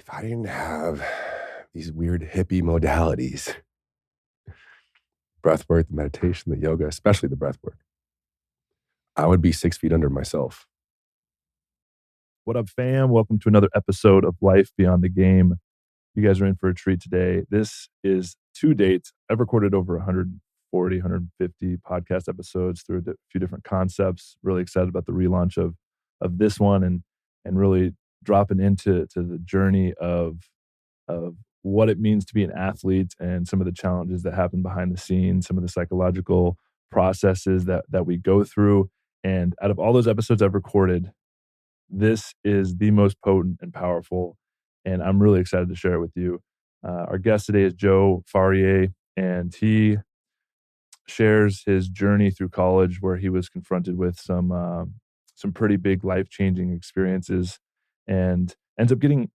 if I didn't have these weird hippie modalities, breath work, the meditation, the yoga, especially the breath work, I would be 6 feet under myself. What up, fam? Welcome to another episode of Life Beyond the Game. You guys are in for a treat today. This is to date, I've recorded over 140, 150 podcast episodes through a few different concepts. Really excited about the relaunch of this one and really dropping into the journey of what it means to be an athlete and some of the challenges that happen behind the scenes, some of the psychological processes that we go through. And out of all those episodes I've recorded, this is the most potent and powerful, and I'm really excited to share it with you. Our guest today is Joe Fauria, and he shares his journey through college, where he was confronted with some pretty big life-changing experiences, and ends up going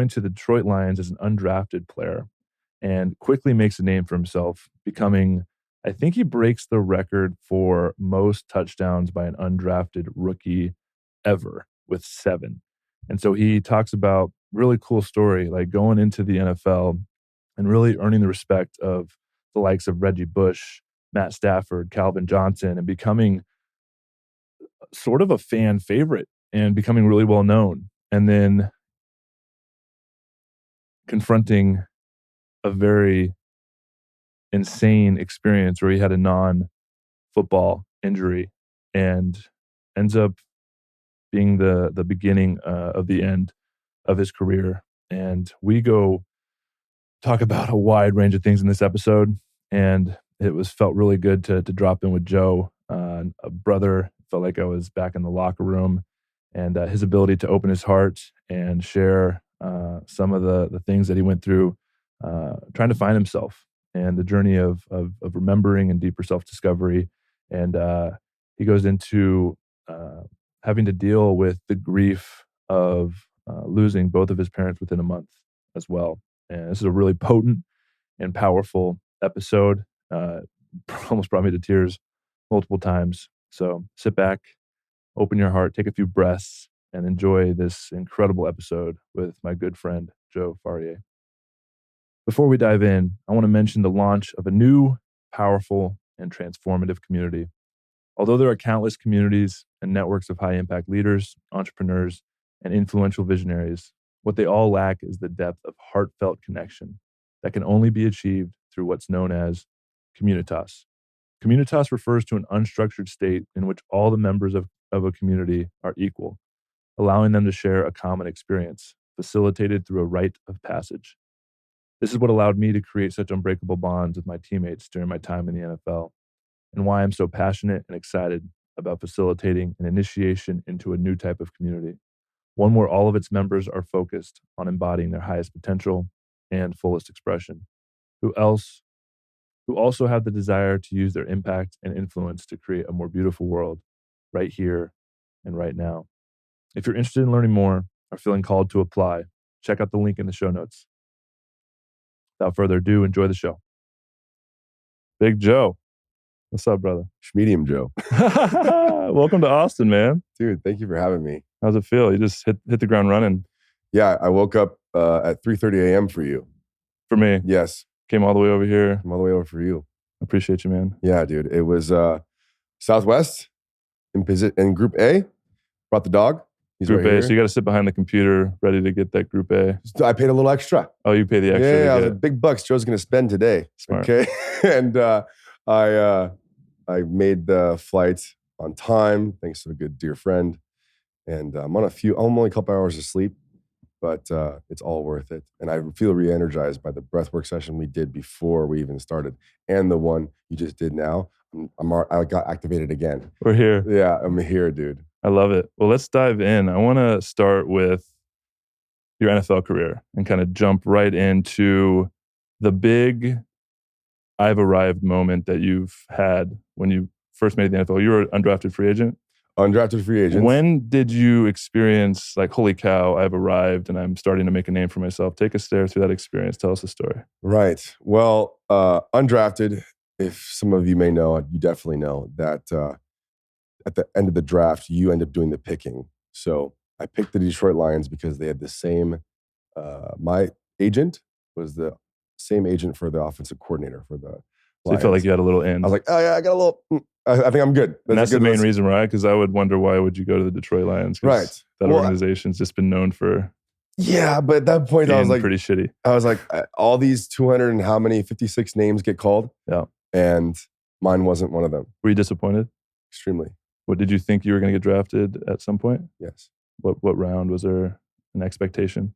to the Detroit Lions as an undrafted player, and quickly makes a name for himself, becoming, I think he breaks the record for most touchdowns by an undrafted rookie ever, with 7. And so he talks about really cool story, like going into the NFL and really earning the respect of the likes of Reggie Bush, Matt Stafford, Calvin Johnson, and becoming sort of a fan favorite and becoming really well known. And then confronting a very insane experience where he had a non-football injury and ends up being the beginning of the end of his career. And we go talk about a wide range of things in this episode, and it felt really good to drop in with Joe, a brother. Felt like I was back in the locker room, and his ability to open his heart and share some of the things that he went through trying to find himself, and the journey of remembering and deeper self-discovery. And he goes into having to deal with the grief of losing both of his parents within a month as well. And this is a really potent and powerful episode. Almost brought me to tears multiple times. So sit back, open your heart, take a few breaths, and enjoy this incredible episode with my good friend, Joe Fauria. Before we dive in, I want to mention the launch of a new, powerful, and transformative community. Although there are countless communities and networks of high-impact leaders, entrepreneurs, and influential visionaries, what they all lack is the depth of heartfelt connection that can only be achieved through what's known as communitas. Communitas refers to an unstructured state in which all the members of a community are equal, allowing them to share a common experience, facilitated through a rite of passage. This is what allowed me to create such unbreakable bonds with my teammates during my time in the NFL, and why I'm so passionate and excited about facilitating an initiation into a new type of community, one where all of its members are focused on embodying their highest potential and fullest expression, who also have the desire to use their impact and influence to create a more beautiful world right here and right now. If you're interested in learning more or feeling called to apply, check out the link in the show notes. Without further ado, enjoy the show. Big Joe. What's up, brother? Medium Joe. Welcome to Austin, man. Dude, thank you for having me. How's it feel? You just hit the ground running. Yeah, I woke up at 3:30 a.m. for you. For me? Yes. Came all the way over here. I'm all the way over for you. Appreciate you, man. Yeah, dude. It was Southwest in Group A. Brought the dog. He's Group right A, here. so you got to sit behind the computer ready to get that Group A. I paid a little extra. Oh, you pay the extra? Yeah, I was like, big bucks Joe's going to spend today. Smart. Okay. And I made the flight on time, thanks to a good dear friend. And I'm only a couple hours of sleep, but it's all worth it. And I feel re-energized by the breathwork session we did before we even started, and the one you just did now. I got activated again. We're here. Yeah, I'm here, dude. I love it. Well, let's dive in. I want to start with your NFL career and kind of jump right into the big I've arrived moment that you've had when you first made the NFL. You were an undrafted free agent? Undrafted free agent. When did you experience, like, holy cow, I've arrived and I'm starting to make a name for myself? Take us there through that experience. Tell us the story. Right. Well, undrafted, if some of you may know, you definitely know that at the end of the draft, you end up doing the picking. So I picked the Detroit Lions because they had the same My agent was the same agent for the offensive coordinator for the So you felt like you had a little in. I was like, oh yeah, I got a little. I think I'm good. And that's the main reason, right? Because I would wonder, why would you go to the Detroit Lions? Right. That organization's just been known for. Yeah, but at that point, I was like, pretty shitty. I was like, all these 200 and how many 56 names get called? Yeah. And mine wasn't one of them. Were you disappointed? Extremely. What, did you think you were going to get drafted at some point? Yes. What round? Was there an expectation?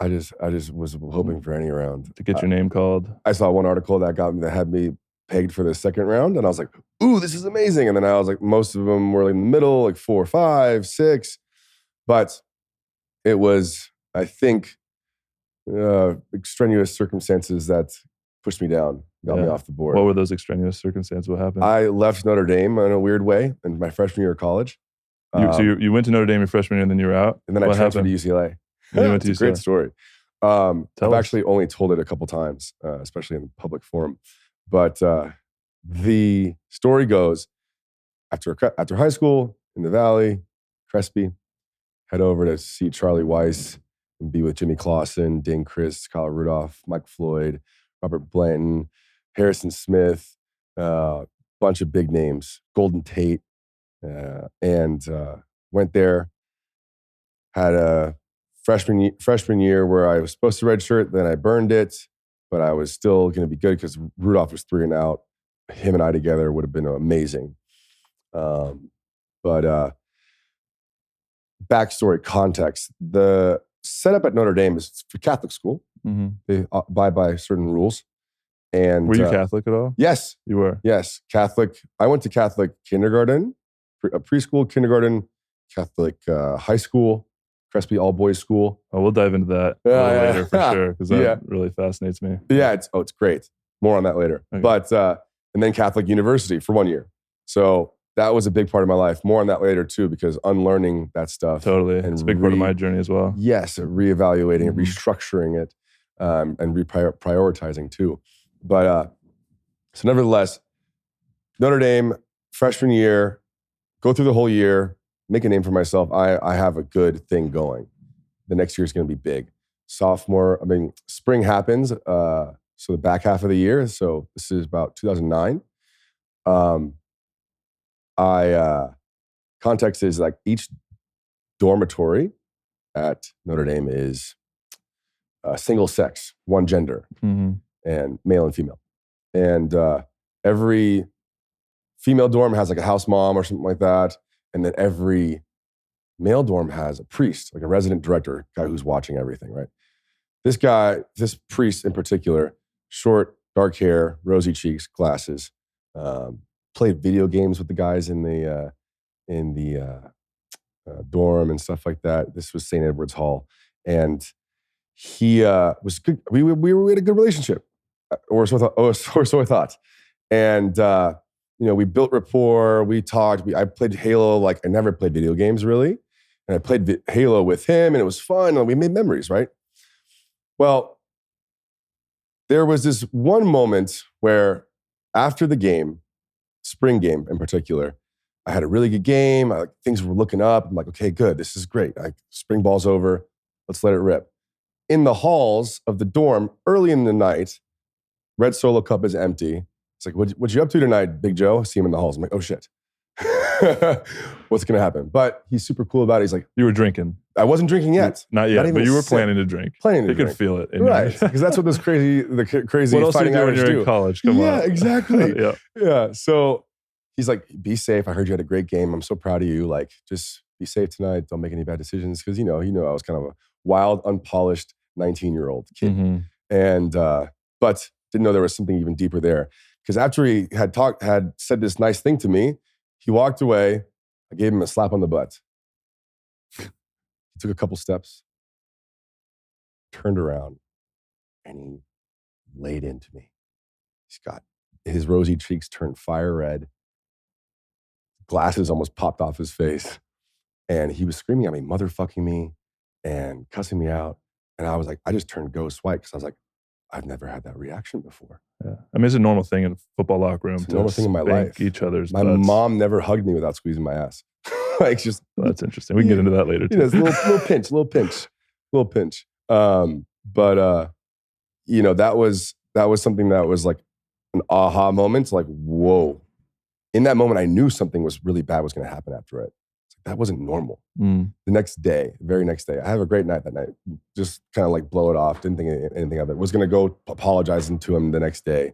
I just was hoping for any round to get your name called. I saw one article that had me pegged for the second round, and I was like, "Ooh, this is amazing!" And then I was like, most of them were in the middle, like 4, 5, 6, but it was, I think, extraneous circumstances that pushed me down, got me off the board. What were those extraneous circumstances? What happened? I left Notre Dame in a weird way in my freshman year of college. So you went to Notre Dame your freshman year, and then you were out? And then I transferred to UCLA. It's a great story. I've actually only told it a couple times, especially in the public forum. But the story goes, after high school in the Valley, Crespi, head over to see Charlie Weiss and be with Jimmy Clausen, Dane Chris, Kyle Rudolph, Mike Floyd, Robert Blanton, Harrison Smith, bunch of big names, Golden Tate, and went there, had a freshman year where I was supposed to redshirt, then I burned it, but I was still going to be good because Rudolph was 3 and out. Him and I together would have been amazing. But backstory, context. The setup at Notre Dame is for Catholic school. Mm-hmm. They abide by certain rules. And were you Catholic at all? Yes. You were? Yes, Catholic. I went to Catholic kindergarten, preschool, kindergarten, Catholic high school, Crespi all-boys school. Oh, we'll dive into that a little later for sure, because that really fascinates me. Yeah, it's great. More on that later. Okay. But, and then Catholic University for 1 year. So that was a big part of my life. More on that later too, because unlearning that stuff. Totally. And it's a big part of my journey as well. Yes, reevaluating it, restructuring it, and prioritizing too. But so nevertheless, Notre Dame, freshman year, go through the whole year, make a name for myself. I have a good thing going. The next year is going to be big. Spring happens, so the back half of the year. So this is about 2009. Context is like each dormitory at Notre Dame is single sex, one gender, and male and female. And every female dorm has like a house mom or something like that. And then every male dorm has a priest, like a resident director, guy who's watching everything, right? This priest in particular, short, dark hair, rosy cheeks, glasses, played video games with the guys in the dorm and stuff like that. This was St. Edward's Hall. And he was good. We had a good relationship, or so I thought. And we built rapport. We talked. I played Halo. Like I never played video games really, and I played Halo with him, and it was fun. And we made memories, right? Well, there was this one moment where, after the game, spring game in particular, I had a really good game. Things were looking up. I'm like, okay, good. This is great. Spring ball's over. Let's let it rip. In the halls of the dorm, early in the night, red Solo cup is empty. It's like, what you up to tonight, Big Joe? I see him in the halls. I'm like, oh shit. What's going to happen? But he's super cool about it. He's like, you were drinking. I wasn't drinking yet. Not yet, but you were planning to drink. You could feel it. Right. Because that's what the crazy what else fighting do you do when Irish you're do. In college? Come on. Yeah, exactly. Yeah. Yeah. So he's like, be safe. I heard you had a great game. I'm so proud of you. Like, just be safe tonight. Don't make any bad decisions. Because, I was kind of a wild, unpolished 19-year-old kid. Mm-hmm. And, but didn't know there was something even deeper there. Because after he had said this nice thing to me, he walked away. I gave him a slap on the butt. He took a couple steps, turned around, and he laid into me. He's got his rosy cheeks turned fire red. Glasses almost popped off his face. And he was screaming at me, motherfucking me, and cussing me out. And I was like, I just turned ghost white because I was like, I've never had that reaction before. Yeah. I mean, it's a normal thing in a football locker room. It's a normal thing in my life. Each other's My butts. mom never hugged me without squeezing my ass. Well, that's interesting. We can get into that later too. Little pinch. But that was something that was like an aha moment. Like, whoa. In that moment, I knew something was really bad was going to happen after it. That wasn't normal. Mm. The very next day, I have a great night that night. Just kind of like blow it off. Didn't think anything of it. Was going to go apologizing to him the next day.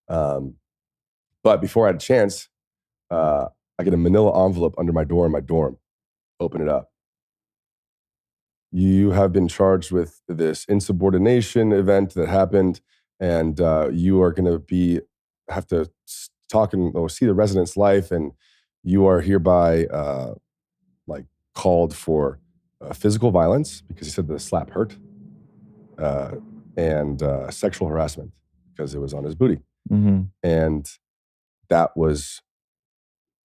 But before I had a chance, I get a manila envelope under my door in my dorm. Open it up. You have been charged with this insubordination event that happened, and you are going to have to talk or see the resident's life, and you are hereby called for physical violence because he said the slap hurt, and sexual harassment because it was on his booty. Mm-hmm. And that was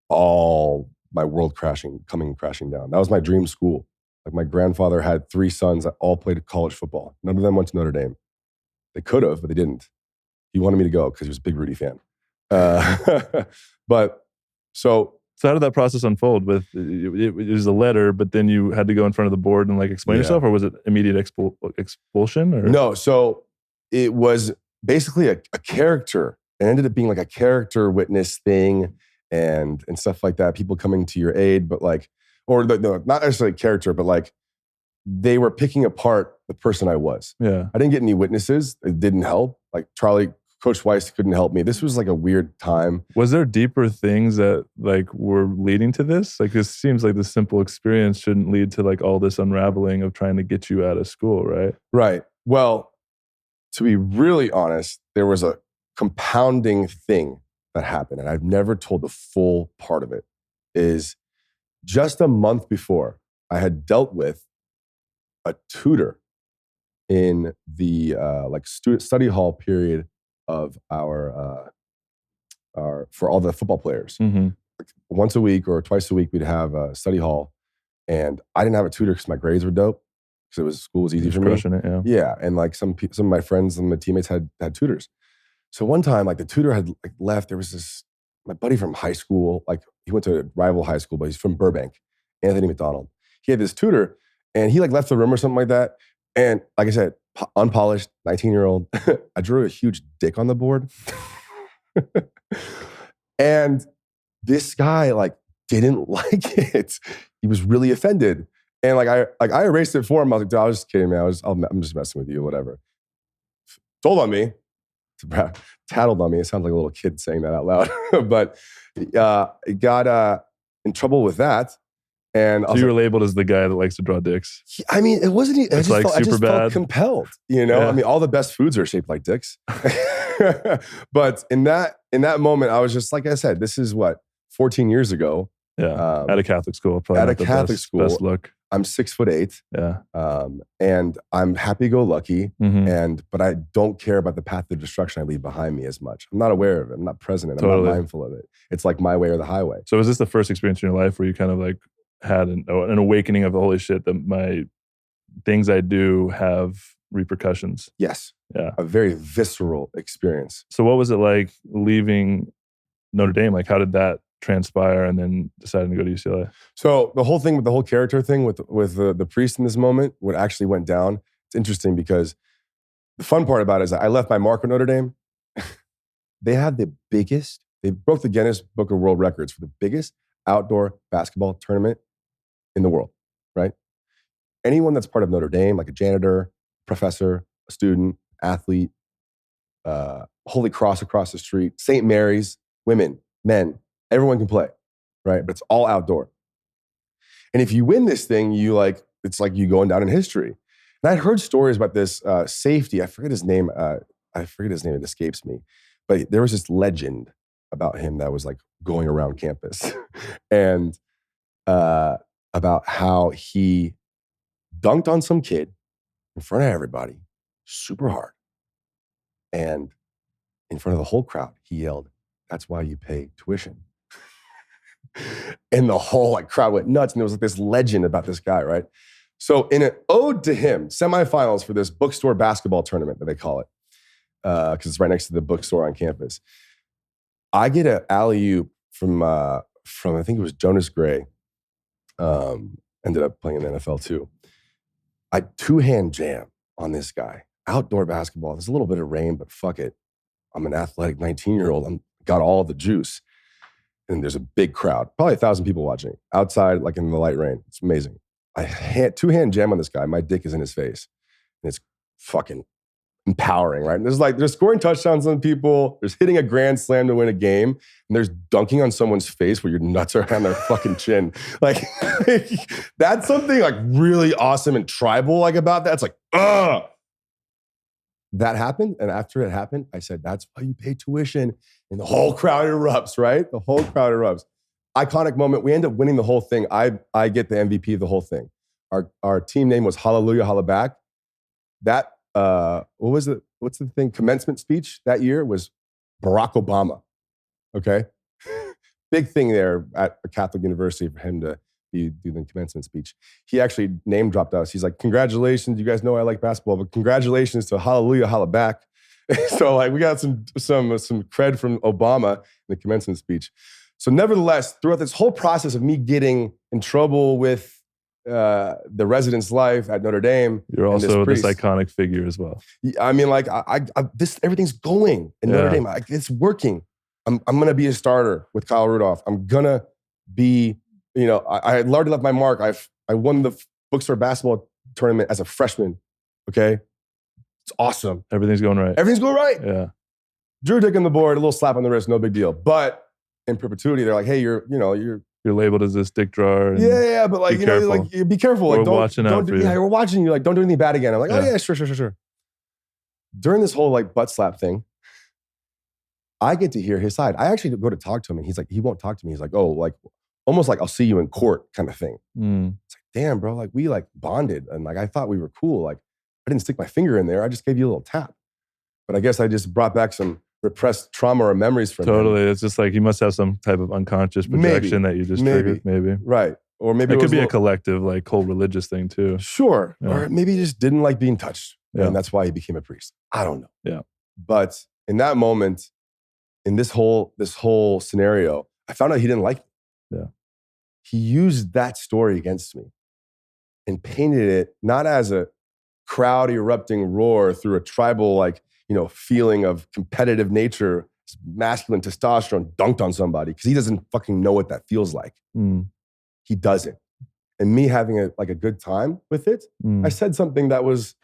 all my world coming crashing down. That was my dream school. Like, my grandfather had 3 sons that all played college football. None of them went to Notre Dame. They could have, but they didn't. He wanted me to go because he was a big Rudy fan. So how did that process unfold? With it was a letter, but then you had to go in front of the board and like explain yourself, or was it immediate expulsion? Or? No, so it was basically a character. It ended up being like a character witness thing and stuff like that. People coming to your aid, but not necessarily character, but like they were picking apart the person I was. Yeah, I didn't get any witnesses. It didn't help. Like Coach Weiss couldn't help me. This was like a weird time. Was there deeper things that like were leading to this? Like, this seems like this simple experience shouldn't lead to like all this unraveling of trying to get you out of school, right? Right. Well, to be really honest, there was a compounding thing that happened, and I've never told the full part of it, is just a month before, I had dealt with a tutor in the study hall period of our for all the football players. Mm-hmm. Like, once a week or twice a week, we'd have a study hall, and I didn't have a tutor because my grades were dope. Because school was easy for me. It, yeah, and like some of my friends and my teammates had tutors. So one time, like, the tutor had like left. There was my buddy from high school. Like, he went to a rival high school, but he's from Burbank, Anthony McDonald. He had this tutor, and he like left the room or something like that. And like I said, unpolished, 19-year-old. I drew a huge dick on the board. And this guy like didn't like it. He was really offended. And like I erased it for him. I was like, dude, I was just kidding, man. I'm just messing with you, whatever. Told on me. Tattled on me. It sounds like a little kid saying that out loud. But got in trouble with that. And so you were labeled as the guy that likes to draw dicks. I mean, it wasn't. I just felt compelled. Yeah. I mean, all the best foods are shaped like dicks. But in that moment, I was just, like I said, this is what, 14 years ago. Yeah, at a Catholic school. Probably at a Catholic school. Best look. I'm 6'8". Yeah. And I'm happy-go-lucky. Mm-hmm. But I don't care about the path of destruction I leave behind me as much. I'm not aware of it. I'm not present in it. Totally. I'm not mindful of it. It's like my way or the highway. So was this the first experience in your life where you kind of like had an awakening of, holy shit, that my things I do have repercussions? Yes. Yeah. A very visceral experience. So what was it like leaving Notre Dame? Like, how did that transpire and then deciding to go to UCLA? So the whole thing with the whole character thing with the priest in this moment, what actually went down, it's interesting because the fun part about it is that I left my mark at Notre Dame. They broke the Guinness Book of World Records for the biggest outdoor basketball tournament in the world, right? Anyone that's part of Notre Dame, like a janitor, professor, a student, athlete, Holy Cross across the street, St. Mary's, women, men, everyone can play, right? But it's all outdoor. And if you win this thing, it's like you going down in history. And I'd heard stories about this safety. I forget his name. It escapes me. But there was this legend about him that was like going around campus. And about how he dunked on some kid in front of everybody, super hard. And in front of the whole crowd, he yelled, "That's why you pay tuition." And the whole crowd went nuts. And there was like this legend about this guy, right? So in an ode to him, semifinals for this bookstore basketball tournament that they call it, because it's right next to the bookstore on campus, I get an alley-oop from I think it was Jonas Gray. Ended up playing in the NFL too. I two-hand jam on this guy. Outdoor basketball, there's a little bit of rain, but fuck it. I'm an athletic 19-year-old. I'm got all the juice. And there's a big crowd, probably 1,000 people watching outside, like in the light rain. It's amazing. Two-hand jam on this guy. My dick is in his face. And it's fucking empowering, right? And there's scoring touchdowns on people. There's hitting a grand slam to win a game. And there's dunking on someone's face where your nuts are on their fucking chin. Like, that's something like really awesome and tribal like about that. It's like, ugh. That happened. And after it happened, I said, that's why you pay tuition. And the whole crowd erupts, right? The whole crowd erupts. Iconic moment. We end up winning the whole thing. I get the MVP of the whole thing. Our team name was Hallelujah, Holla Back. That, what was it? What's the thing? Commencement speech that year was Barack Obama. Okay? Big thing there at a Catholic university for him to do the commencement speech. He actually name dropped us. He's like, congratulations. You guys know I like basketball, but congratulations to Hallelujah, Holla Back. So like we got some cred from Obama in the commencement speech. So nevertheless, throughout this whole process of me getting in trouble with the residence life at Notre Dame, you're also this iconic figure as well. I mean, like this everything's going in Notre Dame. It's working. I'm gonna be a starter with Kyle Rudolph. I'm gonna be, I had already left my mark. I won the bookstore basketball tournament as a freshman. Okay. It's awesome. Everything's going right. Everything's going right. Yeah. Drew dick on the board, a little slap on the wrist, no big deal. But in perpetuity, they're like, hey, you're labeled as this dick drawer. Yeah, but like, be careful. We're like, watching out for you. Yeah, we're watching you. Like, don't do anything bad again. I'm like, oh yeah, sure. During this whole like butt slap thing, I get to hear his side. I actually go to talk to him and he's like, he won't talk to me. He's like, oh, like almost like I'll see you in court kind of thing. It's like, damn, bro, like we like bonded and like I thought we were cool. Like I didn't stick my finger in there. I just gave you a little tap. But I guess I just brought back some repressed trauma or memories from him. Totally. It's just like he must have some type of unconscious projection that you just triggered, maybe. Right. Or maybe it could be a collective, like whole religious thing too. Sure. Yeah. Or maybe he just didn't like being touched. Yeah. And that's why he became a priest. I don't know. Yeah. But in that moment, in this whole scenario, I found out he didn't like me. Yeah. He used that story against me and painted it not as a crowd erupting roar through a tribal, like, feeling of competitive nature, masculine testosterone dunked on somebody because he doesn't fucking know what that feels like. He doesn't. And me having a good time with it, I said something that was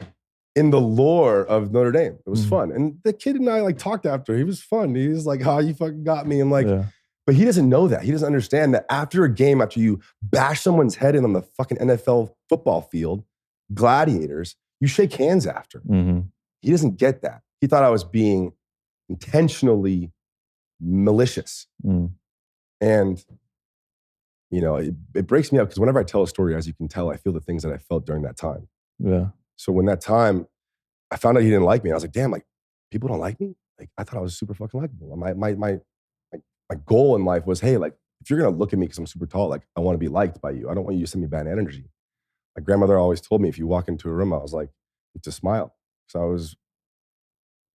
in the lore of Notre Dame. It was fun. And the kid and I like talked after. He was fun. He was like, oh, you fucking got me. I'm like, but he doesn't know that. He doesn't understand that after a game, after you bash someone's head in on the fucking NFL football field, gladiators, you shake hands after. He doesn't get that. He thought I was being intentionally malicious. And, it breaks me up because whenever I tell a story, as you can tell, I feel the things that I felt during that time. Yeah. So when that time, I found out he didn't like me. I was like, damn, like, people don't like me? Like, I thought I was super fucking likable. My goal in life was, hey, like, if you're going to look at me because I'm super tall, like, I want to be liked by you. I don't want you to send me bad energy. My grandmother always told me, if you walk into a room, I was like, it's a smile. So I was,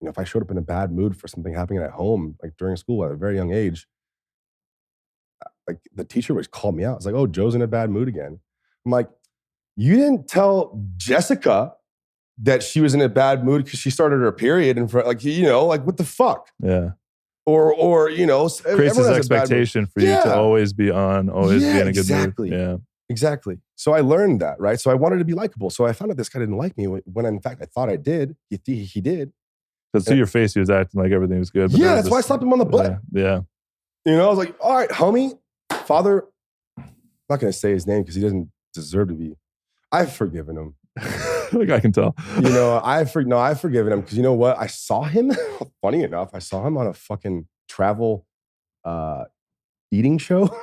if I showed up in a bad mood for something happening at home, like during school at a very young age, like the teacher would call me out. It's like, oh, Joe's in a bad mood again. I'm like, you didn't tell Jessica that she was in a bad mood because she started her period and like what the fuck? Yeah. Or creates this expectation for you to always be on, always be in a good mood. Yeah. Exactly. So I learned that, right? So I wanted to be likable. So I found out this guy didn't like me when in fact I thought I did. He did. Because to your face, he was acting like everything was good. But that's why I slapped him on the butt. Yeah. I was like, all right, homie, father, I'm not going to say his name because he doesn't deserve to be. I've forgiven him. Like I can tell. I've forgiven him because you know what? I saw him, funny enough, I saw him on a fucking travel eating show,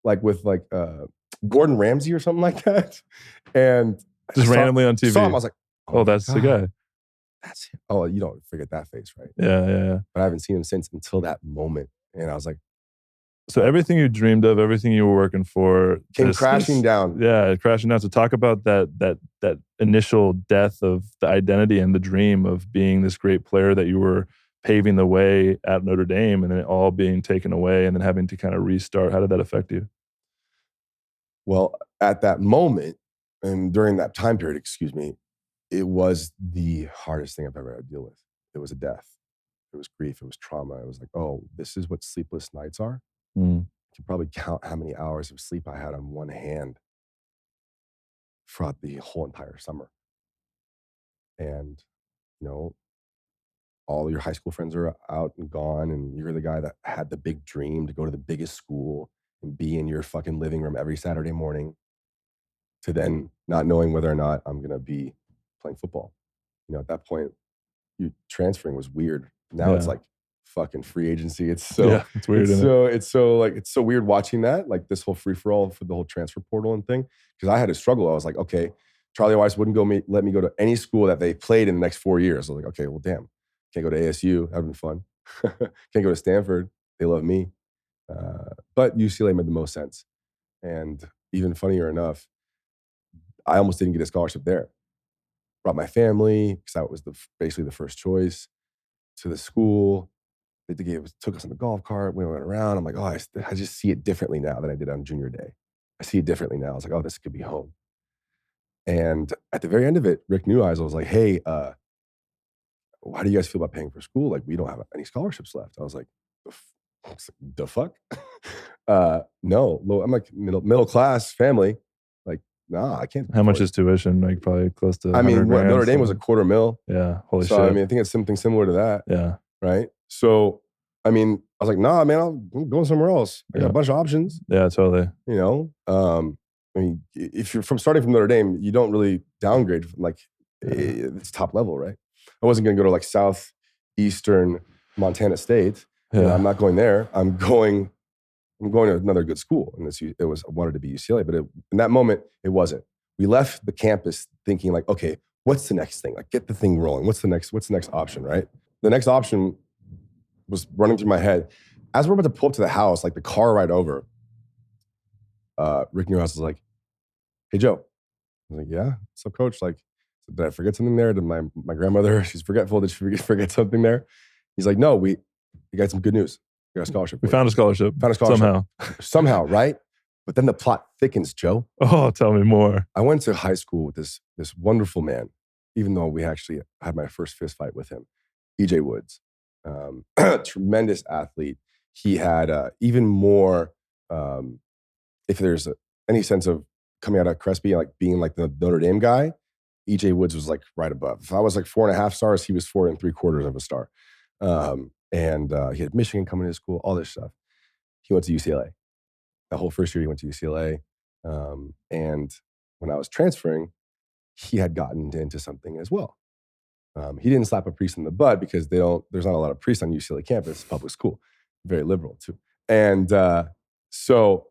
like with Gordon Ramsay or something like that. And just randomly on TV. Saw him, I was like, oh that's the guy. That's him. Oh, you don't forget that face, right? Yeah. But I haven't seen him since until that moment. And I was like, so everything you dreamed of, everything you were working for came crashing down. Yeah, crashing down. So talk about that initial death of the identity and the dream of being this great player that you were paving the way at Notre Dame, and then it all being taken away and then having to kind of restart. How did that affect you? Well, at that moment and during that time period, it was the hardest thing I've ever had to deal with. It was a death. It was grief. It was trauma. It was like, oh, this is what sleepless nights are. Mm. You can probably count how many hours of sleep I had on one hand throughout the whole entire summer. And, you know, all your high school friends are out and gone, and you're the guy that had the big dream to go to the biggest school and be in your fucking living room every Saturday morning, to then not knowing whether or not I'm gonna be playing football. You know, at that point, you transferring was weird. Now it's Yeah. like fucking free agency. It's Yeah, it's weird, isn't it? it's so weird watching that, like this whole free for all for the whole transfer portal and thing. Because I had to struggle. I was like, okay, Charlie Weiss wouldn't let me go to any school that they played in the next 4 years. I was like, okay, well, damn, can't go to ASU. That'd been fun. Can't go to Stanford. They love me. But UCLA made the most sense. And even funnier enough, I almost didn't get a scholarship there. Brought my family because that was basically the first choice to the school. Took us on the golf cart. We went around. I'm like, oh, I just see it differently now than I did on junior day. I see it differently now. I was like, oh, this could be home. And at the very end of it, Rick Neweyes was like, hey, how do you guys feel about paying for school? Like, we don't have any scholarships left. I was like, the fuck? No. I'm like middle class family. Like, nah, I can't. How much is tuition? Like probably close to. I mean, 100 grand, Notre Dame was so- $250,000. Yeah, holy So shit. I mean, I think it's something similar to that. Yeah. Right. So I mean, I was like, nah, man, I'm going somewhere else. I got a bunch of options. Yeah, totally. You know, I mean, if you're starting from Notre Dame, you don't really downgrade from like it's top level, right? I wasn't going to go to like southeastern Montana State. Yeah. You know, I'm not going there. I'm going to another good school, and I wanted to be UCLA, but in that moment, it wasn't. We left the campus thinking like, okay, what's the next thing? Like, get the thing rolling. What's the next option, right? The next option was running through my head as we're about to pull up to the house, like the car ride over. Rick Newhouse was like, "Hey Joe," I was like, "Yeah, what's up, Coach? Like, did I forget something there? Did my grandmother? She's forgetful. Did she forget something there?" He's like, "No, we got some good news. We got a scholarship. We found a scholarship. Somehow, right?" But then the plot thickens, Joe. Oh, tell me more. I went to high school with this wonderful man, even though we actually had my first fist fight with him, EJ Woods. Tremendous athlete. He had even more, if there's any sense of coming out of Crespi, like being like the Notre Dame guy, EJ Woods was like right above. If I was like 4.5 stars, he was 4 3/4 of a star. And he had Michigan coming to school, all this stuff. He went to UCLA. The whole first year he went to UCLA. And when I was transferring, he had gotten into something as well. He didn't slap a priest in the butt because there's not a lot of priests on UCLA campus, public school, very liberal too. And so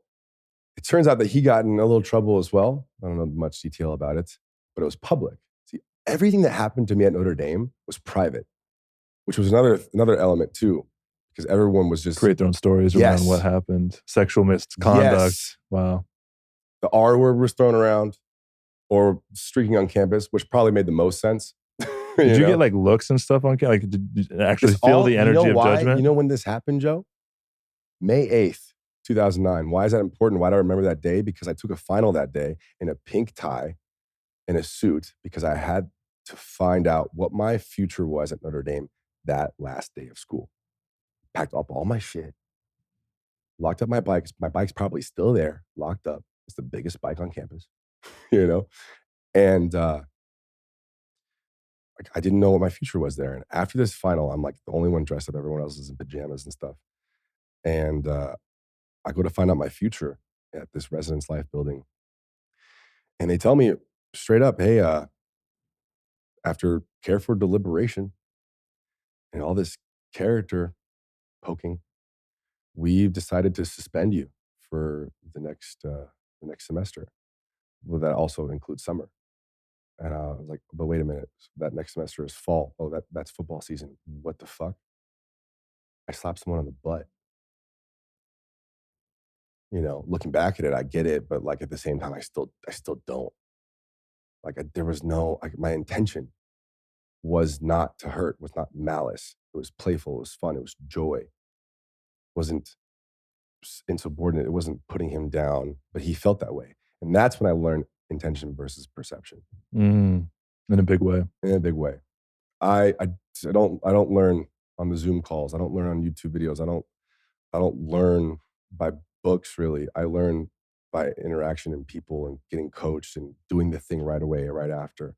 it turns out that he got in a little trouble as well. I don't know much detail about it, but it was public. See, everything that happened to me at Notre Dame was private, which was another element too, because everyone was just create their own stories around what happened, sexual misconduct. Yes. Wow. The R word was thrown around, or streaking on campus, which probably made the most sense. Did you get like looks and stuff on campus? Like, did you actually feel the energy of judgment? You know when this happened, Joe? May 8th, 2009. Why is that important? Why do I remember that day? Because I took a final that day in a pink tie and a suit because I had to find out what my future was at Notre Dame that last day of school. Packed up all my shit, locked up my bikes. My bike's probably still there, locked up. It's the biggest bike on campus, you know? And I didn't know what my future was there. And after this final, I'm like the only one dressed up. Everyone else is in pajamas and stuff. And I go to find out my future at this residence life building. And they tell me straight up, hey, after careful deliberation and all this character poking, we've decided to suspend you for the next semester. Well, that also includes summer. And I was like, but wait a minute, that next semester is fall. Oh, that's football season. What the fuck? I slapped someone on the butt. You know, looking back at it, I get it, but like at the same time, I still don't. Like there was my intention was not to hurt, was not malice. It was playful, it was fun, it was joy. It wasn't insubordinate, it wasn't putting him down, but he felt that way. And that's when I learned intention versus perception. Mm. In a big way. in a big way. I don't learn on the Zoom calls. I don't learn on YouTube videos. I don't learn by books really. I learn by interaction and people and getting coached and doing the thing right away, right after.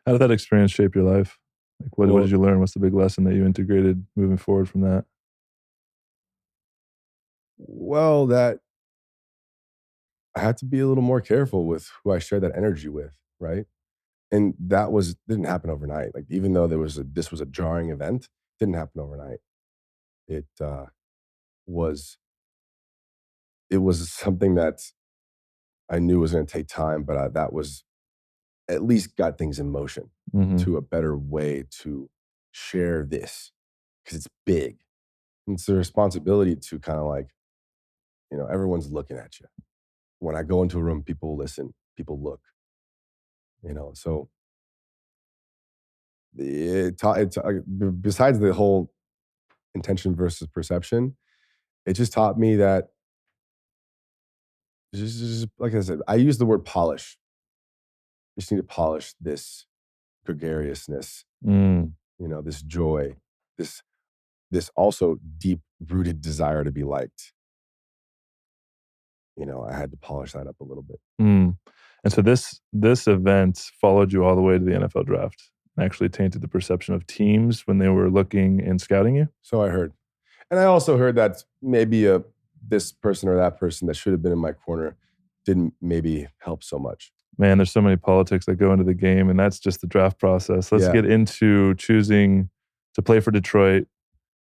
How did that experience shape your life? Like, what Well, did you learn? What's the big lesson that you integrated moving forward from that? that I had to be a little more careful with who I share that energy with, right? And that didn't happen overnight. Like even though this was a jarring event, it didn't happen overnight. It was it was something that I knew was going to take time, but that was at least got things in motion Mm-hmm. to a better way to share this because it's big. And it's a responsibility to kind of like, everyone's looking at you. When I go into a room, people listen, people look, so besides the whole intention versus perception, it just taught me that just like I said, I use the word polish. You just need to polish this gregariousness, Mm. this joy, this this also deep rooted desire to be liked. I had to polish that up a little bit. Mm. And so this event followed you all the way to the NFL draft and actually tainted the perception of teams when they were looking and scouting you? So I heard. And I also heard that maybe this person or that person that should have been in my corner didn't maybe help so much. Man, there's so many politics that go into the game, and that's just the draft process. Let's Yeah. get into choosing to play for Detroit,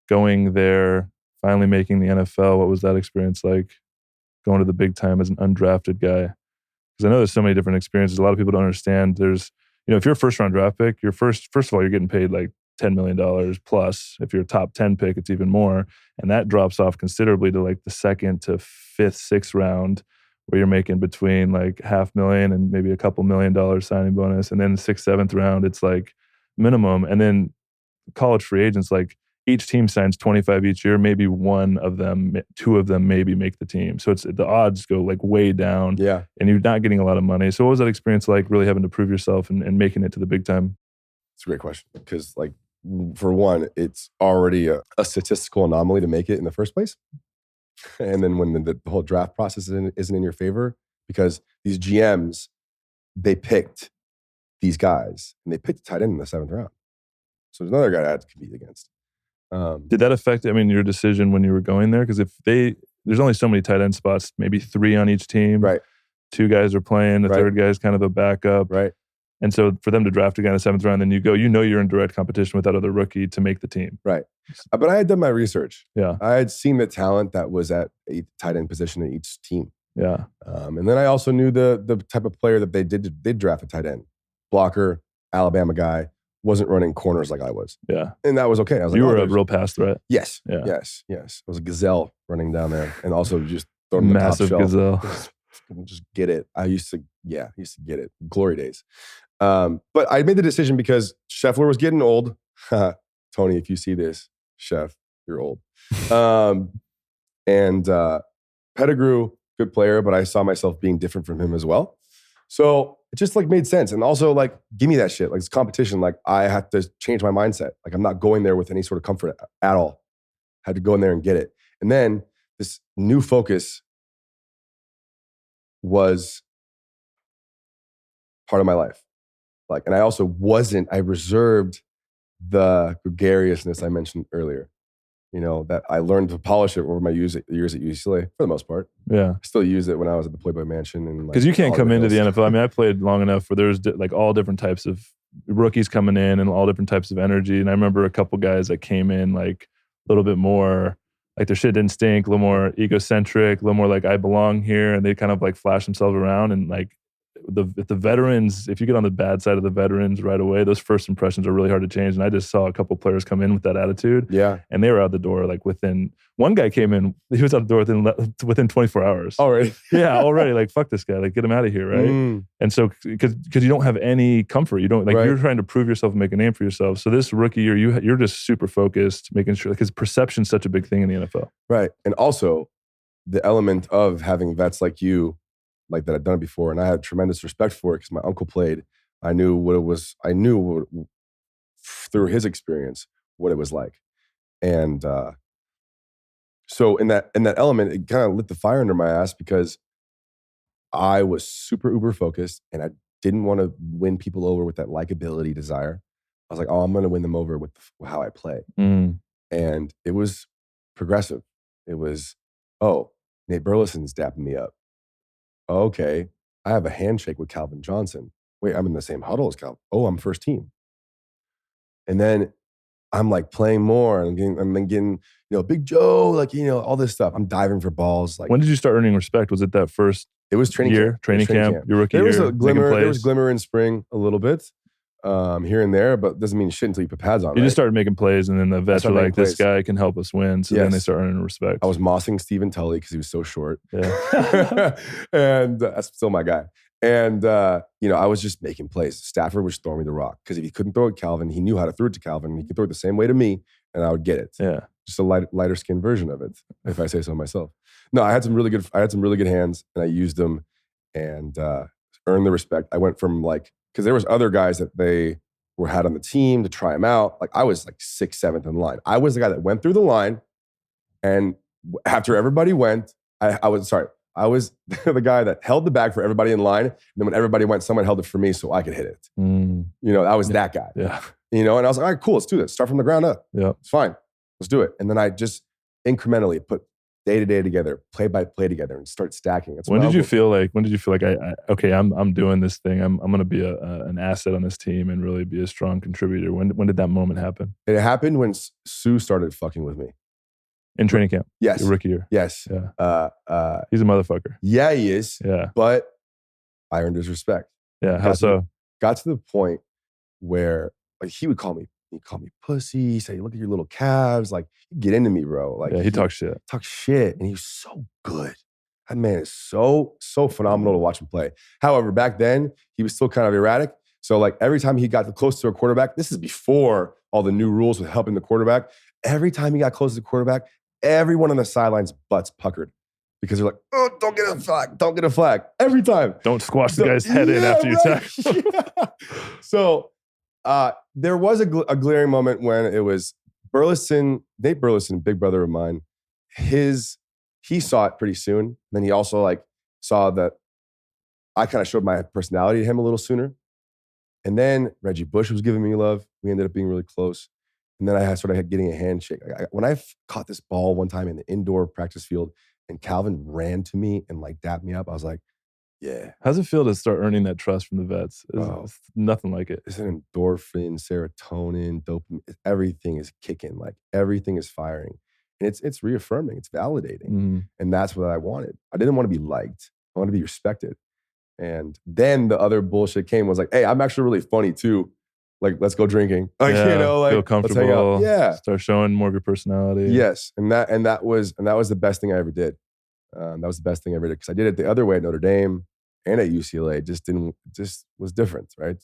going there, finally making the NFL. What was that experience like, going to the big time as an undrafted guy? Because I know there's so many different experiences. A lot of people don't understand. There's, if you're a first round draft pick, you're first of all, you're getting paid like $10 million plus. If you're a top 10 pick, it's even more. And that drops off considerably to like the second to fifth, sixth round, where you're making between like $500,000 and maybe a couple $1 million signing bonus. And then sixth, seventh round, it's like minimum. And then college free agents, like each team signs 25 each year. Maybe one of them, two of them maybe make the team. So it's the odds go like way down. Yeah. And you're not getting a lot of money. So what was that experience like, really having to prove yourself and making it to the big time? It's a great question because, like, for one, it's already a statistical anomaly to make it in the first place. And then when the whole draft process isn't in your favor, because these GMs, they picked these guys and they picked a tight end in the 7th round. So there's another guy I had to compete against. Did that affect, your decision when you were going there? Because there's only so many tight end spots, maybe 3 on each team. Right. 2 guys are playing, the Right. third guy is kind of a backup. Right. And so for them to draft a guy in the 7th round, then you go, you're in direct competition with that other rookie to make the team. Right. But I had done my research. Yeah. I had seen the talent that was at a tight end position in each team. Yeah. And then I also knew the type of player that they did draft a tight end. Blocker, Alabama guy, wasn't running corners like I was. Yeah. And that was okay. I was You like, were a real pass threat. Yes. Yeah. Yes. Yes. I was a gazelle running down there and also just throwing the Massive top shelf. gazelle. Just get it. I used to get it. Glory days. But I made the decision because Scheffler was getting old. Tony, if you see this, Chef, you're old. And Pettigrew, good player, but I saw myself being different from him as well. So it just like made sense. And also like, give me that shit. Like it's competition. Like I had to change my mindset. Like I'm not going there with any sort of comfort at all. Had to go in there and get it. And then this new focus was part of my life. Like, and I also I reserved the gregariousness I mentioned earlier. That I learned to polish it over my years at UCLA for the most part. Yeah. I still use it when I was at the Playboy Mansion. And because you can't come into the Hills. NFL. I played long enough where there's like all different types of rookies coming in and all different types of energy. And I remember a couple guys that came in like a little bit more, like their shit didn't stink, a little more egocentric, a little more like I belong here. And they kind of like flash themselves around and like the veterans, if you get on the bad side of the veterans right away, those first impressions are really hard to change. And I just saw a couple players come in with that attitude. Yeah. And they were out the door like one guy came in, he was out the door within 24 hours. Already. Yeah, already. Like, fuck this guy. Like, get him out of here, right? And so, because you don't have any comfort. You don't, like, Right. You're trying to prove yourself and make a name for yourself. So this rookie year, you're just super focused, making sure, because perception's such a big thing in the NFL. Right. And also the element of having vets like you, like that I've done it before, and I had tremendous respect for it because my uncle played I knew what it was. I knew through his experience what it was like. And so in that element, it kind of lit the fire under my ass because I was super uber focused and I didn't want to win people over with that likability desire. I was like, oh, I'm going to win them over with how I play. And it was progressive. It was, oh, Nate Burleson's dapping me up. Okay, I have a handshake with Calvin Johnson. Wait, I'm in the same huddle as Calvin. Oh, I'm first team. And then I'm like playing more and I'm getting, Big Joe, like, all this stuff. I'm diving for balls. Like, when did you start earning respect? Was it that first it was training year? Camp. Training camp, your rookie year? There was glimmer in spring a little bit, here and there, but doesn't mean shit until you put pads on. You just started making plays, and then the vets were like, "This guy can help us win." So then they start earning respect. I was mossing Stephen Tully because he was so short, yeah, and that's still my guy. And I was just making plays. Stafford was throwing me the rock because if he couldn't throw it to Calvin, he knew how to throw it to Calvin. He could throw it the same way to me, and I would get it. Yeah, just a lighter skin version of it, if I say so myself. No, I had some really good hands, and I used them and earned the respect. I went from because there was other guys that they had on the team to try him out. Like I was like 6th, 7th in line. I was the guy that went through the line, and after everybody went, I was the guy that held the bag for everybody in line. And then when everybody went, someone held it for me so I could hit it. I was that guy. Yeah. And I was like, all right, cool, let's do this. Start from the ground up. Yeah. It's fine. Let's do it. And then I just incrementally put day to day together, play by play together, and start stacking. When did you feel like I'm doing this thing? I'm going to be an asset on this team and really be a strong contributor. When did that moment happen? It happened when Suh started fucking with me. In training camp? Yes. Your rookie year? Yes. Yeah. He's a motherfucker. Yeah, he is. Yeah. But I earned his respect. Yeah. How so? Got to the point where he would call me pussy. He'd say, look at your little calves. Like, get into me, bro. Like, yeah, he talks shit. And he was so good. That man is so phenomenal to watch him play. However, back then, he was still kind of erratic. So every time he got close to a quarterback, this is before all the new rules with helping the quarterback. Every time he got close to the quarterback, everyone on the sidelines butts puckered because they're like, oh, don't get a flag. Every time. Don't squash the guy's head in after you tackle. Yeah. So there was a glaring moment when it was Nate Burleson, big brother of mine. He saw it pretty soon. Then he also saw that I kind of showed my personality to him a little sooner. And then Reggie Bush was giving me love. We ended up being really close. And then I started getting a handshake. When I caught this ball one time in the indoor practice field and Calvin ran to me and dapped me up, I was like, yeah. How's it feel to start earning that trust from the vets? It's nothing like it. It's an endorphin, serotonin, dopamine. Everything is kicking. Everything is firing. And it's reaffirming. It's validating. And that's what I wanted. I didn't want to be liked. I wanted to be respected. And then the other bullshit came was hey, I'm actually really funny too. Let's go drinking. Feel comfortable. Yeah. Start showing more of your personality. Yes. And that was the best thing I ever did. That was the best thing I ever did because I did it the other way at Notre Dame and at UCLA. Just was different, right?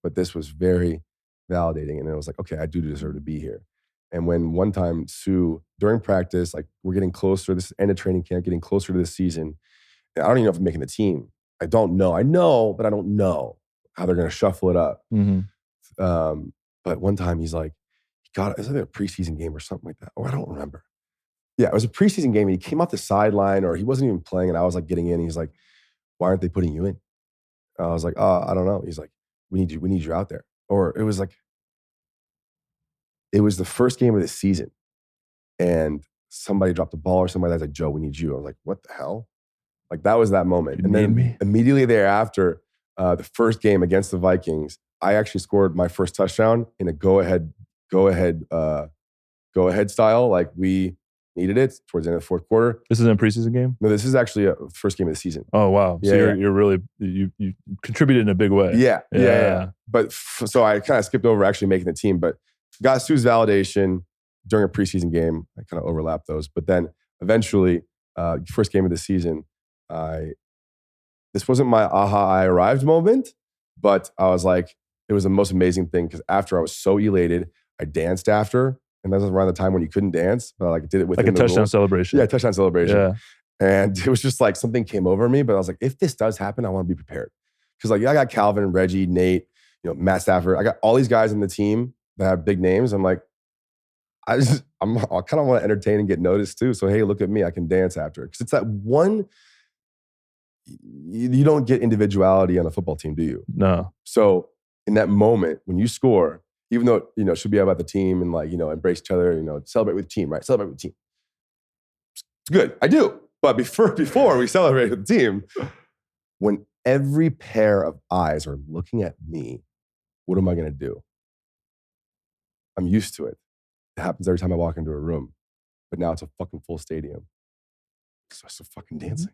But this was very validating. And it was okay, I do deserve to be here. And when one time Suh, during practice, we're getting closer, this is end of training camp, getting closer to the season. And I don't even know if I'm making the team. I don't know. I know, but I don't know how they're going to shuffle it up. But one time he's like, it was a preseason game or something like that. Or I don't remember. Yeah, it was a preseason game. And he came off the sideline or he wasn't even playing. And I was getting in. He's like, why aren't they putting you in? I was like, I don't know. He's like, we need you out there. Or it was it was the first game of the season. And somebody dropped the ball or somebody was like, Joe, we need you. I was like, what the hell? That was that moment. And then immediately thereafter, the first game against the Vikings, I actually scored my first touchdown in a go ahead style. We needed it towards the end of the fourth quarter. This is a preseason game? No, this is actually a first game of the season. Oh, wow. So you're really, you contributed in a big way. Yeah. But so I kind of skipped over actually making the team, but got Suh's validation during a preseason game. I kind of overlapped those. But then eventually, first game of the season, this wasn't my I arrived moment, but I was it was the most amazing thing because after I was so elated, I danced after. And that was around the time when you couldn't dance, but I did it with a touchdown celebration. Yeah, touchdown celebration. Yeah. And it was just something came over me, but I was if this does happen, I want to be prepared. Because I got Calvin, Reggie, Nate, Matt Stafford. I got all these guys in the team that have big names. I'm like, I kind of want to entertain and get noticed too. So hey, look at me, I can dance after. Because it's that one, you don't get individuality on a football team, do you? No. So in that moment when you score, even though it should be about the team and embrace each other, celebrate with the team, right? Celebrate with the team. It's good, I do. But before we celebrate with the team, when every pair of eyes are looking at me, what am I going to do? I'm used to it. It happens every time I walk into a room, but now it's a fucking full stadium. So I start fucking dancing.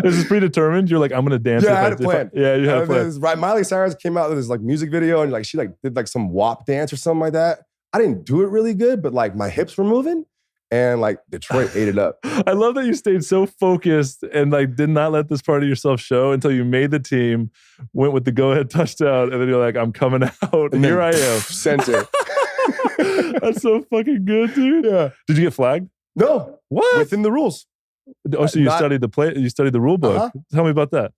This is predetermined. You're like, I'm gonna dance. Yeah, I had a plan. Yeah, you had a plan. Right, Miley Cyrus came out with this music video, and she did some WAP dance or something like that. I didn't do it really good, but my hips were moving, and Detroit ate it up. I love that you stayed so focused and did not let this part of yourself show until you made the team, went with the go-ahead touchdown, and then you're like, I'm coming out, and here I am. Sent it. That's so fucking good, dude. Yeah. Did you get flagged? No. What? Within the rules. Oh, so you studied the rule book. Uh-huh. Tell me about that.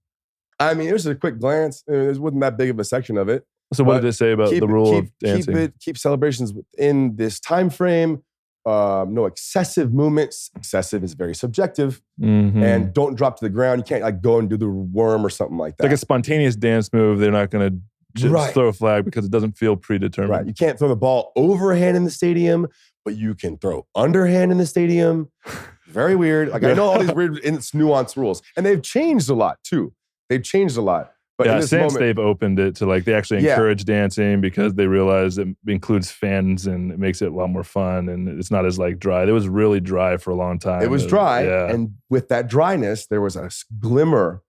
I mean, it was a quick glance. It wasn't that big of a section of it. So what did it say about the rule of dancing? Keep celebrations within this time frame. No excessive movements. Excessive is very subjective. Mm-hmm. And don't drop to the ground. You can't go and do the worm or something like that. Like a spontaneous dance move, they're not going to just throw a flag because it doesn't feel predetermined. Right. You can't throw the ball overhand in the stadium, but you can throw underhand in the stadium. Very weird. I know all these weird, nuanced rules. And they've changed a lot too. They've changed a lot. But in this since moment, they've opened it to they actually encourage dancing because they realize it includes fans and it makes it a lot more fun and it's not as dry. It was really dry for a long time. It was dry. And with that dryness, there was a glimmer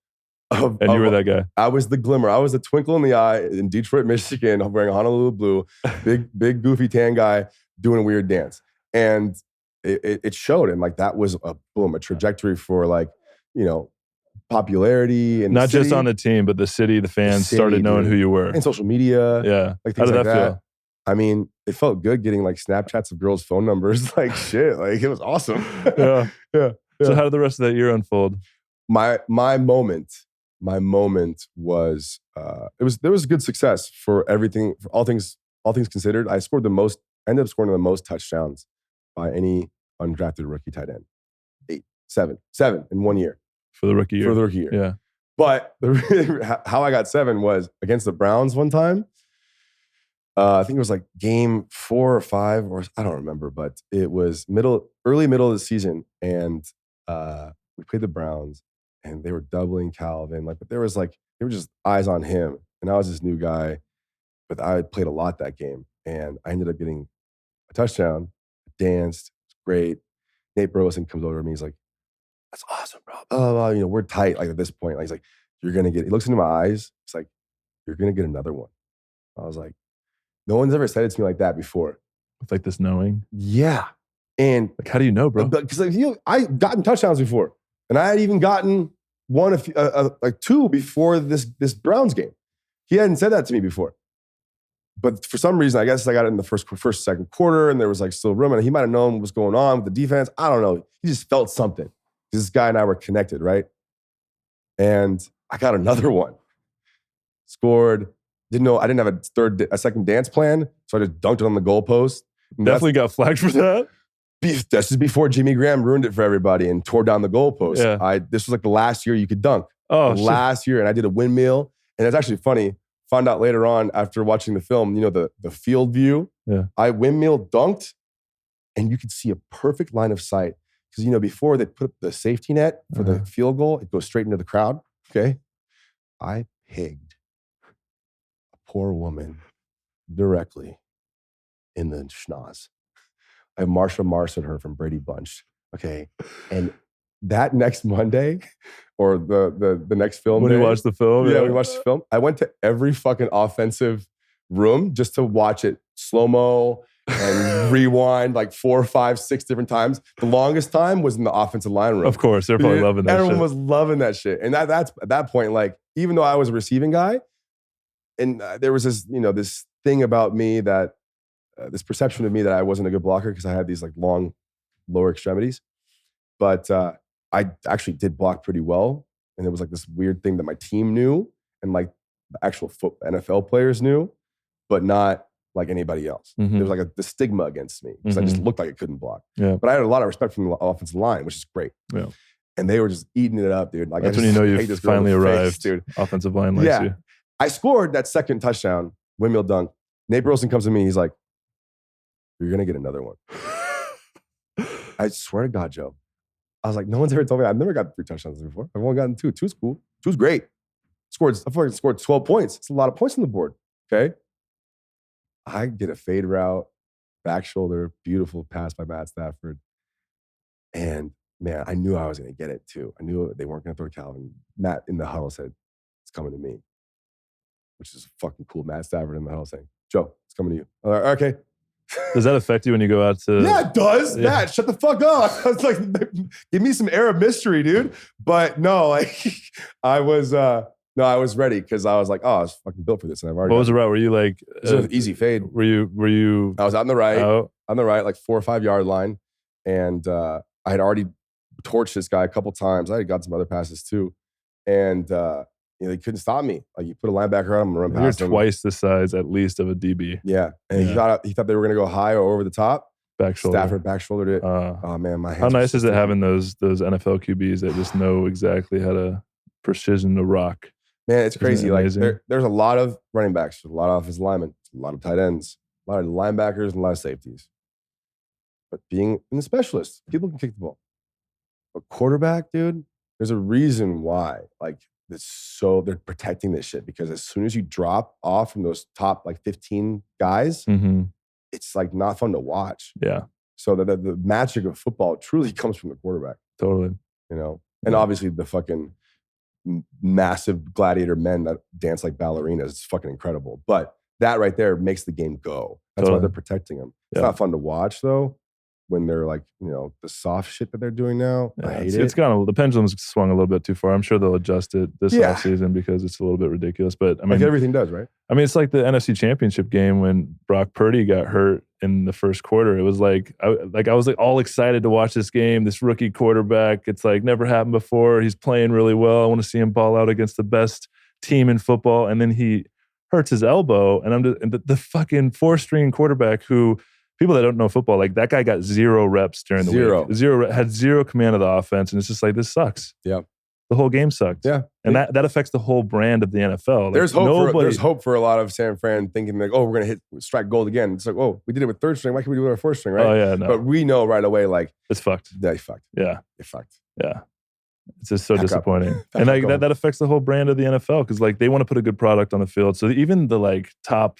of... And you were that guy. I was the glimmer. I was the twinkle in the eye in Detroit, Michigan, wearing Honolulu blue, big goofy tan guy doing a weird dance. And it showed. And that was a trajectory for popularity and not just on the team, but the city, the fans started knowing who you were. And social media. Yeah. Things How did that feel? I mean, it felt good getting Snapchats of girls' phone numbers. Shit. It was awesome. Yeah. So how did the rest of that year unfold? My moment was there was good success for everything, for all things considered. I ended up scoring the most touchdowns by any undrafted rookie tight end. 7 in 1 year. For the rookie year. Yeah. But how I got 7 was against the Browns one time. I think it was game 4 or 5, or I don't remember, but it was early middle of the season. And we played the Browns and they were doubling Calvin. But there was they were just eyes on him. And I was this new guy, but I played a lot that game. And I ended up getting a touchdown, danced, it was great. Nate Burleson comes over to me, he's like, that's awesome, bro. Oh, we're tight. At this point, he's like, you're gonna get. He looks into my eyes. It's like, you're gonna get another one. I was like, no one's ever said it to me like that before. With this knowing. Yeah, and how do you know, bro? Because I gotten touchdowns before, and I had even gotten one, two before this Browns game. He hadn't said that to me before, but for some reason, I guess I got it in the first second quarter, and there was still room, and he might have known what was going on with the defense. I don't know. He just felt something. This guy and I were connected, right? And I got another one. Scored. Didn't know. I didn't have a second dance plan, so I just dunked it on the goalpost. Definitely got flagged for that. This is before Jimmy Graham ruined it for everybody and tore down the goalpost. Yeah. This was the last year you could dunk. Oh, last year, and I did a windmill. And it's actually funny. Found out later on after watching the film, the field view. Yeah. I windmill dunked, and you could see a perfect line of sight. Because, before they put up the safety net for the field goal, it goes straight into the crowd. Okay. I pigged a poor woman directly in the schnoz. I have Marsha Marson her from Brady Bunch. Okay. And that next Monday, or the next film when day, you watched the film? Yeah, we watched the film. I went to every fucking offensive room just to watch it slow-mo and rewind 4, 5, 6 different times. The longest time was in the offensive line room. Of course, they're probably loving that Everyone shit. was loving that shit. And that's at that point, even though I was a receiving guy, and there was this, this thing about me that, this perception of me that I wasn't a good blocker because I had these long lower extremities. But I actually did block pretty well. And it was this weird thing that my team knew. And actual NFL players knew, but not like anybody else. Mhm. There was like the stigma against me because I just looked like I couldn't block. Yeah. But I had a lot of respect from the offensive line, which is great. Yeah. And they were just eating it up, dude. Like, That's I when you just know hate you this girl in finally the arrived. face, dude. Offensive line likes you. I scored that second touchdown, windmill dunk. Nate Burleson comes to me. He's like, "You're gonna get another one." I swear to God, Joe. I was like, no one's ever told me. I've never got 3 touchdowns before. I've only gotten 2. 2's cool. 2's great. I fucking scored 12 points. It's a lot of points on the board. Okay. I get a fade route, back shoulder, beautiful pass by Matt Stafford. And man, I knew I was going to get it too. I knew they weren't going to throw Calvin. Matt in the huddle said, "It's coming to me," which is fucking cool. Matt Stafford in the huddle saying, "Joe, it's coming to you." I'm like, okay. Does that affect you when you go out to? Yeah, it does. Yeah. Matt, shut the fuck up. I was like, give me some air of mystery, dude. But no, like I was ready because I was like, oh, I was fucking built for this. And I've already. What was the route? Were you like? It was an easy fade. Were you? I was on the right, out? like 4 or 5 yard line, and I had already torched this guy a couple times. I had got some other passes too, and they couldn't stop me. Like, you put a linebacker on him and run past him. You're twice the size at least of a DB. Yeah, and he thought they were going to go high or over the top. Back shoulder. Stafford back shouldered it. Oh man, my hands. How nice is it having those NFL QBs that just know exactly how to precision to rock? Man, it's crazy. Like amazing? there's a lot of running backs, a lot of offensive linemen, a lot of tight ends, a lot of linebackers, and a lot of safeties. But being in the specialist, people can kick the ball. But quarterback, dude, there's a reason why. Like, they're protecting this shit, because as soon as you drop off from those top like 15 guys, it's like not fun to watch. Yeah. So the magic of football truly comes from the quarterback. Totally. And obviously the fucking massive gladiator men that dance like ballerinas, it's fucking incredible. But that right there makes the game go. That's why they're protecting them. It's not fun to watch though, when they're like, the soft shit that they're doing now. I hate it. It's the pendulum's swung a little bit too far. I'm sure they'll adjust it this offseason because it's a little bit ridiculous. But I mean, like everything does, right? I mean, it's like the NFC Championship game when Brock Purdy got hurt in the first quarter. It was like I was like all excited to watch this game. This rookie quarterback, it's like never happened before. He's playing really well. I want to see him ball out against the best team in football. And then he hurts his elbow, and the fucking 4-string quarterback who. People that don't know football, like that guy got 0 reps during the week. Had 0 command of the offense, and it's just like, this sucks. Yeah. The whole game sucked. Yeah. And that affects the whole brand of the NFL. Like, there's hope for a lot of San Fran thinking like, oh, we're going to strike gold again. It's like, oh, we did it with 3rd string. Why can't we do it with 4th string, right? Oh, yeah, no. But we know right away, like, it's fucked. They fucked. Yeah. It fucked. Yeah. It's just so disappointing. And like that affects the whole brand of the NFL, because like they want to put a good product on the field. So even the like top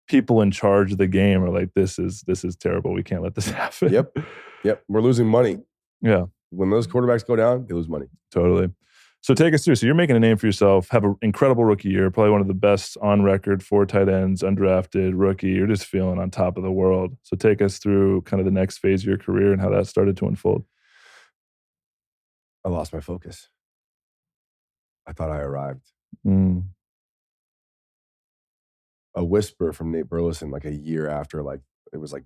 people in charge of the game are like, this is terrible. We can't let this happen. Yep. We're losing money. Yeah. When those quarterbacks go down, they lose money. Totally. So take us through. So you're making a name for yourself, have an incredible rookie year, probably one of the best on record, 4 tight ends, undrafted, rookie. You're just feeling on top of the world. So take us through kind of the next phase of your career and how that started to unfold. I lost my focus. I thought I arrived. A whisper from Nate Burleson, like a year after, like it was like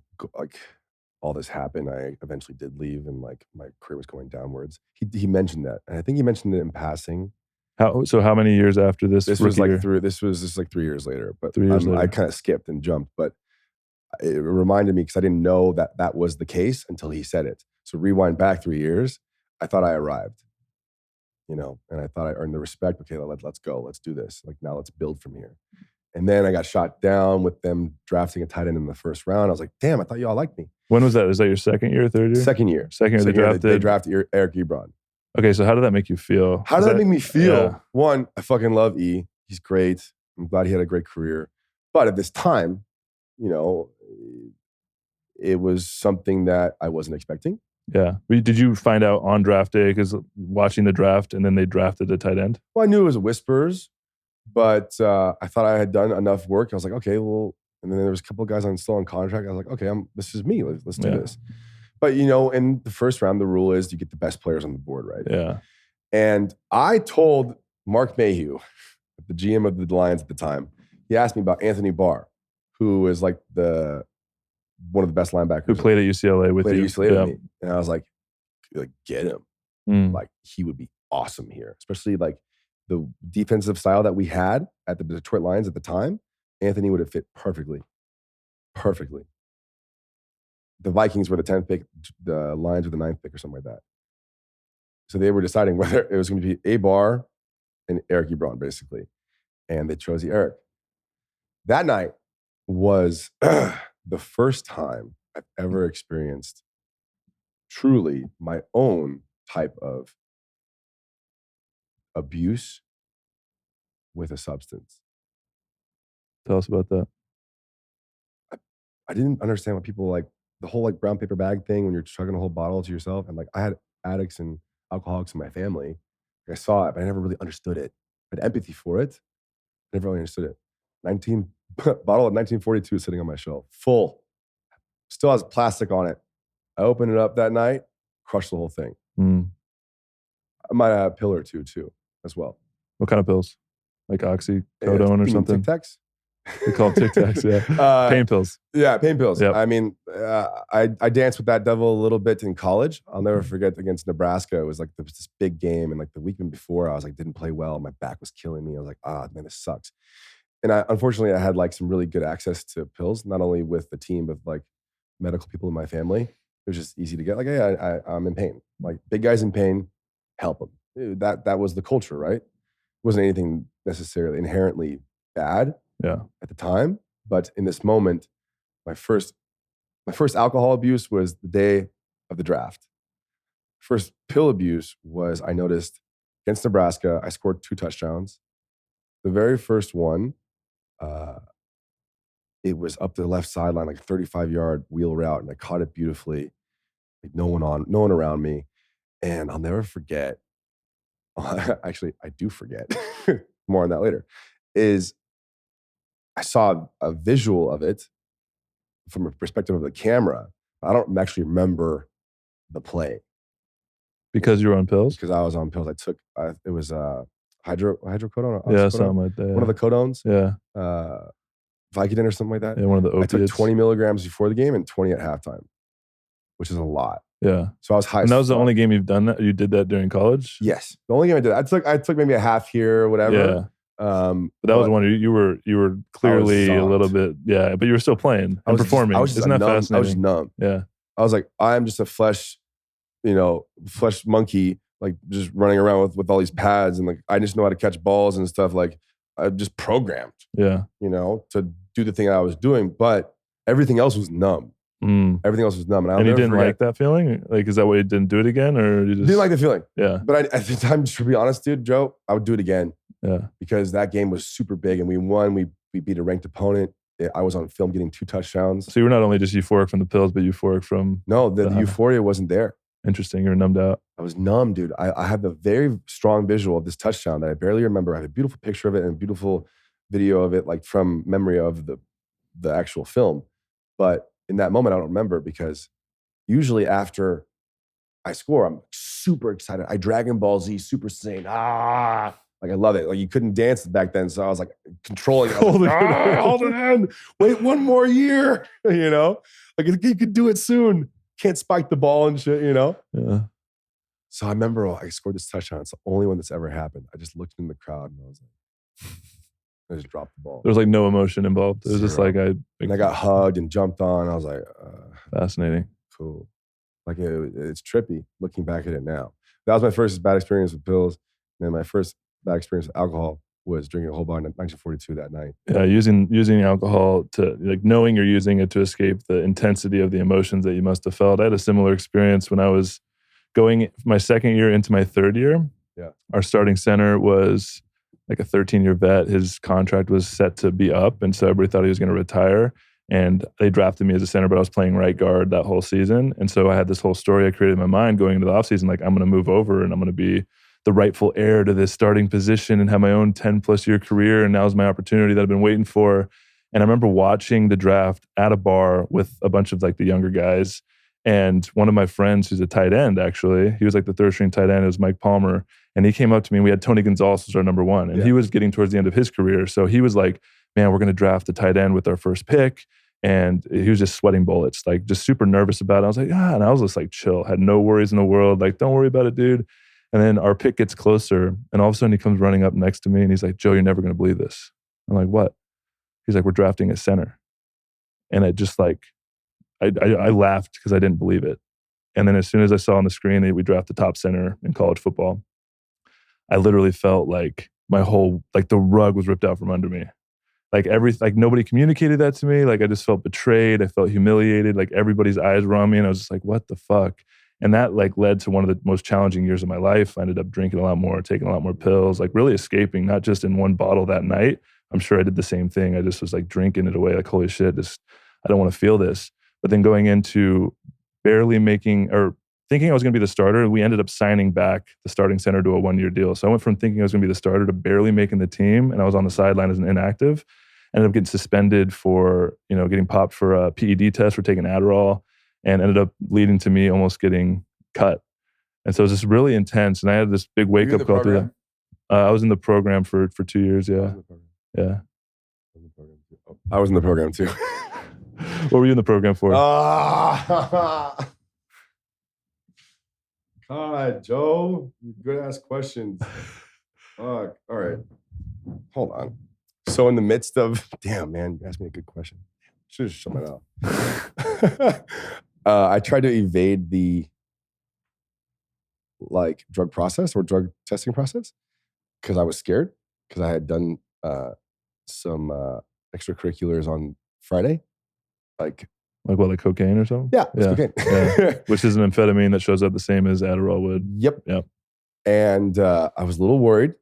all this happened, I eventually did leave, and like my career was going downwards. He mentioned that, and I think he mentioned it in passing. How many years after this? This was like 3 years later. But 3 years later. I kind of skipped and jumped, but it reminded me because I didn't know that was the case until he said it. So rewind back 3 years, I thought I arrived, and I thought I earned the respect. Okay, let's go, let's do this. Like now, let's build from here. And then I got shot down with them drafting a tight end in the 1st round. I was like, damn, I thought y'all liked me. When was that? Was that your 2nd year or 3rd year? Second year. They drafted Eric Ebron. Okay, so how did that make you feel? How did that make me feel? Yeah. One, I fucking love E. He's great. I'm glad he had a great career. But at this time, it was something that I wasn't expecting. Yeah. Did you find out on draft day, because watching the draft and then they drafted a tight end? Well, I knew it was whispers, but I thought I had done enough work. I was like, okay, well, and then there was a couple of guys still on contract. I was like, okay, this is me. Let's do this. But, in the 1st round, the rule is you get the best players on the board, right? Yeah. And I told Mark Mayhew, the GM of the Lions at the time, he asked me about Anthony Barr, who is like one of the best linebackers. Who played at UCLA with you. With me. And I was like, get him. Like, he would be awesome here, especially like the defensive style that we had at the Detroit Lions at the time, Anthony would have fit perfectly. Perfectly. The Vikings were the 10th pick, the Lions were the 9th pick or something like that. So they were deciding whether it was going to be Abar and Eric Ebron, basically. And they chose the Eric. That night was the first time I've ever experienced truly my own type of abuse with a substance. Tell us about that. I didn't understand what people like, the whole like brown paper bag thing when you're chugging a whole bottle to yourself. And like I had addicts and alcoholics in my family. I saw it, but I never really understood it. I had empathy for it. I never really understood it. 19 bottle of 1942 is sitting on my shelf, full. Still has plastic on it. I opened it up that night, crushed the whole thing. I might have a pill or two too, as well. What kind of pills? Like oxycodone or something? Tic Tacs? We call them Tic Tacs, yeah. Pain pills. Yeah, pain pills. Yep. I mean, I danced with that devil a little bit in college. I'll never forget against Nebraska. It was like this big game. And like the weekend before, I was like, didn't play well. My back was killing me. I was like, man, this sucks. And unfortunately, I had like some really good access to pills, not only with the team, but like medical people in my family. It was just easy to get. Like, hey, I'm in pain. Like big guys in pain, help them. That was the culture, right? It wasn't anything necessarily inherently bad at the time. But in this moment, my first alcohol abuse was the day of the draft. First pill abuse was, I noticed against Nebraska, I scored 2 touchdowns. The very first one, it was up the left sideline, like a 35-yard wheel route, and I caught it beautifully. Like no one around me. And I'll never forget, actually, I do forget, more on that later, is I saw a visual of it from a perspective of the camera. I don't actually remember the play. Because you were on pills? Because I was on pills. I took, it was hydrocodone? Yeah, something like that. Yeah. One of the codones. Yeah. Vicodin or something like that. Yeah, one of the opiates. I took 20 milligrams before the game and 20 at halftime, which is a lot. Yeah. So I was high. And that was the only game you've done that? You did that during college? Yes. The only game I did. I took maybe a half here or whatever. Yeah. But that was one you were clearly a little bit, but you were still playing and performing. Isn't that fascinating? I was just numb. Yeah. I was like, I'm just a flesh monkey, like just running around with all these pads, and like I just know how to catch balls and stuff. Like I just programmed, to do the thing I was doing, but everything else was numb. Everything else was numb, and you didn't like that feeling. Like, is that why you didn't do it again, or you just didn't like the feeling? Yeah. But at the time, to be honest, dude, Joe, I would do it again. Yeah. Because that game was super big, and we won. We beat a ranked opponent. I was on film getting 2 touchdowns. So you were not only just euphoric from the pills, but euphoric from the euphoria wasn't there. Interesting. You were numbed out. I was numb, dude. I have a very strong visual of this touchdown that I barely remember. I have a beautiful picture of it and a beautiful video of it, like from memory of the actual film. But in that moment, I don't remember, because usually after I score, I'm super excited. I Dragon Ball Z Super Saiyan. Like I love it. Like you couldn't dance back then, so I was like controlling it. Hold it in. Wait one more year. Like you could do it soon. Can't spike the ball and shit. Yeah. So I remember I scored this touchdown. It's the only one that's ever happened. I just looked in the crowd and I was like, I just dropped the ball. There was like no emotion involved. It was just like and I got hugged and jumped on. I was like, fascinating. Cool. Like it's trippy looking back at it now. That was my first bad experience with pills. And then my first bad experience with alcohol was drinking a whole bar in 1942 that night. Yeah, using alcohol to, like, knowing you're using it to escape the intensity of the emotions that you must have felt. I had a similar experience when I was going my second year into my third year. Yeah. Our starting center was like a 13-year vet. His contract was set to be up, and so everybody thought he was going to retire. And they drafted me as a center, but I was playing right guard that whole season. And so I had this whole story I created in my mind going into the offseason, like I'm going to move over and I'm going to be the rightful heir to this starting position and have my own 10+ year career. And now's my opportunity that I've been waiting for. And I remember watching the draft at a bar with a bunch of like the younger guys. And one of my friends who's a tight end, actually, he was like the 3rd string tight end. It was Mike Palmer. And he came up to me and we had Tony Gonzalez as our number 1. And he was getting towards the end of his career. So he was like, man, we're going to draft a tight end with our first pick. And he was just sweating bullets, like just super nervous about it. I was like, and I was just like chill, had no worries in the world. Like, don't worry about it, dude. And then our pick gets closer, and all of a sudden he comes running up next to me, and he's like, "Joe, you're never going to believe this." I'm like, "What?" He's like, "We're drafting a center." And it just like, I laughed because I didn't believe it. And then as soon as I saw on the screen that we draft the top center in college football, I literally felt like my whole, like the rug was ripped out from under me. Like nobody communicated that to me. Like I just felt betrayed. I felt humiliated. Like everybody's eyes were on me, and I was just like, what the fuck? And that like led to one of the most challenging years of my life. I ended up drinking a lot more, taking a lot more pills, like really escaping, not just in one bottle that night. I'm sure I did the same thing. I just was like drinking it away. Like, holy shit, I don't want to feel this. But then going into barely making or thinking I was going to be the starter, we ended up signing back the starting center to a 1-year deal. So I went from thinking I was going to be the starter to barely making the team, and I was on the sideline as an inactive. Ended up getting suspended for, getting popped for a PED test for taking Adderall, and ended up leading to me almost getting cut. And so it was just really intense. And I had this big wake up call through that. I was in the program for 2 years. Yeah. Yeah. I was in the program too. What were you in the program for? God, Joe, good ass questions. Fuck. All right. Hold on. So in the midst of, damn, man, you asked me a good question. Should have shut my mouth. I tried to evade the drug process or drug testing process because I was scared because I had done some extracurriculars on Friday. Like what, like cocaine or something? Yeah, it's cocaine. Yeah. Which is an amphetamine that shows up the same as Adderall would. Yep. And I was a little worried.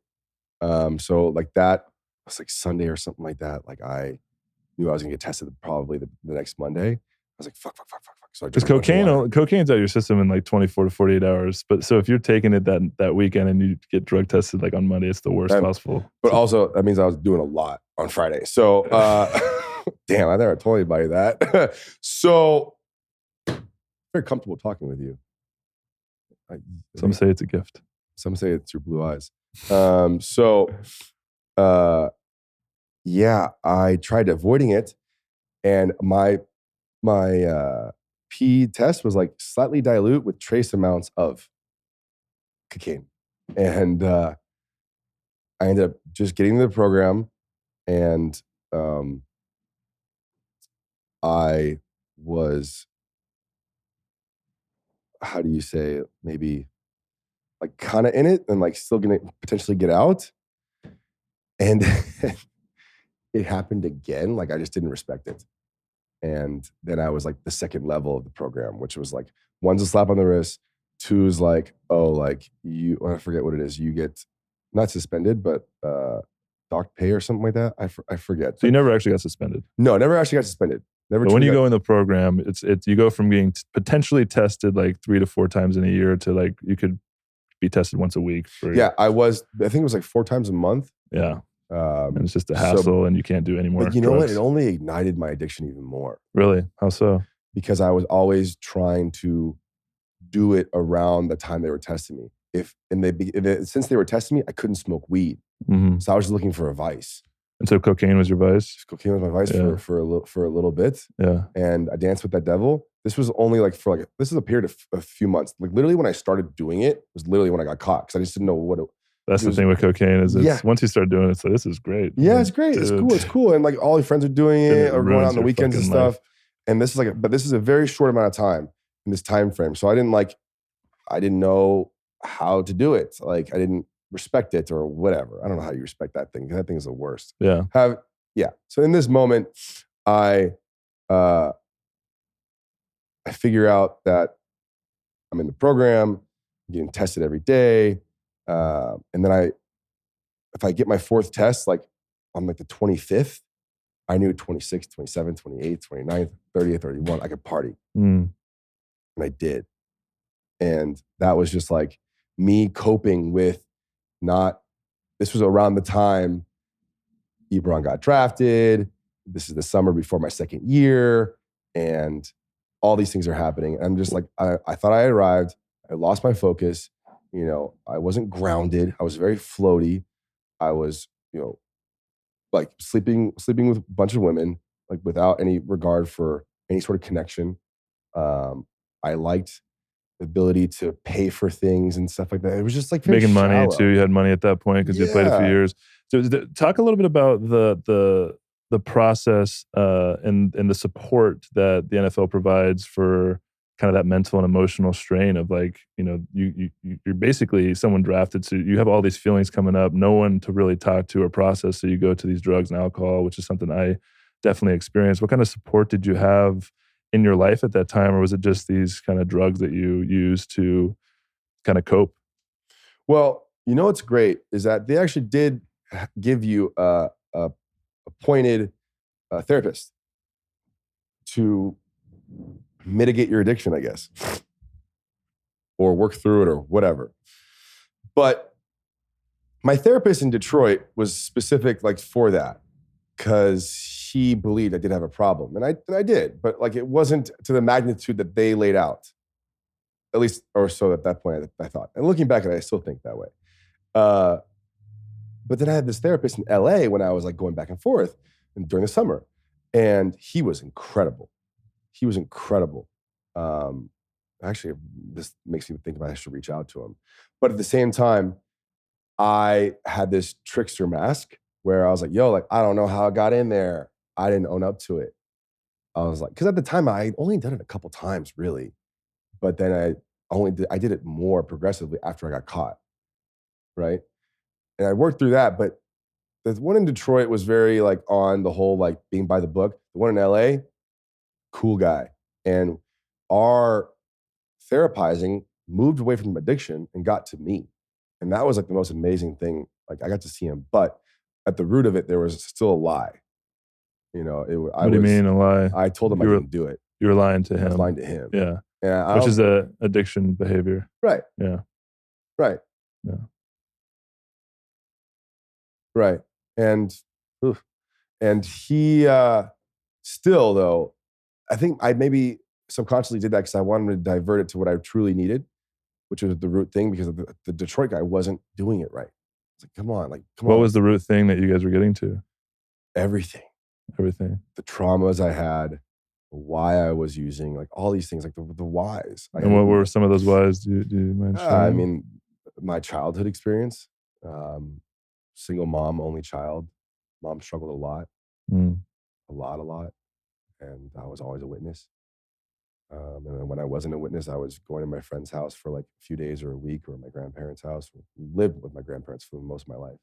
So like that was like Sunday or something like that. Like I knew I was gonna get tested probably the next Monday. I was like, fuck. So because cocaine's out of your system in like 24 to 48 hours. But so if you're taking it that weekend and you get drug tested like on Monday, it's the worst possible. But also that means I was doing a lot on Friday. So damn, I never told anybody that. So very comfortable talking with you. Some say it's a gift. Some say it's your blue eyes. Yeah, I tried avoiding it, and my P test was like slightly dilute with trace amounts of cocaine, and I ended up just getting into the program, and I was, how do you say, maybe like kind of in it and like still gonna potentially get out, and it happened again. Like I just didn't respect it. And then I was like the second level of the program, which was like, one's a slap on the wrist, two is like, oh, like I forget what it is. You get not suspended, but docked pay or something like that. I forget. So you never actually got suspended? No, never actually got suspended. Never. But when you go in the program, it's you go from being potentially tested like 3 to 4 times in a year to like you could be tested once a week. I think it was like 4 times a month. Yeah. And it's just a hassle, and you can't do any more. But you know what? It only ignited my addiction even more. Really? How so? Because I was always trying to do it around the time they were testing me. Since they were testing me, I couldn't smoke weed, so I was just looking for a vice. And so cocaine was your vice? Cocaine was my vice for a little bit. Yeah. And I danced with that devil. This was only this is a period of a few months. Like literally when I started doing it was literally when I got caught because I just didn't know what it. That's the thing with cocaine is once you start doing it, so this is great. Yeah, it's great. Dude. It's cool. And like all your friends are doing it or going out on the weekends and stuff. Life. And this is a very short amount of time in this time frame. So I didn't know how to do it. Like I didn't respect it or whatever. I don't know how you respect that thing. That thing is the worst. Yeah. So in this moment, I figure out that I'm in the program, I'm getting tested every day. And then if I get my 4th test, like on like the 25th, I knew 26th, 27th, 28th, 29th, 30th, 31, I could party. And I did. And that was just like me coping with this was around the time Ebron got drafted. This is the summer before my 2nd year. And all these things are happening. And I'm just like, I thought I arrived. I lost my focus. I wasn't grounded. I was very floaty. I was, like sleeping with a bunch of women, like without any regard for any sort of connection. I liked the ability to pay for things and stuff like that. It was just like very Making money shallow. too. You had money at that point because you played a few Yeah. years. So talk a little bit about the process and the support that the NFL provides for kind of that mental and emotional strain of like, you're basically someone drafted, so you have all these feelings coming up, no one to really talk to or process, so you go to these drugs and alcohol, which is something I definitely experienced. What kind of support did you have in your life at that time, or was it just these kind of drugs that you used to kind of cope? Well, what's great is that they actually did give you a appointed therapist to mitigate your addiction, I guess, or work through it or whatever. But my therapist in Detroit was specific like for that because he believed I did have a problem. And I did, but like it wasn't to the magnitude that they laid out, at least, or so at that point I thought. And looking back at it, I still think that way. Uh, but then I had this therapist in LA when I was like going back and forth and during the summer. And he was incredible. He was incredible. Actually, this makes me think about I should reach out to him. But at the same time, I had this trickster mask where I was like, yo, like, I don't know how I got in there. I didn't own up to it. I was like, because at the time I only done it a couple times really. But then I did it more progressively after I got caught. Right. And I worked through that. But the one in Detroit was very like on the whole, like being by the book. The one in LA, cool guy. And our therapizing moved away from addiction and got to me. And that was like the most amazing thing. Like I got to see him, but at the root of it, there was still a lie. What do you mean a lie? I told him I didn't do it. You were lying to him. I was lying to him. Yeah. And which is a addiction behavior. Right. Yeah. Right. Yeah. Right. And he still though, I think I maybe subconsciously did that because I wanted to divert it to what I truly needed, which was the root thing, because the Detroit guy wasn't doing it right. It's like, come on. What was the root thing that you guys were getting to? Everything. The traumas I had, why I was using, like all these things, like the whys. And what were some of those whys? Do you mind sharing? I mean, my childhood experience, single mom, only child. Mom struggled a lot, a lot. And I was always a witness. And then when I wasn't a witness, I was going to my friend's house for like a few days or a week, or my grandparents' house. Lived with my grandparents for most of my life.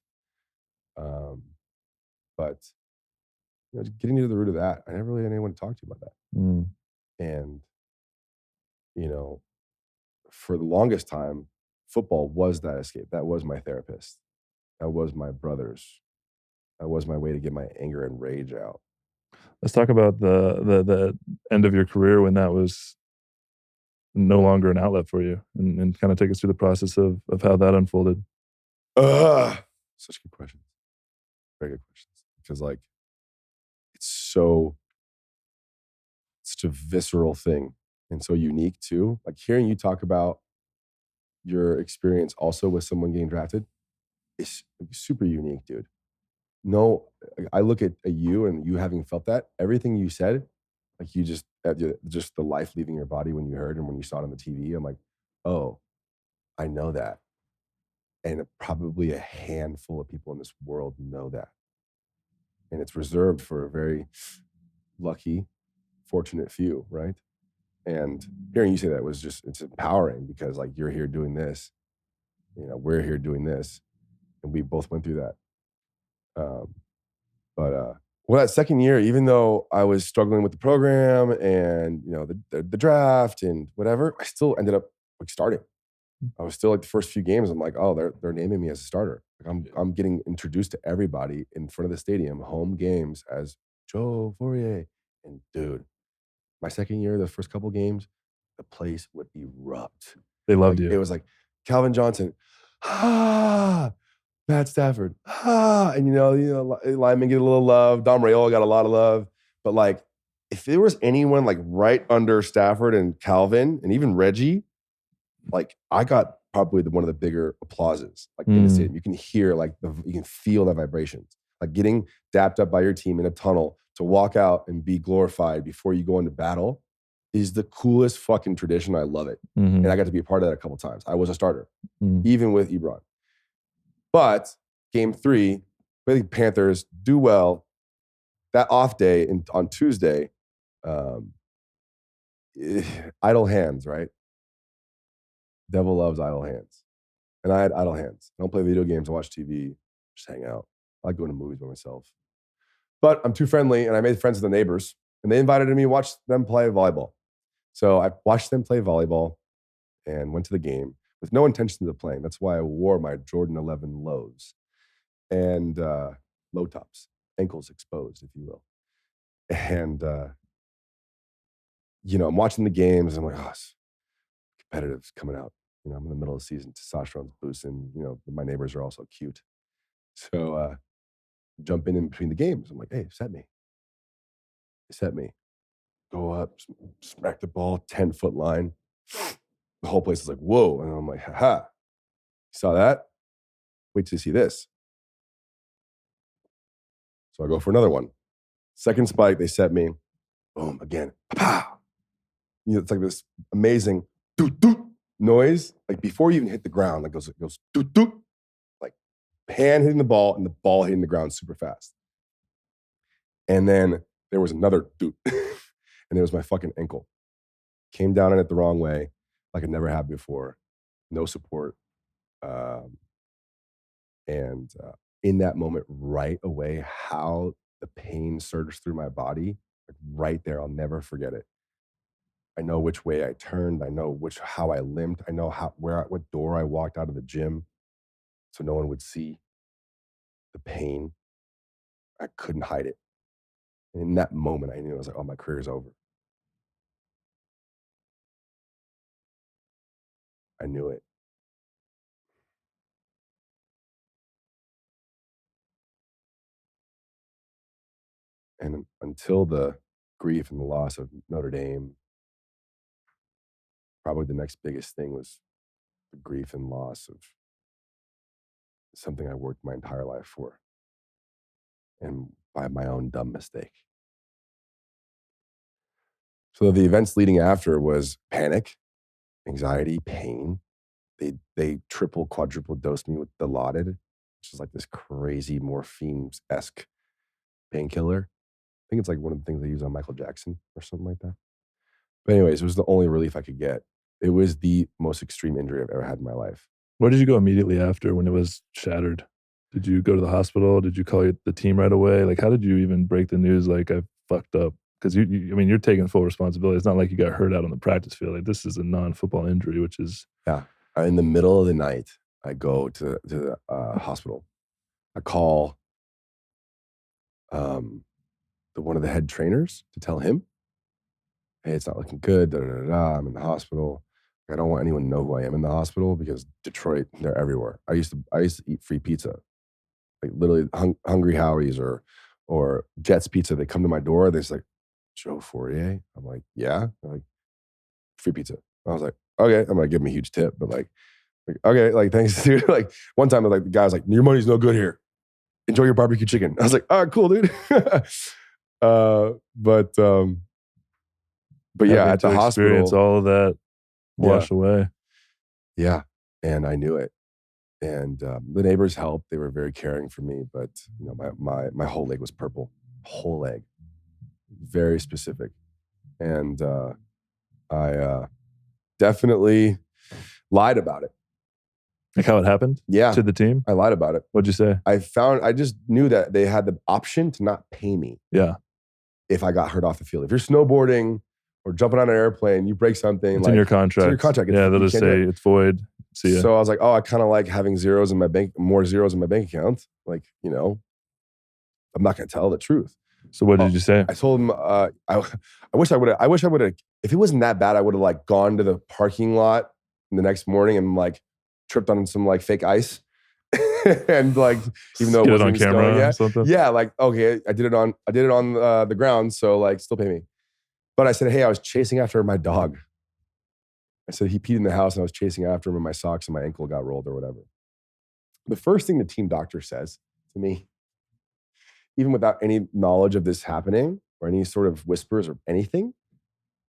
But just getting to the root of that, I never really had anyone to talk to about that. And for the longest time, football was that escape. That was my therapist. That was my brothers. That was my way to get my anger and rage out. Let's talk about the end of your career when that was no longer an outlet for you, and kind of take us through the process of how that unfolded. Such good questions. Very good questions. Because like, it's such a visceral thing and so unique too. Like hearing you talk about your experience also with someone getting drafted is super unique, dude. No, I look at you and you having felt that, everything you said, like you just the life leaving your body when you heard and when you saw it on the TV. I'm like, oh, I know that. And probably a handful of people in this world know that. And it's reserved for a very lucky, fortunate few, right? And hearing you say that it's empowering, because like you're here doing this, we're here doing this, and we both went through that. Well, that second year, even though I was struggling with the program and the draft and whatever, I still ended up like starting. I was still like the first few games. I'm like, oh, they're naming me as a starter. Like I'm getting introduced to everybody in front of the stadium, home games, as Joe Fauria. And dude, my second year, the first couple games, the place would erupt. They loved you. It was like Calvin Johnson, Matt Stafford, and Lyman get a little love. Dom Rayola got a lot of love. But like, if there was anyone like right under Stafford and Calvin and even Reggie, like I got probably one of the bigger applauses like in the stadium. You can hear you can feel the vibrations. Like getting dapped up by your team in a tunnel to walk out and be glorified before you go into battle is the coolest fucking tradition. I love it. Mm-hmm. And I got to be a part of that a couple times. I was a starter, Mm-hmm. even with Ebron. But game 3, I think Panthers do well. That off day on Tuesday, idle hands, right? Devil loves idle hands. And I had idle hands. I don't play video games. I watch TV, just hang out. I like going to movies by myself. But I'm too friendly, and I made friends with the neighbors, and they invited me to watch them play volleyball. So I watched them play volleyball and went to the game with no intention of playing. That's why I wore my Jordan 11 lows and low tops, ankles exposed, if you will. And, I'm watching the games. And I'm like, it's competitive coming out. I'm in the middle of the season. Testosterone's boosting. My neighbors are also cute. So jump in between the games. I'm like, hey, set me. They set me. Go up, smack the ball, 10-foot line. The whole place is like, whoa. And I'm like, haha. You saw that? Wait till you see this. So I go for another one. Second spike, they set me. Boom, again. Pow. It's like this amazing doot doot noise. Like before you even hit the ground, like it goes doot doot. Like hand hitting the ball and the ball hitting the ground super fast. And then there was another doot. And it was my fucking ankle. Came down on it the wrong way, like it never had before. No support. And in that moment, right away, how the pain surged through my body, like right there, I'll never forget it. I know which way I turned. I know how I limped. I know what door I walked out of the gym, so no one would see the pain. I couldn't hide it. And in that moment, I knew I was like, "Oh, my career's over." I knew it. And until the grief and the loss of Notre Dame, probably the next biggest thing was the grief and loss of something I worked my entire life for, and by my own dumb mistake. So the events leading after was panic, anxiety, pain. They triple, quadruple dosed me with Dilaudid, which is like this crazy morphine-esque painkiller. I think it's like one of the things they use on Michael Jackson or something like that. But anyways, it was the only relief I could get. It was the most extreme injury I've ever had in my life. Where did you go immediately after when it was shattered? Did you go to the hospital? Did you call the team right away? Like, how did you even break the news? Like, I fucked up. Because you're taking full responsibility. It's not like you got hurt out on the practice field. Like, this is a non-football injury, which is In the middle of the night, I go to the hospital. I call one of the head trainers to tell him, "Hey, it's not looking good. Da, da, da, da. I'm in the hospital. I don't want anyone to know who I am in the hospital because Detroit, they're everywhere. I used to eat free pizza, like literally Hungry Howie's or Jets Pizza. They come to my door. They're just like, Joe Fauria. I'm like, yeah. They're like, free pizza. I was like, okay. I'm gonna give him a huge tip, but like okay, like thanks, dude. Like one time, like the guy was like, your money's no good here. Enjoy your barbecue chicken. I was like, all right, cool, dude. But yeah, having at the to experience hospital, all of that wash away. Yeah, and I knew it. And the neighbors helped; they were very caring for me. But my whole leg was purple, whole leg, very specific. And I definitely lied about it. Like how it happened? Yeah, to the team. I lied about it. What'd you say? I just knew that they had the option to not pay me. Yeah. If I got hurt off the field. If you're snowboarding or jumping on an airplane, you break something. It's in your contract. It's in your contract. Yeah, they'll just say it's void. See ya. So I was like, I kind of like having more zeros in my bank account. Like, I'm not going to tell the truth. So what did you say? I told him, I wish I would have, if it wasn't that bad, I would have like gone to the parking lot the next morning and like tripped on some like fake ice. And like, even though it wasn't on camera yet, or something. Yeah, like okay, I did it on the ground, so like still pay me. But I said, hey, I was chasing after my dog. I said he peed in the house and I was chasing after him and my socks and my ankle got rolled or whatever. The first thing the team doctor says to me, even without any knowledge of this happening or any sort of whispers or anything,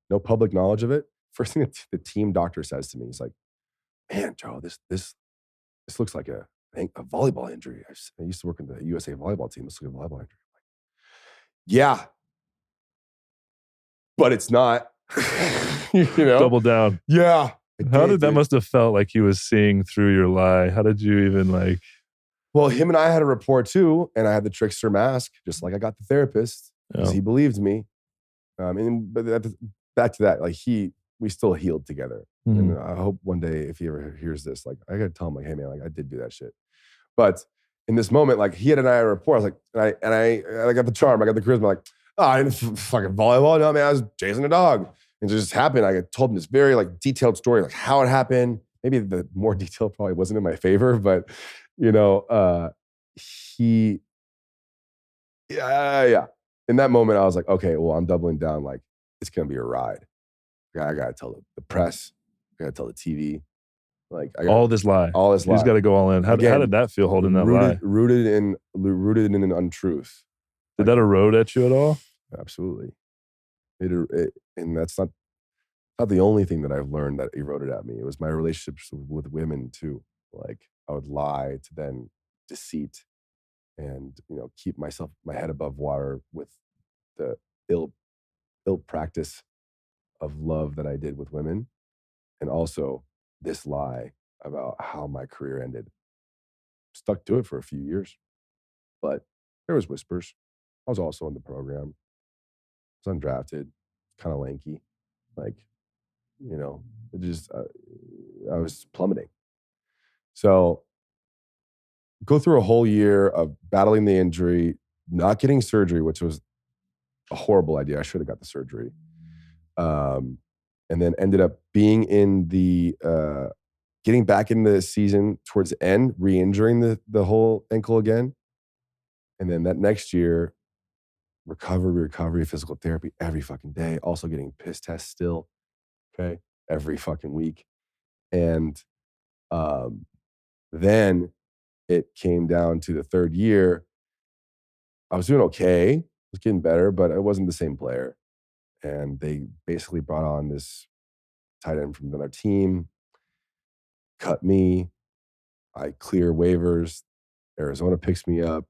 no public knowledge of it. First thing the team doctor says to me, he's like, "Man, Joe, this looks like I think a volleyball injury. I used to work in the USA volleyball team. This looks like a volleyball injury." I'm like, yeah, but it's not. You know? Double down. Yeah. How did that must have felt like he was seeing through your lie? How did you even like? Well, him and I had a rapport too, and I had the trickster mask, just like I got the therapist, because he believed me. But back to that, like we still healed together. And I hope one day if he ever hears this, like I gotta tell him like, hey man, like I did do that shit. But in this moment, like he had and I had a rapport. I was like, I got the charm, I got the charisma. Like, oh, I didn't fucking volleyball. No, man, I was chasing a dog. And it just happened. I told him this very like detailed story, like how it happened. Maybe the more detail probably wasn't in my favor, but you know, yeah. In that moment, I was like, okay, well, I'm doubling down. Like, it's gonna be a ride. I gotta tell the press. I gotta tell the TV. Like, all this lie. You just gotta go all in. How did that feel holding that lie? Rooted in an untruth. Did that erode at you at all? Absolutely. And that's not the only thing that I've learned that eroded at me. It was my relationships with women too. Like I would lie to then deceit and, you know, keep my head above water with the ill practice of love that I did with women. And also this lie about how my career ended. Stuck to it for a few years, but there was whispers. I was also in the program. I was undrafted, kind of lanky. Like, you know, it just, I was plummeting. So go through a whole year of battling the injury, not getting surgery, which was a horrible idea. I should have got the surgery. And then ended up being in the, getting back in the season towards the end, re-injuring the whole ankle again. And then that next year, recovery, physical therapy every fucking day, also getting piss tests still, okay, every fucking week. And then it came down to the third year. I was doing okay. I was getting better, but I wasn't the same player. And they basically brought on this tight end from another team, cut me. I clear waivers. Arizona picks me up.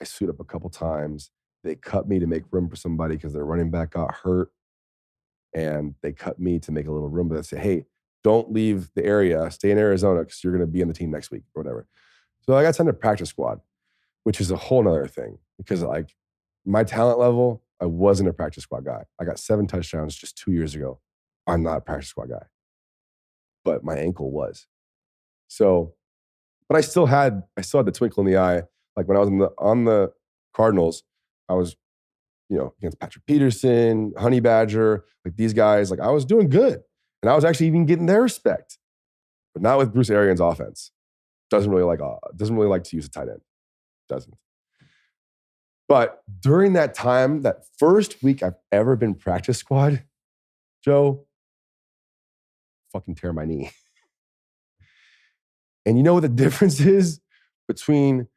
I suit up a couple times. They cut me to make room for somebody because their running back got hurt. And they cut me to make a little room, but they say, hey, don't leave the area. Stay in Arizona because you're going to be on the team next week or whatever. So I got sent to practice squad, which is a whole nother thing because like my talent level, I wasn't a practice squad guy. I got 7 touchdowns just 2 years ago. I'm not a practice squad guy, but my ankle was. So, but I still had the twinkle in the eye. Like when I was on the Cardinals, I was, you know, against Patrick Peterson, Honey Badger, like these guys, like I was doing good. And I was actually even getting their respect, but not with Bruce Arians' offense. Doesn't really like to use a tight end. Doesn't. But during that time, that first week I've ever been practice squad, Joe, fucking tear my knee. And you know what the difference is between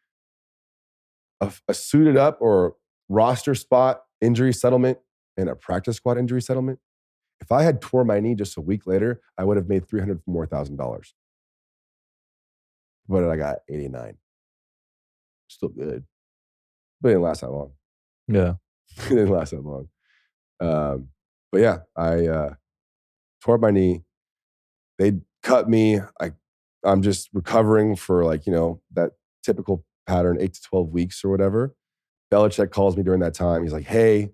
a suited up or roster spot injury settlement and a practice squad injury settlement? If I had tore my knee just a week later, I would have made $300,000 more. But I got 89. Still good. But it didn't last that long. Yeah. It didn't last that long. But yeah, I tore my knee. They cut me. I'm just recovering for like, you know, that typical pattern, 8 to 12 weeks or whatever. Belichick calls me during that time. He's like, hey,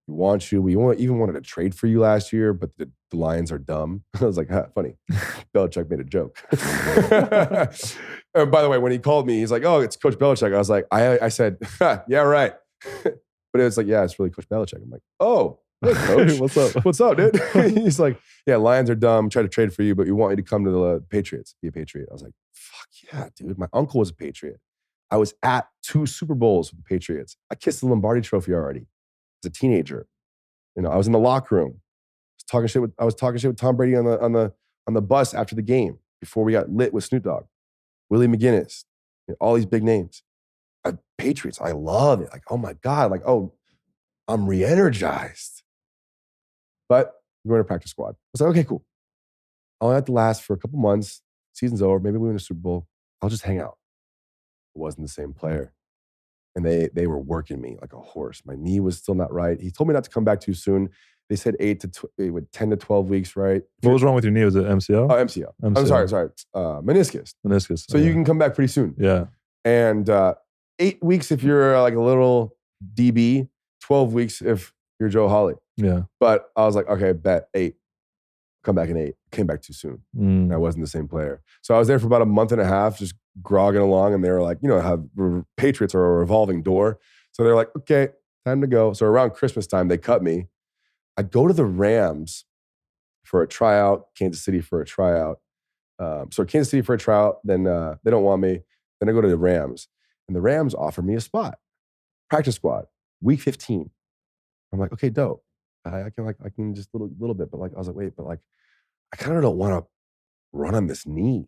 we want you. Even wanted to trade for you last year, but the Lions are dumb. I was like, funny. Belichick made a joke. And by the way, when he called me, he's like, oh, it's Coach Belichick. I was like, I said, yeah, right. But it was like, yeah, it's really Coach Belichick. I'm like, oh, hey, Coach. What's up? What's up, dude? He's like, yeah, Lions are dumb. Try to trade for you, but we want you to come to the Patriots, be a Patriot. I was like, fuck yeah, dude. My uncle was a Patriot. I was at 2 Super Bowls with the Patriots. I kissed the Lombardi Trophy already as a teenager. You know, I was in the locker room. I was talking shit with Tom Brady on the bus after the game before we got lit with Snoop Dogg, Willie McGinnis, you know, all these big names. Patriots, I love it. Like, oh my God, like, oh, I'm re-energized. but we're going to practice squad. I was like, okay, cool. I'll have to last for a couple months. Season's over. Maybe we win a Super Bowl. I'll just hang out. It wasn't the same player. And they were working me like a horse. My knee was still not right. He told me not to come back too soon. They said 10 to 12 weeks, right? What was wrong with your knee? Was it MCL? MCL. I'm sorry. Meniscus. Meniscus. So you can come back pretty soon. Yeah. And 8 weeks if you're like a little DB, 12 weeks if you're Joe Hawley. Yeah. But I was like, okay, bet 8. Come back in 8. Came back too soon. Mm. I wasn't the same player. So I was there for about a month and a half, just grogging along. And they were like, how Patriots are a revolving door. So they're like, okay, time to go. So around Christmas time, they cut me. I go to the Rams for a tryout, Kansas City for a tryout. So Kansas City for a tryout, then they don't want me. Then I go to the Rams. And the Rams offer me a spot. Practice squad, week 15. I'm like, okay, dope. I can just a little bit, but I was like, wait, but I kind of don't want to run on this knee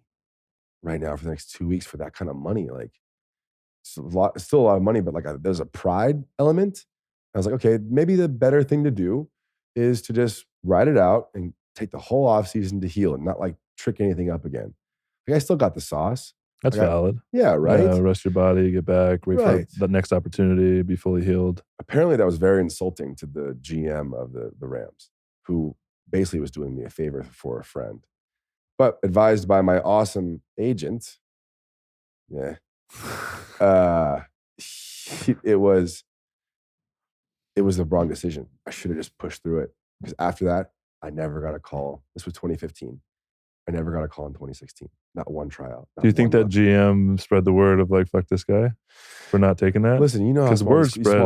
right now for the next 2 weeks for that kind of money. It's still a lot of money, but there's a pride element. I was like, okay, maybe the better thing to do is to just ride it out and take the whole off season to heal and not trick anything up again. I still got the sauce. That's valid. Yeah, right? Yeah, rest your body, get back, wait Right. for the next opportunity, be fully healed. Apparently that was very insulting to the GM of the Rams, who basically was doing me a favor for a friend. But advised by my awesome agent, it was the wrong decision. I should have just pushed through it. Because after that, I never got a call. This was 2015. I never got a call in 2016. Not one tryout. Do you think that GM spread the word of like, fuck this guy for not taking that? Listen, you know how small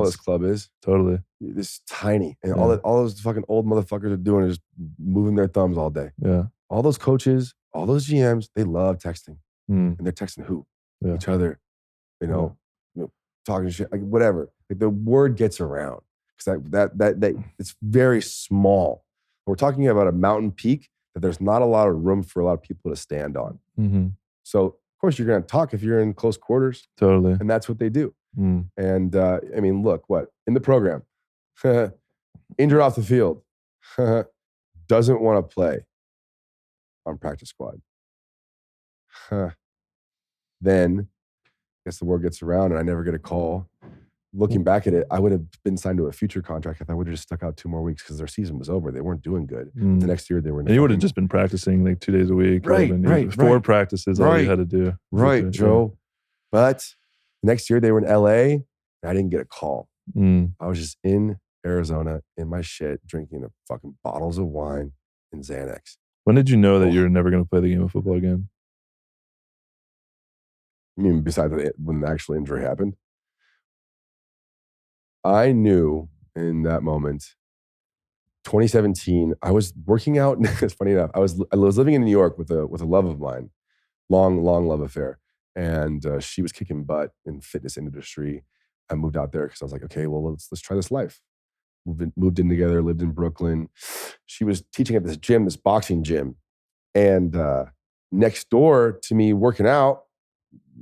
this club is. Totally. It's tiny. And all those fucking old motherfuckers are doing is just moving their thumbs all day. Yeah. All those coaches, all those GMs, they love texting. And they're texting who? Yeah. Each other, talking shit, whatever. The word gets around. Because that it's very small. We're talking about a mountain peak that there's not a lot of room for a lot of people to stand on. Mm-hmm. So, of course, you're going to talk if you're in close quarters. Totally. And that's what they do. Mm. And, look, in the program, injured off the field, doesn't want to play on practice squad. Then, I guess the word gets around and I never get a call. Looking back at it, I would have been signed to a future contract if I would have just stuck out 2 more weeks because their season was over. They weren't doing good. The next year, they were. And you would have just been practicing 2 days a week. Right. 4 practices, all you had to do. Right, Joe. But next year, they were in LA, and I didn't get a call. I was just in Arizona, in my shit, drinking fucking bottles of wine and Xanax. When did you know that you were never going to play the game of football again? I mean, besides when the actual injury happened? I knew in that moment, 2017, I was working out. It's funny enough. I was living in New York with a love of mine, long love affair, and she was kicking butt in fitness industry. I moved out there because I was like, okay, well let's try this life. Moved in together, lived in Brooklyn. She was teaching at this gym, this boxing gym, and next door to me working out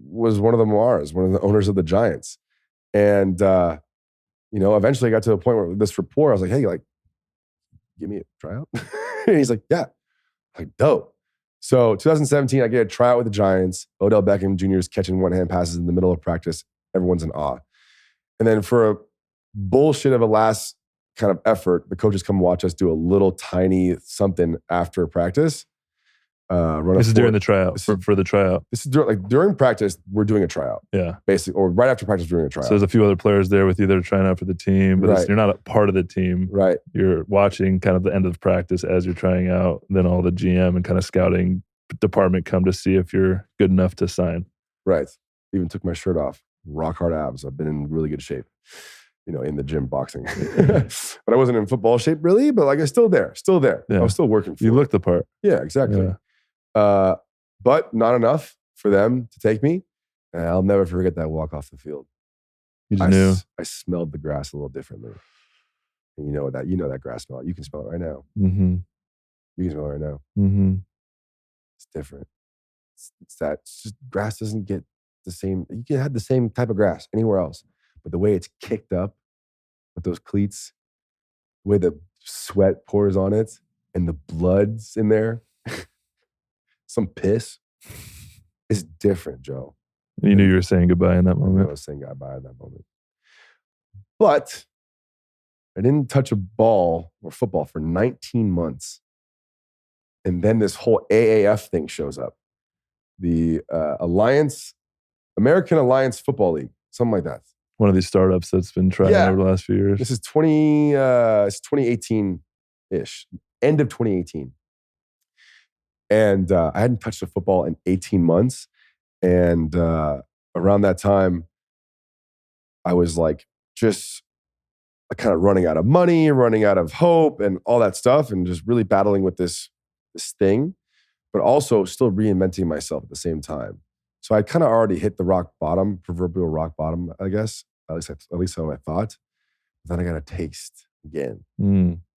was one of the Moiras, one of the owners of the Giants, and. Eventually I got to a point where this rapport, I was like, hey, give me a tryout. And he's like, yeah. I'm like, dope. So 2017, I get a tryout with the Giants. Odell Beckham Jr. is catching one-hand passes in the middle of practice. Everyone's in awe. And then for a bullshit of a last kind of effort, the coaches come watch us do a little tiny something after practice. This is during the tryout, for the tryout. This is during practice, we're doing a tryout. Yeah. Basically, or right after practice, we're doing a tryout. So there's a few other players there with you that are trying out for the team, but you're not a part of the team. Right. You're watching kind of the end of practice as you're trying out. Then all the GM and kind of scouting department come to see if you're good enough to sign. Right. Even took my shirt off. Rock hard abs. I've been in really good shape, in the gym boxing. But I wasn't in football shape really, but I was still there. Yeah. I was still working for You looked the part. Yeah, exactly. Yeah. But not enough for them to take me. And I'll never forget that walk off the field. You just knew. I smelled the grass a little differently. And you know that grass smell. You can smell it right now. Mm-hmm. You can smell it right now. Mm-hmm. It's different. It's just grass doesn't get the same. You can have the same type of grass anywhere else. But the way it's kicked up with those cleats, the way the sweat pours on it, and the blood's in there, some piss, is different, Joe. You knew you were saying goodbye in that I moment. was saying goodbye at that moment. But I didn't touch a ball or football for 19 months. And then this whole AAF thing shows up. The American Alliance Football League, something like that. One of these startups that's been trying over the last few years. This is 2018-ish, end of 2018. And I hadn't touched a football in 18 months. And around that time, I was like just kind of running out of money, running out of hope and all that stuff, and just really battling with this thing, but also still reinventing myself at the same time. So I kind of already hit the proverbial rock bottom, I guess. At least so I thought. But then I got a taste again,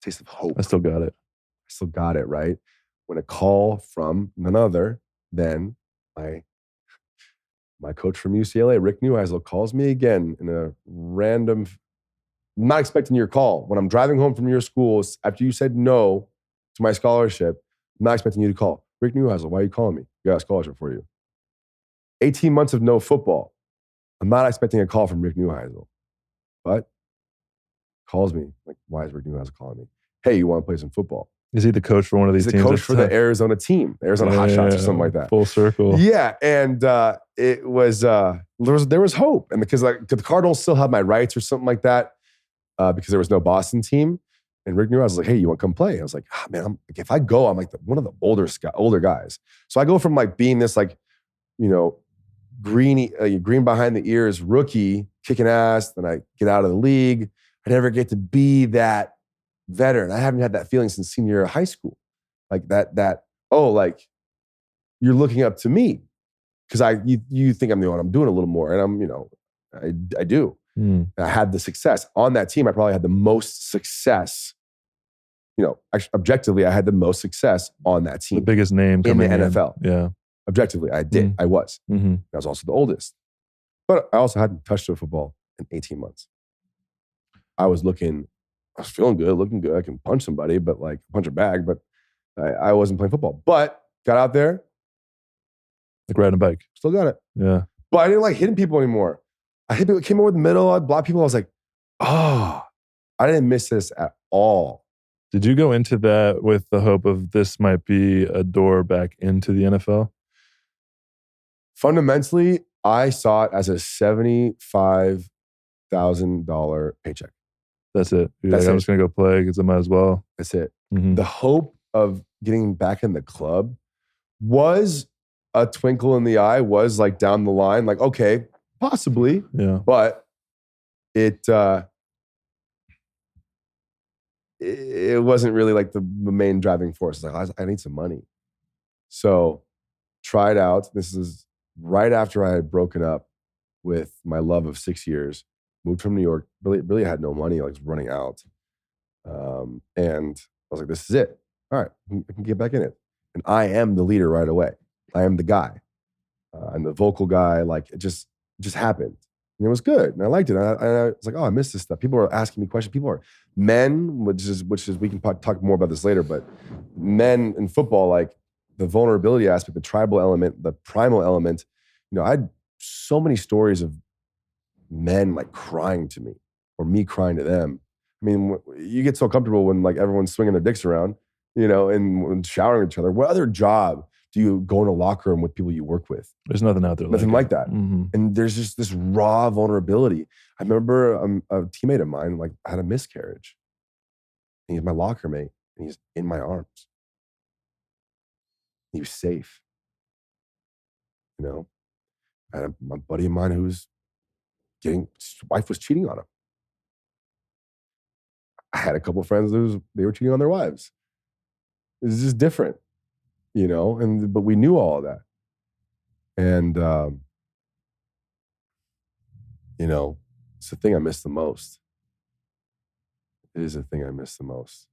taste of hope. I still got it, right? When a call from none other than my coach from UCLA, Rick Neuheisel, calls me again in a random, I'm not expecting your call. When I'm driving home from your school, after you said no to my scholarship, I'm not expecting you to call. Rick Neuheisel, why are you calling me? You got a scholarship for you. 18 months of no football. I'm not expecting a call from Rick Neuheisel. But calls me, like, why is Rick Neuheisel calling me? Hey, you want to play some football? Is he the coach for one of these teams? He's the coach for the Arizona team, the Arizona Hotshots or something like that. Full circle. Yeah, and it was there was hope, and because the Cardinals still had my rights or something like that, because there was no Boston team. And Rick Neuheisel was like, "Hey, you want to come play?" I was like, "Man, if I go, I'm like one of the older guys." So I go from like being this like, green behind the ears rookie kicking ass. Then I get out of the league. I never get to be that veteran. I haven't had that feeling since senior year of high school. Like like you're looking up to me because you think I'm the one. I'm doing a little more, and I do. And I had the success on that team. I probably had the most success. Objectively, I had the most success on that team. The biggest name in the NFL. Yeah, objectively, I did. I was. Mm-hmm. I was also the oldest, but I also hadn't touched a football in 18 months. I was feeling good, looking good. I can punch somebody, but like punch a bag, but I wasn't playing football. But got out there. Like riding a bike. Still got it. Yeah. But I didn't like hitting people anymore. I hit people, came over the middle, I'd block people. I was like, I didn't miss this at all. Did you go into that with the hope of this might be a door back into the NFL? Fundamentally, I saw it as a $75,000 paycheck. That's it. I'm just going to go play because I might as well. That's it. Mm-hmm. The hope of getting back in the club was a twinkle in the eye, was like down the line, like, okay, possibly. Yeah. But it wasn't really like the main driving force. Like, I need some money. So tried out. This is right after I had broken up with my love of 6 years. Moved from New York, really had no money, like was running out. And I was like, this is it. All right, I can get back in it. And I am the leader right away. I am the guy. I'm the vocal guy. Like it just happened. And it was good. And I liked it. And I was like, I miss this stuff. People are asking me questions. People are men, which is we can talk more about this later, but men in football, like the vulnerability aspect, the tribal element, the primal element, I had so many stories of men like crying to me or me crying to them. I mean, you get so comfortable when like everyone's swinging their dicks around, and showering with each other. What other job do you go in a locker room with people you work with? There's nothing out there. Nothing like that. Mm-hmm. And there's just this raw vulnerability. I remember a teammate of mine like had a miscarriage. And he's my locker mate, and he's in my arms. He was safe. I had my buddy of mine who's his wife was cheating on him. I had a couple of friends they were cheating on their wives. It's just different, but we knew all of that. And, it's the thing I miss the most. It is the thing I miss the most.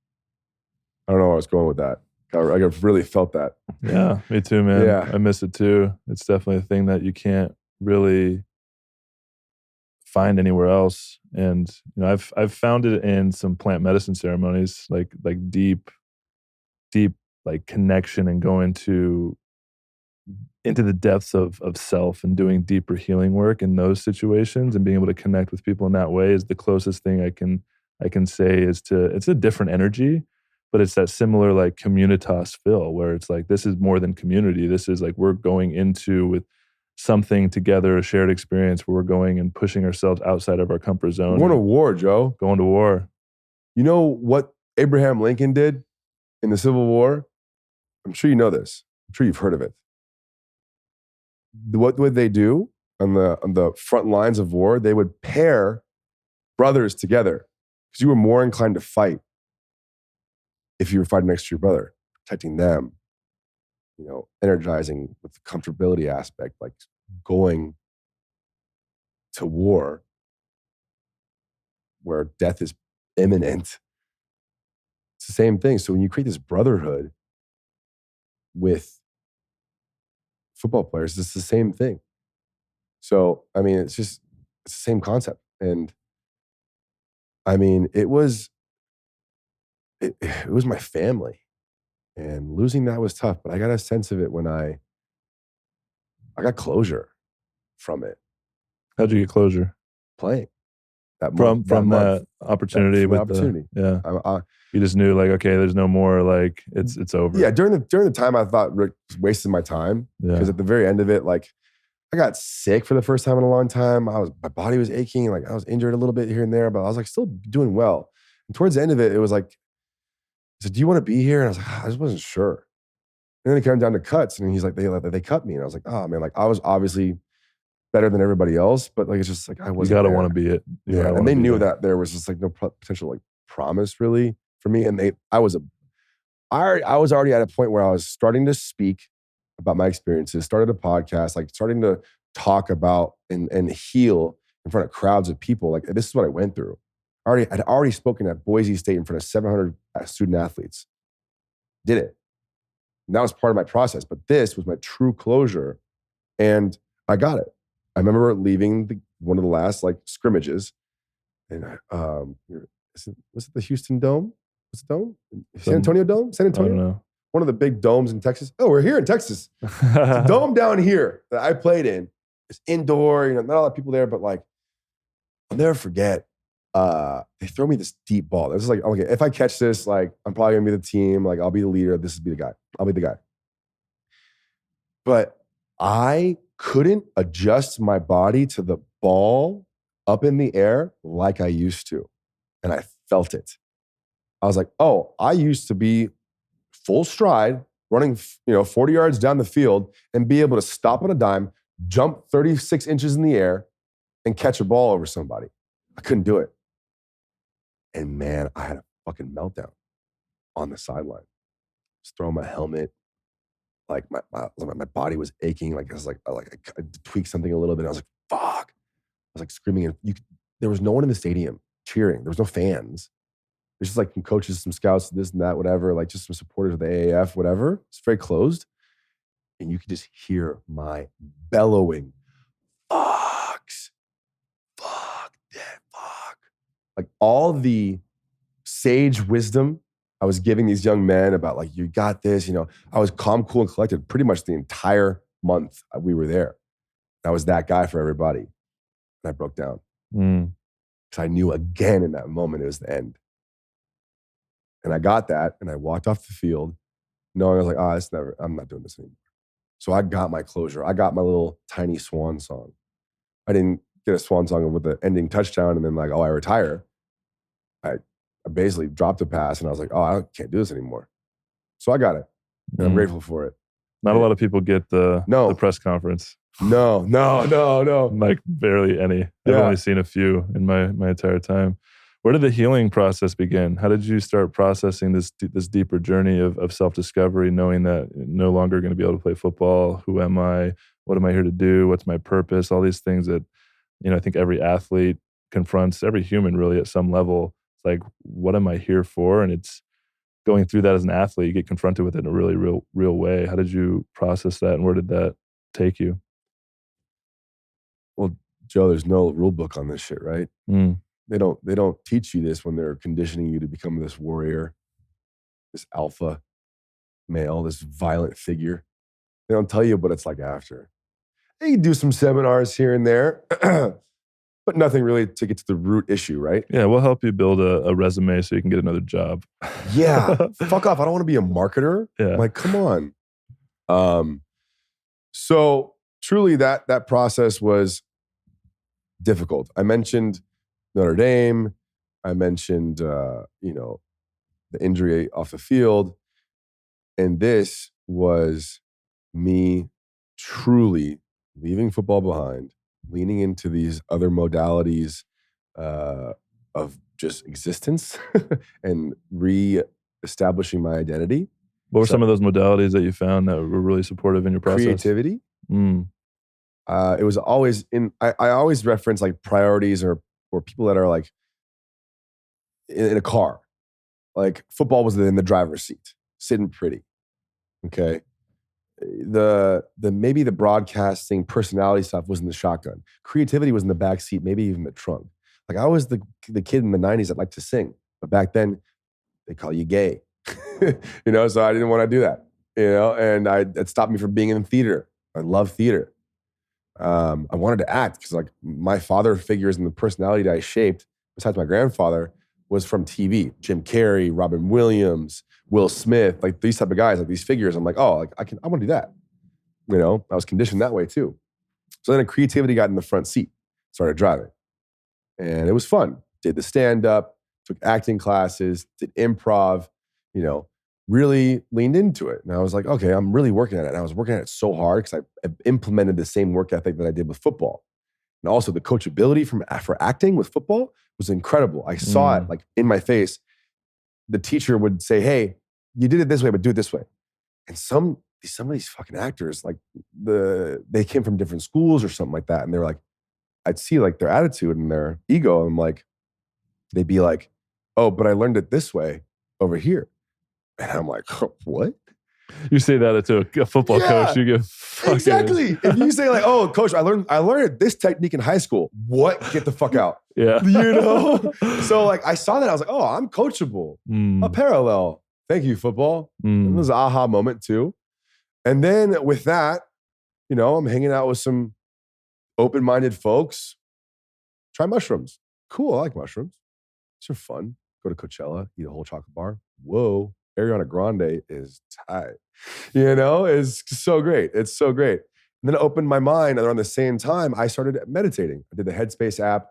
I don't know where I was going with that. I really felt that. Yeah, me too, man. Yeah. I miss it too. It's definitely a thing that you can't really find anywhere else. And I've found it in some plant medicine ceremonies, like deep like connection and going into the depths of self and doing deeper healing work in those situations, and being able to connect with people in that way is the closest thing I can say is to, it's a different energy, but it's that similar like communitas feel, where it's like, this is more than community. This is like, we're going into with something together, a shared experience where we're going and pushing ourselves outside of our comfort zone. We're going to war, Joe. Going to war. You know what Abraham Lincoln did in the Civil War? I'm sure you know this. I'm sure you've heard of it. What would they do on the front lines of war? They would pair brothers together, because you were more inclined to fight if you were fighting next to your brother, protecting them, energizing with the comfortability aspect, like going to war where death is imminent. It's the same thing. So when you create this brotherhood with football players, it's the same thing. So, I mean, it's the same concept. And I mean, it was my family, and losing that was tough, but I got a sense of it when I got closure from it. How'd you get closure? Playing. From that opportunity with opportunity. You just knew, like, okay, there's no more, like, it's over. Yeah, during the time I thought Rick was wasting my time, because at the very end of it, like, I got sick for the first time in a long time. My body was aching, like I was injured a little bit here and there, but I was like still doing well. And towards the end of it, it was like, he said, "Do you want to be here?" And I was like, I just wasn't sure. And then it came down to cuts, and he's like, they cut me, and I was like, oh man, like I was obviously better than everybody else, but like it's just like I wasn't. You gotta want to be it. And they knew that there was just like no potential like promise really for me, and I was already at a point where I was starting to speak about my experiences, started a podcast, like starting to talk about and heal in front of crowds of people. Like, this is what I went through. I'd already spoken at Boise State in front of 700 student athletes. Did it. And that was part of my process. But this was my true closure. And I got it. I remember leaving one of the last like scrimmages. And was it the Houston Dome? Was it Dome? San Antonio Dome? San Antonio? I don't know. One of the big domes in Texas. Oh, we're here in Texas. It's a dome down here that I played in. It's indoor, not a lot of people there, but like, I'll never forget. They throw me this deep ball. This is like, okay, if I catch this, like, I'm probably gonna be the team. Like, I'll be the leader. This will be the guy. I'll be the guy. But I couldn't adjust my body to the ball up in the air like I used to. And I felt it. I was like, oh, I used to be full stride, running 40 yards down the field and be able to stop on a dime, jump 36 inches in the air, and catch a ball over somebody. I couldn't do it. And man, I had a fucking meltdown on the sideline. Just throwing my helmet. Like my body was aching. Like I was like I tweaked something a little bit. I was like, fuck. I was like screaming. And there was no one in the stadium cheering. There was no fans. There's just like some coaches, some scouts, this and that, whatever, like just some supporters of the AAF, whatever. It's very closed. And you could just hear my bellowing, fucks, fuck, that, fuck. Like all the sage wisdom I was giving these young men about like, you got this, I was calm, cool, and collected pretty much the entire month we were there. I was that guy for everybody. And I broke down. Because I knew again in that moment it was the end. And I got that, and I walked off the field knowing I was like, I'm not doing this anymore. So I got my closure. I got my little tiny swan song. I didn't get a swan song with the ending touchdown and then like, I retire. I basically dropped a pass, and I was like, I can't do this anymore. So I got it, and I'm grateful for it. Not a lot of people get the press conference. No. Like barely any. I've only seen a few in my entire time. Where did the healing process begin? How did you start processing this deeper journey of self-discovery, knowing that no longer going to be able to play football? Who am I? What am I here to do? What's my purpose? All these things that, I think every athlete confronts, every human really at some level. It's like, what am I here for? And it's going through that as an athlete, you get confronted with it in a really real way. How did you process that, and where did that take you? Well, Joe, there's no rule book on this shit, right? Mm. They don't teach you this when they're conditioning you to become this warrior, this alpha male, this violent figure. They don't tell you what it's like after. You do some seminars here and there, but nothing really to get to the root issue, right? Yeah, we'll help you build a resume so you can get another job. Yeah, fuck off. I don't want to be a marketer. Yeah. Like, come on. So truly that process was difficult. I mentioned Notre Dame. I mentioned, the injury off the field. And this was me truly leaving football behind, leaning into these other modalities of just existence and re-establishing my identity. What were some of those modalities that you found that were really supportive in your process? Creativity. Mm. It was always I always reference like priorities or people that are like in a car. Like football was in the driver's seat, sitting pretty. Okay. The maybe the broadcasting personality stuff was in the shotgun. Creativity was in the back seat, maybe even the trunk. Like I was the kid in the 90s that liked to sing, but back then they call you gay. So I didn't want to do that. And it stopped me from being in theater. I love theater. I wanted to act because like my father figures and the personality that I shaped, besides my grandfather, was from TV. Jim Carrey, Robin Williams, Will Smith, like these type of guys, like these figures. I'm like, oh, like I want to do that. I was conditioned that way too. So then creativity got in the front seat, started driving. And it was fun. Did the stand-up, took acting classes, did improv, really leaned into it. And I was like, okay, I'm really working at it. And I was working at it so hard because I implemented the same work ethic that I did with football. And also the coachability for acting with football was incredible. I saw it like in my face. The teacher would say, hey, you did it this way, but do it this way. And some of these fucking actors, like they came from different schools or something like that. And they were like, I'd see like their attitude and their ego. And like, they'd be like, oh, but I learned it this way over here. And I'm like, what? You say that to a football coach, you get fucking... Exactly. If you say like, oh, coach, I learned this technique in high school. What? Get the fuck out. Yeah. So like I saw that. I was like, oh, I'm coachable. A parallel. Thank you, football. It was an aha moment too. And then with that, I'm hanging out with some open-minded folks. Try mushrooms. Cool. I like mushrooms. These are fun. Go to Coachella, eat a whole chocolate bar. Whoa. Ariana Grande is tight. It's so great. It's so great. And then it opened my mind. And around the same time, I started meditating. I did the Headspace app,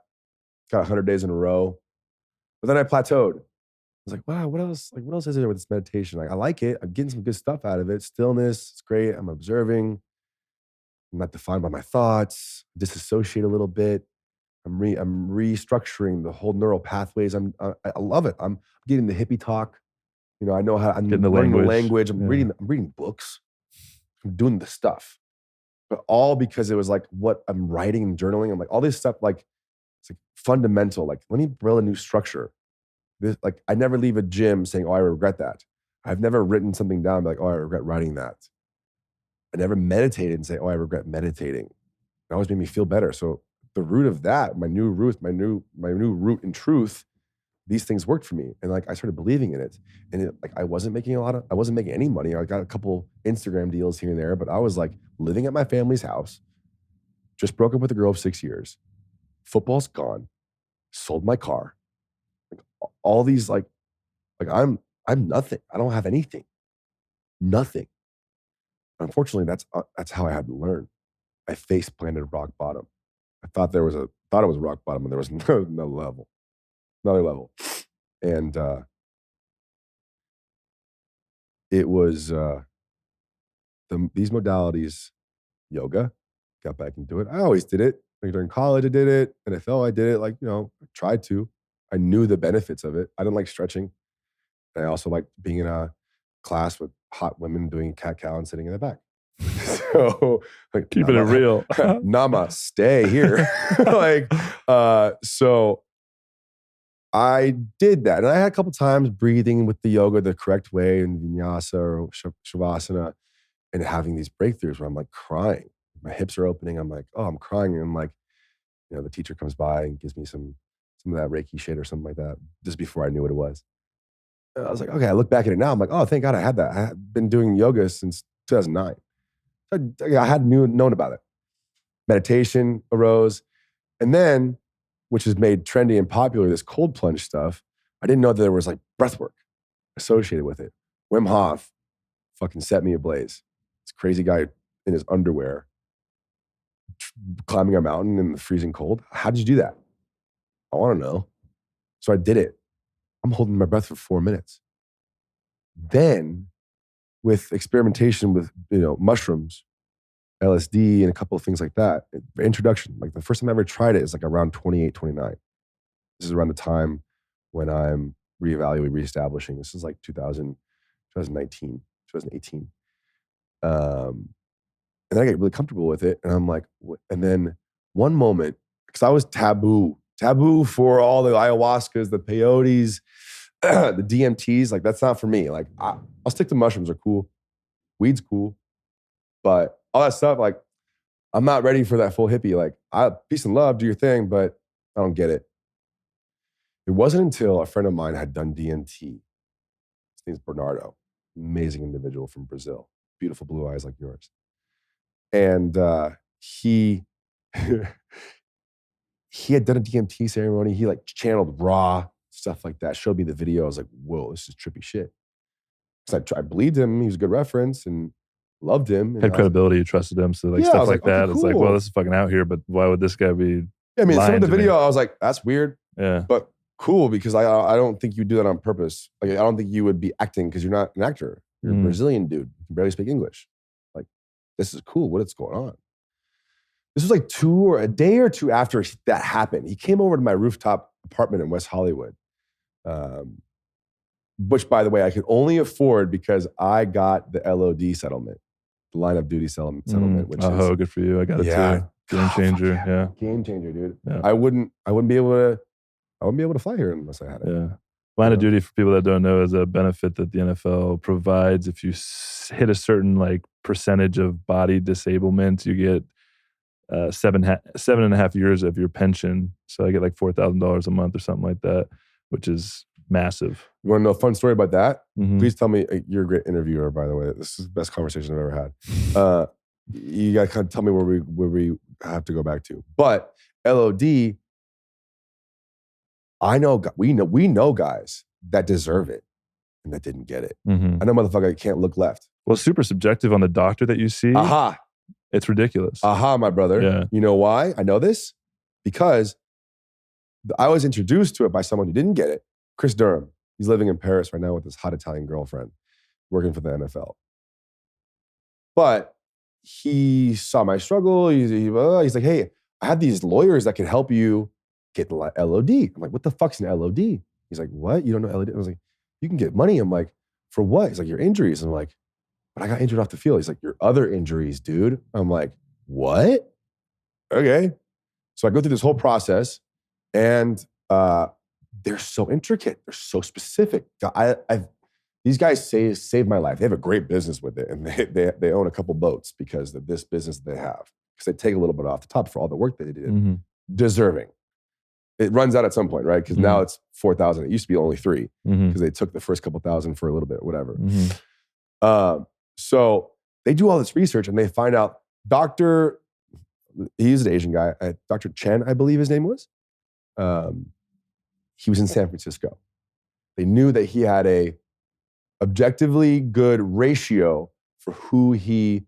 got 100 days in a row. But then I plateaued. I was like, wow, what else? Like, what else is there with this meditation? Like, I like it. I'm getting some good stuff out of it. Stillness, it's great. I'm observing. I'm not defined by my thoughts. Disassociate a little bit. I'm restructuring the whole neural pathways. I love it. I'm getting the hippie talk. I know how. I'm learning the language. I'm reading books. I'm doing the stuff, but all because it was like what I'm writing and journaling. I'm like all this stuff. Like it's like fundamental. Like let me build a new structure. Like I never leave a gym saying, "Oh, I regret that." I've never written something down like, "Oh, I regret writing that." I never meditated and say, "Oh, I regret meditating." It always made me feel better. So the root of that, my new root in truth. These things worked for me. And like, I started believing in it. And I wasn't making any money. I got a couple Instagram deals here and there, but I was like living at my family's house, just broke up with a girl of 6 years. Football's gone. Sold my car. Like all these like I'm nothing. I don't have anything. Nothing. Unfortunately, that's how I had to learn. I face planted rock bottom. I thought it was rock bottom, and there was no level. Another level. And it was these modalities, yoga, got back into it. I always did it. Like during college, I did it. NFL, I did it. Like, I tried to. I knew the benefits of it. I didn't like stretching. And I also liked being in a class with hot women doing cat-cow and sitting in the back. So, like, keeping it real. Namaste here. So I did that. And I had a couple times breathing with the yoga the correct way in vinyasa or shavasana and having these breakthroughs where I'm like crying. My hips are opening. I'm like, oh, I'm crying. And I'm like, the teacher comes by and gives me some of that Reiki shit or something like that, just before I knew what it was. And I was like, okay, I look back at it now. I'm like, oh, thank God I had that. I had been doing yoga since 2009. I had known about it. Meditation arose. And then, which has made trendy and popular, this cold plunge stuff, I didn't know that there was like breath work associated with it. Wim Hof fucking set me ablaze. This crazy guy in his underwear climbing a mountain in the freezing cold. How did you do that? I want to know. So I did it. I'm holding my breath for 4 minutes. Then, with experimentation with mushrooms, LSD, and a couple of things like that, introduction, like the first time I ever tried it is like around 28, 29. This is around the time when I'm reestablishing. This is like 2019, 2018. And then I get really comfortable with it. And I'm like, and then one moment, because I was taboo for all the ayahuascas, the peyotes, the DMTs. Like, that's not for me. Like, I'll stick to mushrooms, are cool. Weed's cool. But all that stuff, like, I'm not ready for that full hippie. Like, peace and love, do your thing, but I don't get it. It wasn't until a friend of mine had done DMT. His name's Bernardo. Amazing individual from Brazil. Beautiful blue eyes like yours. And he he had done a DMT ceremony. He like channeled raw stuff like that. Showed me the video. I was like, whoa, this is trippy shit. So I believed him. He was a good reference and loved him. And Had credibility, you trusted him. So like stuff like that. Okay, it's like, well, this is fucking out here, but why would this guy be? Yeah, I mean, some of the video, I was like, that's weird. Yeah. But cool, because I don't think you do that on purpose. Like, I don't think you would be acting, because you're not an actor. You're a Brazilian dude. You can barely speak English. Like, this is cool. What is going on? This was like a day or two after that happened. He came over to my rooftop apartment in West Hollywood, which, by the way, I could only afford because I got the LOD settlement, the line of duty settlement, which is good for you. I got it too. Game changer. Yeah. Game changer, dude. Yeah. I wouldn't be able to fly here unless I had it. Yeah. Line of duty, for people that don't know, is a benefit that the NFL provides. If you hit a certain like percentage of body disablement, you get 7.5 years of your pension. So I get like $4,000 a month or something like that, which is massive. You want to know a fun story about that? Mm-hmm. Please tell me. You're a great interviewer, by the way. This is the best conversation I've ever had. You got to kind of tell me where we have to go back to. But LOD, we know guys that deserve it and that didn't get it. Mm-hmm. I know motherfucker can't look left. Well, it's super subjective on the doctor that you see. Aha. It's ridiculous. Aha, my brother. Yeah. You know why I know this? Because I was introduced to it by someone who didn't get it. Chris Durham. He's living in Paris right now with his hot Italian girlfriend, working for the NFL. But he saw my struggle. He's like, hey, I have these lawyers that can help you get the LOD. I'm like, what the fuck's an LOD? He's like, what? You don't know LOD? I was like, you can get money. I'm like, for what? He's like, your injuries. I'm like, but I got injured off the field. He's like, your other injuries, dude. I'm like, what? Okay. So I go through this whole process, and they're so intricate. They're so specific. These guys saved my life. They have a great business with it, and they own a couple boats because of this business they have. Because they take a little bit off the top for all the work that they did. Mm-hmm. Deserving. It runs out at some point, right? Because now it's 4,000. It used to be only 3 because they took the first couple thousand for a little bit, whatever. Mm-hmm. So they do all this research, and they find out he's an Asian guy, Dr. Chen, I believe his name was. He was in San Francisco. They knew that he had a objectively good ratio for who he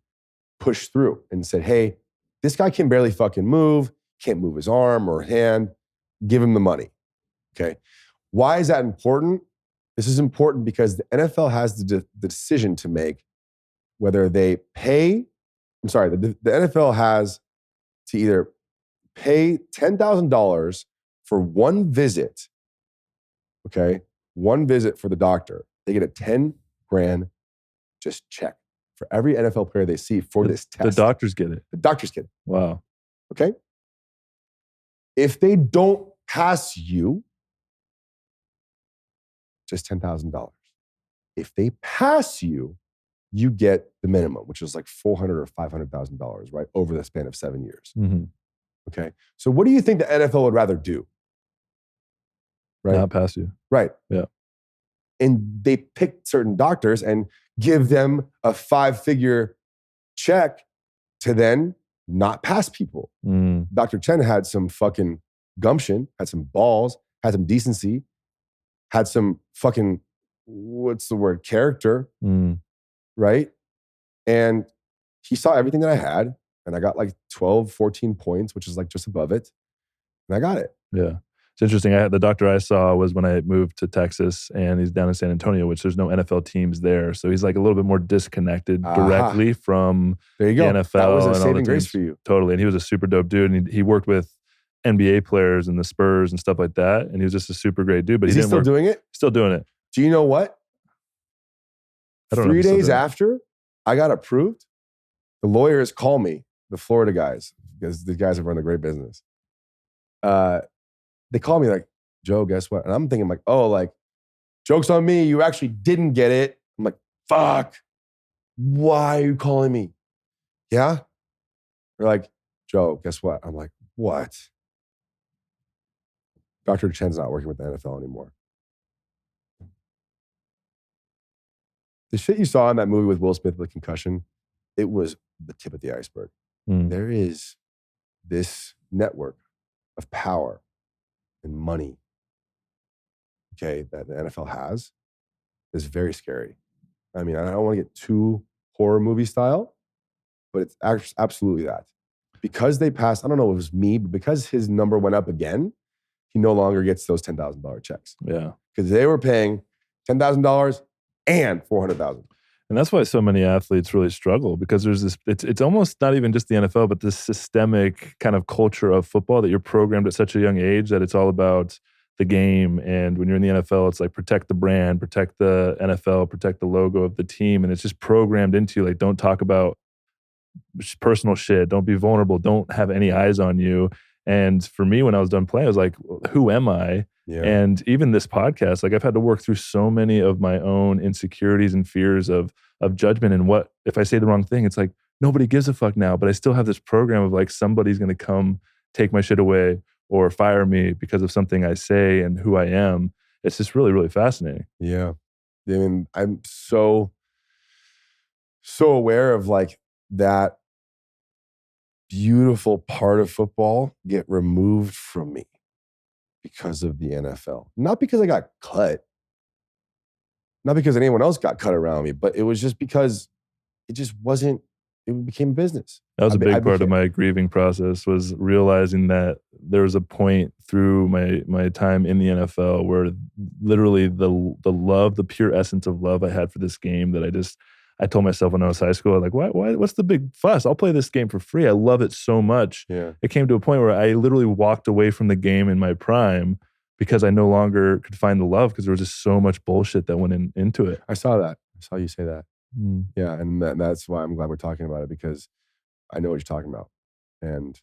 pushed through, and said, hey, this guy can barely fucking move, can't move his arm or hand, give him the money, okay? Why is that important? This is important because the NFL has the decision to make whether they pay, the NFL has to either pay $10,000 for one visit, okay? One visit for the doctor. They get a 10 grand just check for every NFL player they see for this test. The doctors get it. The doctors get it. Wow. Okay? If they don't pass you, just $10,000. If they pass you, you get the minimum, which is like $400,000 or $500,000, right? Over the span of 7 years. Mm-hmm. Okay. So what do you think the NFL would rather do? Right. Not pass you. Right. Yeah. And they pick certain doctors and give them a 5-figure check to then not pass people. Dr. Chen had some fucking gumption, had some balls, had some decency, had some fucking, what's the word, character, right? And he saw everything that I had, and I got like 12, 14 points, which is like just above it. And I got it. Yeah. It's interesting. The doctor I saw was when I moved to Texas, and he's down in San Antonio, which there's no NFL teams there. So he's like a little bit more disconnected directly from there you the go. NFL. That was a and all saving the grace teams. for you. Totally. And he was a super dope dude. And he worked with NBA players and the Spurs and stuff like that. And he was just a super great dude. But Is he still doing it? Still doing it. Do you know what? I don't know 3 days after I got approved, the lawyers call me, the Florida guys, because the guys have run a great business. They call me like, Joe, guess what? And I'm thinking like, oh, like, joke's on me. You actually didn't get it. I'm like, fuck. Why are you calling me? Yeah? They're like, Joe, guess what? I'm like, what? Dr. Chen's not working with the NFL anymore. The shit you saw in that movie with Will Smith with concussion, it was the tip of the iceberg. There is this network of power and money, okay, that the NFL has is very scary. I mean, I don't want to get too horror movie style, but it's absolutely that. Because they passed, I don't know if it was me, but because his number went up again, he no longer gets those $10,000 checks. Yeah. Because they were paying $10,000 and $400,000. And that's why so many athletes really struggle, because there's this, it's almost not even just the NFL, but this systemic kind of culture of football that you're programmed at such a young age that it's all about the game. And when you're in the NFL, it's like protect the brand, protect the NFL, protect the logo of the team. And it's just programmed into you, like, don't talk about personal shit, don't be vulnerable, don't have any eyes on you. And for me, when I was done playing, I was like, who am I? Yeah. And even this podcast, like, I've had to work through so many of my own insecurities and fears of judgment. And what if I say the wrong thing? It's like, nobody gives a fuck now, but I still have this program of like, somebody's going to come take my shit away or fire me because of something I say and who I am. It's just really, really fascinating. Yeah. I mean, I'm so aware of like that beautiful part of football get removed from me because of the NFL. Not because I got cut, not because anyone else got cut around me, but it was just because it just wasn't, it became a business. That was a big part of my grieving process, was realizing that there was a point through my time in the NFL where literally the love, the pure essence of love I had for this game, that I told myself when I was high school, like, why, what's the big fuss? I'll play this game for free. I love it so much. Yeah. It came to a point where I literally walked away from the game in my prime because I no longer could find the love, because there was just so much bullshit that went into it. I saw that. I saw you say that. Yeah, and that's why I'm glad we're talking about it, because I know what you're talking about. And,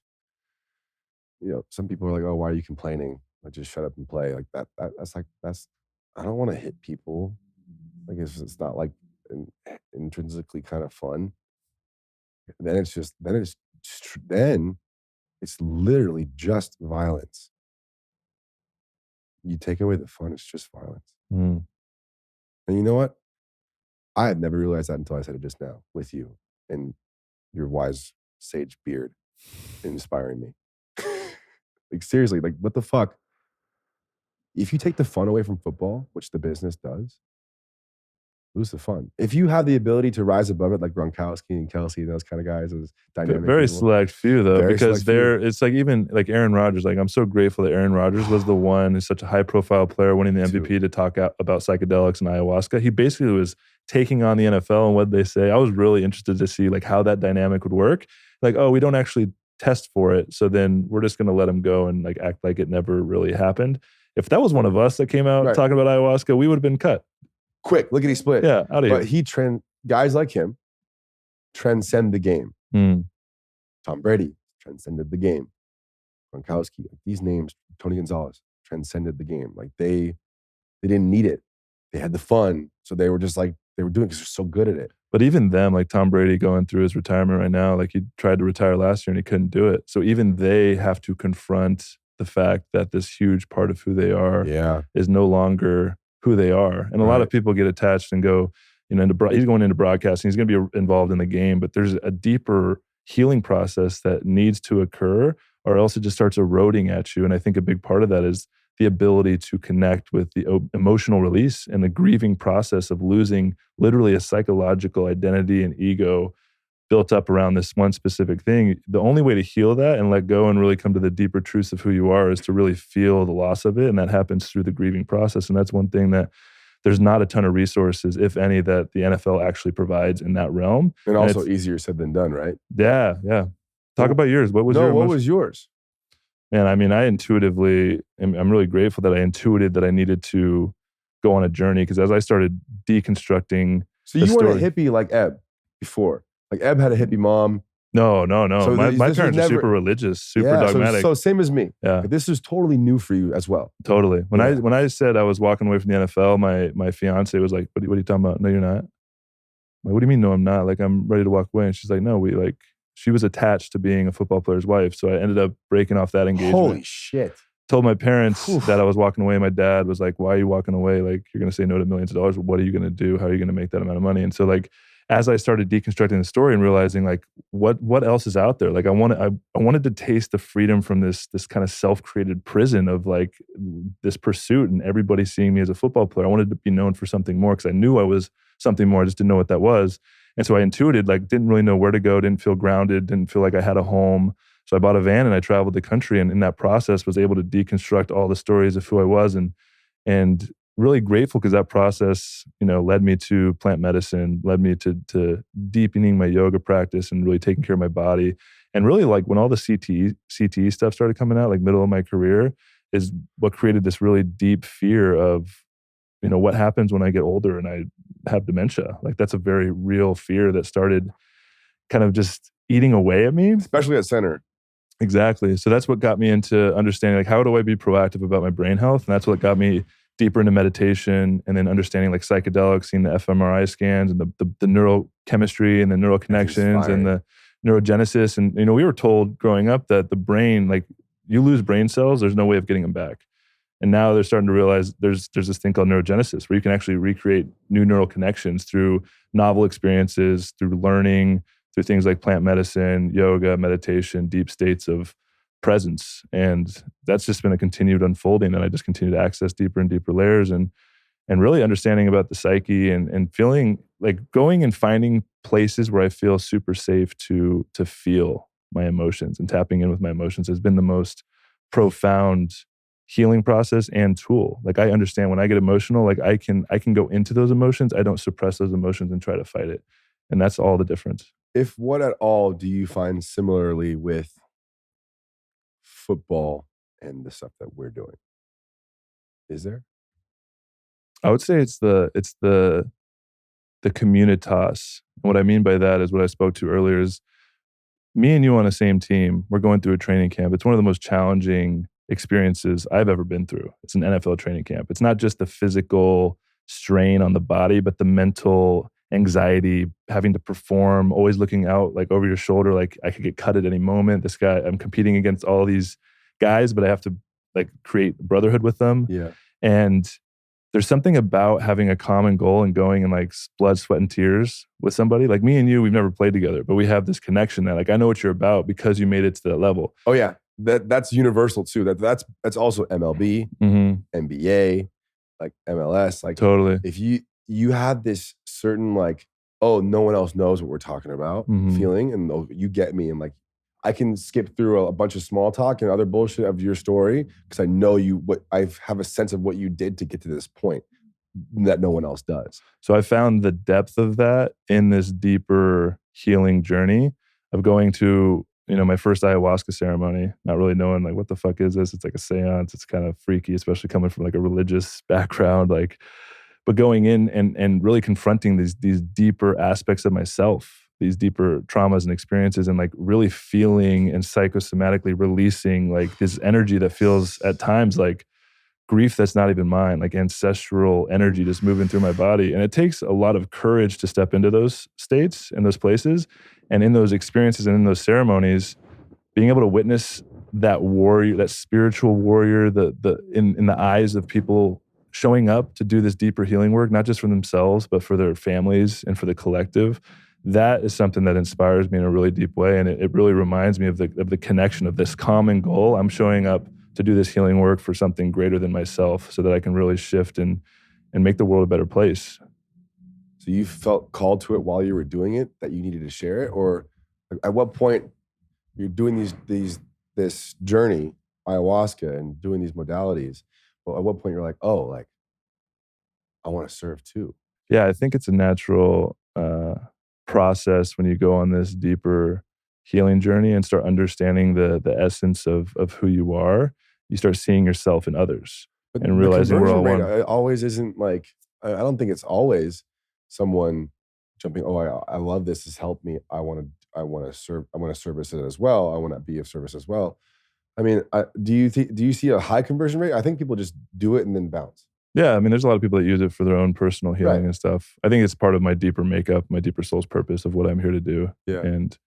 you know, some people are like, oh, why are you complaining? Like, just shut up and play. Like that's I don't want to hit people. Like, it's not like intrinsically kind of fun. Then it's literally just violence. You take away the fun, it's just violence. And you know what? I had never realized that until I said it just now with you and your wise sage beard inspiring me. Like, seriously, like, what the fuck? If you take the fun away from football, which the business does, lose the fun. If you have the ability to rise above it, like Gronkowski and Kelsey, those kind of guys, those dynamic very people. Select few though, because it's like, even like Aaron Rodgers, like, I'm so grateful that Aaron Rodgers was the one who's such a high profile player winning the MVP to talk about psychedelics and ayahuasca. He basically was taking on the NFL and what they say. I was really interested to see like how that dynamic would work. Like, oh, we don't actually test for it, so then we're just going to let him go and like act like it never really happened. If that was one of us that came out talking about ayahuasca, we would have been cut. Quick, look at he split. Yeah, out of here. But guys like him transcend the game. Tom Brady transcended the game. Gronkowski, like, these names, Tony Gonzalez, transcended the game. Like, they didn't need it. They had the fun. So they were just like, they were doing it because they're so good at it. But even them, like Tom Brady going through his retirement right now, like he tried to retire last year and he couldn't do it. So even they have to confront the fact that this huge part of who they are is no longer who they are. And a lot of people get attached and go, he's going into broadcasting, he's going to be involved in the game, but there's a deeper healing process that needs to occur, or else it just starts eroding at you. And I think a big part of that is the ability to connect with the emotional release and the grieving process of losing literally a psychological identity and ego built up around this one specific thing. The only way to heal that and let go and really come to the deeper truths of who you are is to really feel the loss of it. And that happens through the grieving process. And that's one thing that there's not a ton of resources, if any, that the NFL actually provides in that realm. And also easier said than done, right? Yeah. Talk about yours. What was yours? Man, I mean, I intuitively, I'm really grateful that I intuited that I needed to go on a journey, because as I started deconstructing. So you weren't a hippie like Eb before? Like Eb had a hippie mom. No. So my parents are super religious, super dogmatic. So same as me. Yeah. Like this is totally new for you as well. Totally. When I said I was walking away from the NFL, my fiance was like, what are you talking about? No, you're not. I'm like, what do you mean? No, I'm not. Like, I'm ready to walk away. And she's like, no, she was attached to being a football player's wife. So I ended up breaking off that engagement. Holy shit. Told my parents that I was walking away. My dad was like, why are you walking away? Like, you're going to say no to millions of dollars. What are you going to do? How are you going to make that amount of money? And so like, as I started deconstructing the story and realizing like, what else is out there? Like I wanted to taste the freedom from this kind of self-created prison of like this pursuit and everybody seeing me as a football player. I wanted to be known for something more, because I knew I was something more. I just didn't know what that was. And so I intuited, like, didn't really know where to go, didn't feel grounded, didn't feel like I had a home. So I bought a van and I traveled the country, and in that process was able to deconstruct all the stories of who I was, and really grateful, because that process, led me to plant medicine, led me to deepening my yoga practice and really taking care of my body. And really, like, when all the CTE stuff started coming out, like middle of my career, is what created this really deep fear of, what happens when I get older and I have dementia. Like, that's a very real fear that started kind of just eating away at me. Especially at center. Exactly. So that's what got me into understanding, like, how do I be proactive about my brain health? And that's what got me deeper into meditation, and then understanding like psychedelics, seeing the fMRI scans and the neurochemistry and the neural connections and the neurogenesis. And, we were told growing up that the brain, like, you lose brain cells, there's no way of getting them back. And now they're starting to realize there's this thing called neurogenesis, where you can actually recreate new neural connections through novel experiences, through learning, through things like plant medicine, yoga, meditation, deep states of presence. And that's just been a continued unfolding that I just continue to access deeper and deeper layers, and really understanding about the psyche, and feeling like going and finding places where I feel super safe to feel my emotions, and tapping in with my emotions has been the most profound healing process and tool. Like, I understand when I get emotional, like I can go into those emotions. I don't suppress those emotions and try to fight it. And that's all the difference. If what at all do you find similarly with football and the stuff that we're doing? Is there? I would say it's the communitas. And what I mean by that is what I spoke to earlier is me and you on the same team. We're going through a training camp. It's one of the most challenging experiences I've ever been through. It's an NFL training camp. It's not just the physical strain on the body, but the mental anxiety, having to perform, always looking out like over your shoulder, like I could get cut at any moment. This guy, I'm competing against all these guys, but I have to like create brotherhood with them. Yeah. And there's something about having a common goal and going in like blood, sweat, and tears with somebody. Like me and you, we've never played together, but we have this connection that like I know what you're about because you made it to that level. Oh yeah. That's universal too. That's also MLB, NBA, like MLS. Like totally. If you have this certain like, oh, no one else knows what we're talking about feeling, and you get me, and like I can skip through a bunch of small talk and other bullshit of your story because I know I have a sense of what you did to get to this point that no one else does. So I found the depth of that in this deeper healing journey of going to, my first ayahuasca ceremony, not really knowing like, what the fuck is this? It's like a seance. It's kind of freaky, especially coming from like a religious background, like, but going in and really confronting these deeper aspects of myself, these deeper traumas and experiences, and like really feeling and psychosomatically releasing like this energy that feels at times like grief that's not even mine, like ancestral energy just moving through my body. And it takes a lot of courage to step into those states and those places. And in those experiences and in those ceremonies, being able to witness that warrior, that spiritual warrior, in the eyes of people showing up to do this deeper healing work, not just for themselves, but for their families and for the collective. That is something that inspires me in a really deep way. And it really reminds me of the connection of this common goal. I'm showing up to do this healing work for something greater than myself so that I can really shift and make the world a better place. So you felt called to it while you were doing it, that you needed to share it? Or at what point you're doing this journey, ayahuasca, and doing these modalities, well, at what point you're like, oh, like, I want to serve too? Yeah, I think it's a natural process when you go on this deeper healing journey and start understanding the essence of who you are. You start seeing yourself in others But and the realizing we're conversion all rate one. always isn't like, I don't think it's always someone jumping, oh, I love this, has helped me. I want to serve, I want to service it as well. I want to be of service as well. I mean, do you see a high conversion rate? I think people just do it and then bounce. Yeah, I mean, there's a lot of people that use it for their own personal Right. healing and stuff. I think it's part of my deeper makeup, my deeper soul's purpose of what I'm here to do. Yeah. And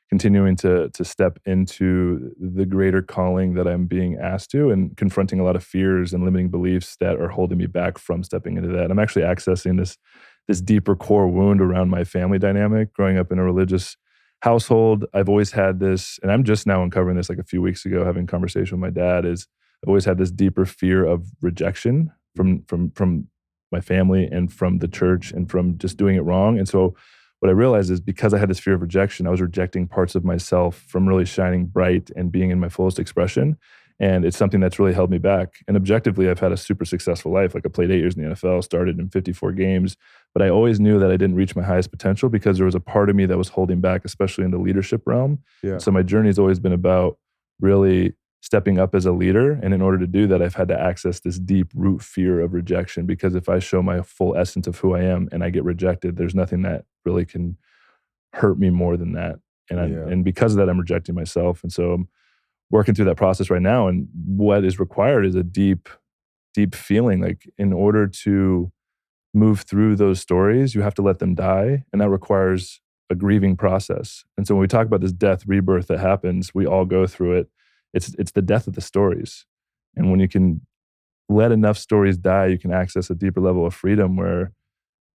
continuing to step into the greater calling that I'm being asked to, and confronting a lot of fears and limiting beliefs that are holding me back from stepping into that. I'm actually accessing this deeper core wound around my family dynamic. Growing up in a religious household, I've always had this, and I'm just now uncovering this like a few weeks ago, having a conversation with my dad, is I've always had this deeper fear of rejection from my family and from the church and from just doing it wrong. And so what I realized is, because I had this fear of rejection, I was rejecting parts of myself from really shining bright and being in my fullest expression. And it's something that's really held me back. And objectively, I've had a super successful life. Like, I played 8 years in the NFL, started in 54 games, but I always knew that I didn't reach my highest potential because there was a part of me that was holding back, especially in the leadership realm. Yeah. So my journey has always been about really stepping up as a leader. And in order to do that, I've had to access this deep root fear of rejection, because if I show my full essence of who I am and I get rejected, there's nothing that really can hurt me more than that. And because of that, I'm rejecting myself. And so I'm working through that process right now. And what is required is a deep, deep feeling. Like, in order to move through those stories, you have to let them die. And that requires a grieving process. And so when we talk about this death rebirth that happens, we all go through it. It's the death of the stories. And when you can let enough stories die, you can access a deeper level of freedom where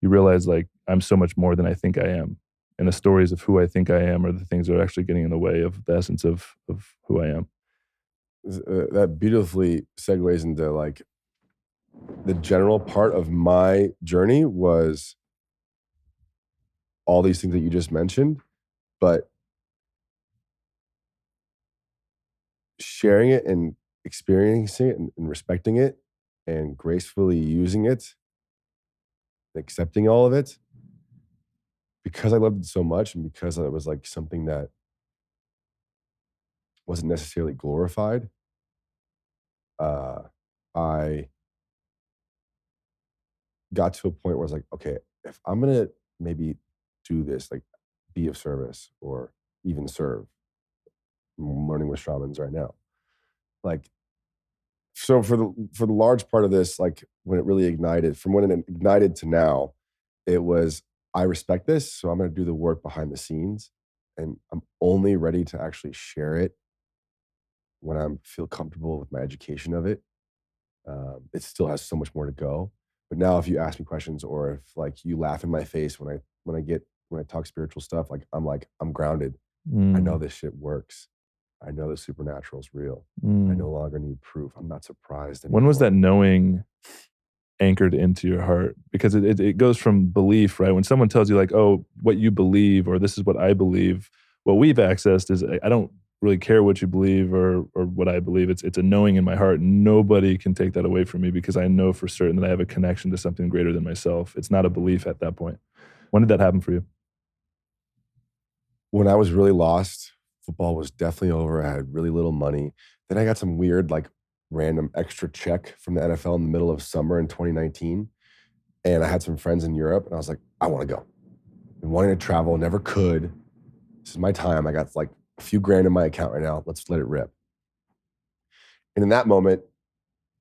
you realize, like, I'm so much more than I think I am. And the stories of who I think I am are the things that are actually getting in the way of the essence of who I am. That beautifully segues into like the general part of my journey was all these things that you just mentioned, but sharing it and experiencing it and respecting it and gracefully using it, accepting all of it, because I loved it so much and because it was like something that wasn't necessarily glorified. I got to a point where I was like, okay, if I'm gonna maybe do this, like be of service or even serve, I'm learning with shamans right now. Like, so for the large part of this, like when it really ignited, from when it ignited to now, it was, I respect this, so I'm gonna do the work behind the scenes. And I'm only ready to actually share it when I feel comfortable with my education of it. It still has so much more to go. But now, if you ask me questions or if like you laugh in my face when I talk spiritual stuff, like I'm grounded. I know Mm, this shit works. I know the supernatural is real. I no mm. longer need proof. I'm not surprised When was anymore. that knowing anchored into your heart? Because it goes from belief, right? When someone tells you, like, oh, what you believe, or this is what I believe, what we've accessed is, I don't really care what you believe or what I believe. It's a knowing in my heart. Nobody can take that away from me, because I know for certain that I have a connection to something greater than myself. It's not a belief at that point. When did that happen for you? When I was really lost, football was definitely over. I had really little money. Then I got some weird, like, random extra check from the NFL in the middle of summer in 2019. And I had some friends in Europe, and I was like, I want to go. Been wanting to travel, never could. This is my time. I got like a few grand in my account right now. Let's let it rip. And in that moment,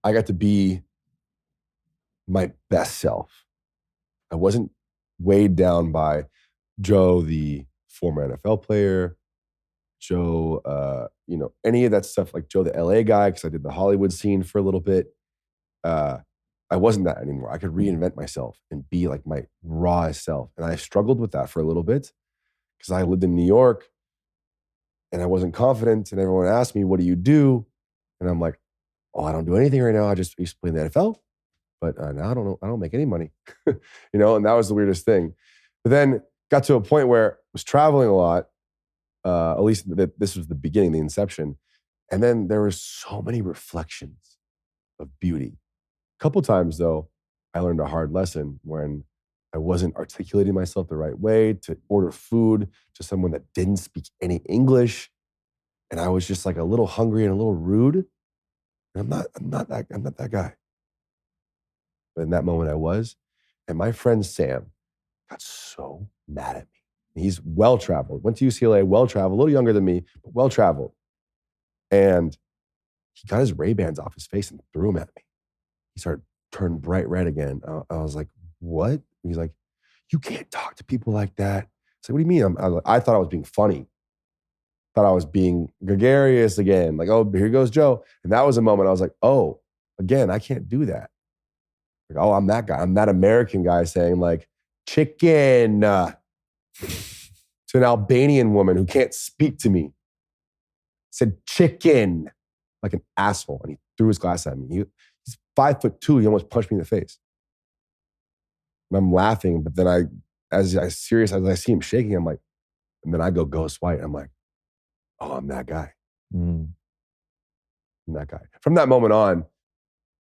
I got to be my best self. I wasn't weighed down by Joe, the former NFL player, Joe, any of that stuff, like Joe, the LA guy, because I did the Hollywood scene for a little bit. I wasn't that anymore. I could reinvent myself and be like my rawest self. And I struggled with that for a little bit because I lived in New York and I wasn't confident. And everyone asked me, what do you do? And I'm like, oh, I don't do anything right now. I just used to play in the NFL, but now I don't know. I don't make any money, and that was the weirdest thing. But then got to a point where I was traveling a lot. At least this was the beginning, the inception. And then there were so many reflections of beauty. A couple times, though, I learned a hard lesson when I wasn't articulating myself the right way to order food to someone that didn't speak any English. And I was just like a little hungry and a little rude. And I'm not that guy. But in that moment I was. And my friend Sam got so mad at me. He's well-traveled, went to UCLA, well-traveled, a little younger than me, but well-traveled. And he got his Ray-Bans off his face and threw them at me. He started turning bright red again. I was like, what? He's like, you can't talk to people like that. It's like, what do you mean? I thought I was being funny. Thought I was being gregarious again. Like, oh, here goes Joe. And that was a moment I was like, oh, again, I can't do that. Like, oh, I'm that guy. I'm that American guy saying like, chicken to an Albanian woman who can't speak to me. Said chicken like an asshole. And he threw his glass at me. He's 5'2". He almost punched me in the face. And I'm laughing, but then as I see him shaking, I'm like, and then I go ghost white. I'm like, oh, I'm that guy. I'm that guy. From that moment on,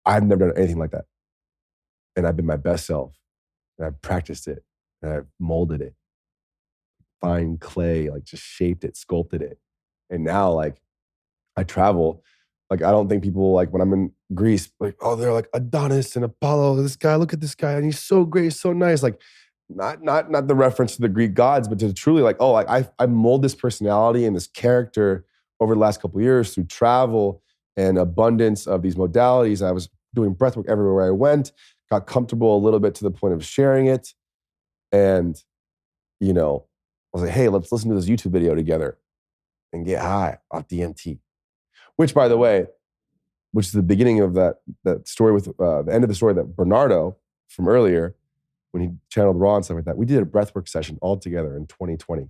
I've never done anything like that. And I've been my best self. And I've practiced it. And I've molded it. Fine clay, like just shaped it, sculpted it. And now like I travel, like I don't think people like when I'm in Greece, like, oh, they're like Adonis and Apollo, this guy, look at this guy, and he's so great, he's so nice. Like not the reference to the Greek gods, but to truly like, oh, like I mold this personality and this character over the last couple of years through travel and abundance of these modalities. I was doing breathwork everywhere I went, got comfortable a little bit to the point of sharing it. And, I was like, hey, let's listen to this YouTube video together and get high off DMT. Which, by the way, which is the beginning of that story with the end of the story that Bernardo from earlier, when he channeled Raw and stuff like that, we did a breathwork session all together in 2020.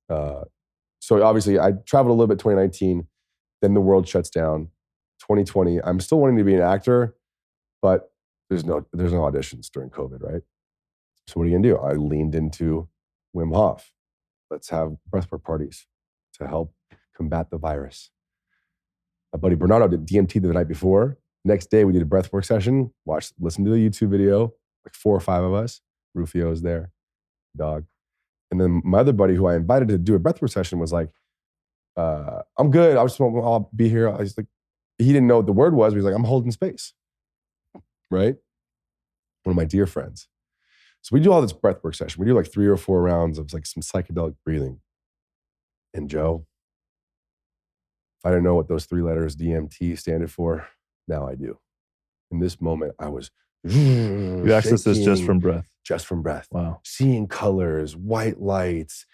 So obviously I traveled a little bit 2019, then the world shuts down. 2020, I'm still wanting to be an actor, but there's no auditions during COVID, right? So what are you gonna do? I leaned into Wim Hof. Let's have breathwork parties to help combat the virus. My buddy Bernardo did DMT the night before. Next day, we did a breathwork session, listened to the YouTube video, like 4 or 5 of us. Rufio's there, dog. And then my other buddy who I invited to do a breathwork session was like, I'm good. I'll be here. I was like, he didn't know what the word was, but he's like, I'm holding space, right? One of my dear friends. So we do all this breathwork session. We do like 3 or 4 rounds of like some psychedelic breathing. And Joe, if I didn't know what those 3 letters DMT standed for, now I do. In this moment, I was You access this just from breath. Just from breath. Wow. Seeing colors, white lights,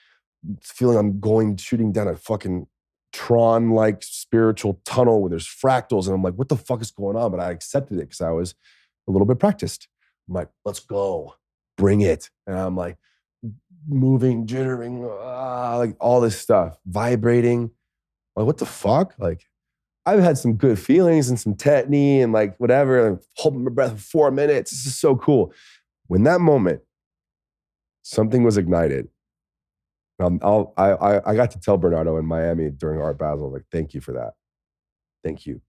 feeling I'm shooting down a fucking Tron-like spiritual tunnel where there's fractals. And I'm like, what the fuck is going on? But I accepted it because I was a little bit practiced. I'm like, let's go. Bring it. And I'm like moving, jittering, like all this stuff, vibrating. Like, what the fuck? Like, I've had some good feelings and some tetany and like whatever, and holding my breath for 4 minutes. This is so cool. When that moment, something was ignited. I got to tell Bernardo in Miami during Art Basel, like, thank you for that. Thank you.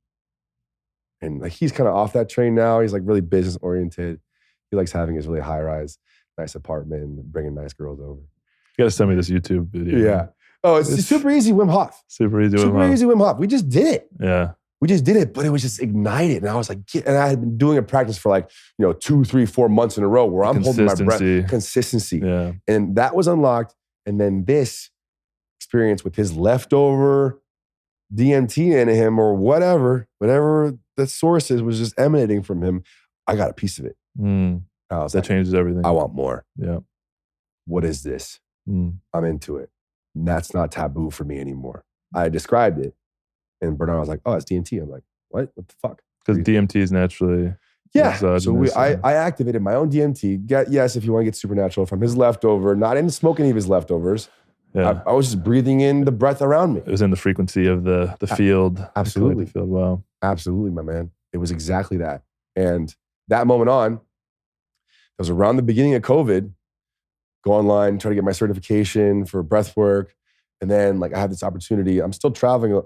And like, he's kind of off that train now. He's like really business oriented. He likes having his really high rise, nice apartment, and bringing nice girls over. You gotta send me this YouTube video. Yeah. Oh, it's super easy Wim Hof. Super easy Wim Hof. We just did it. Yeah. We just did it, but it was just ignited. And I was like, and I had been doing a practice for like, 2, 3, 4 months in a row where I'm holding my breath. Consistency. Yeah. And that was unlocked. And then this experience with his leftover DMT in him or whatever the source is was just emanating from him. I got a piece of it. I was That like, changes everything. I want more. Yeah. What is this? I'm into it. And that's not taboo for me anymore. I described it. And Bernard was like, oh, it's DMT. I'm like, what? What the fuck? Because DMT is naturally exogenous. So I activated my own DMT. Yes, if you want to get supernatural, from his leftover, not in smoke any of his leftovers. Yeah. I was just breathing in the breath around me. It was in the frequency of the field. Absolutely. The field. Wow. Absolutely, my man. It was exactly that. And that moment on, it was around the beginning of COVID, go online, try to get my certification for breath work. And then I had this opportunity. I'm still traveling.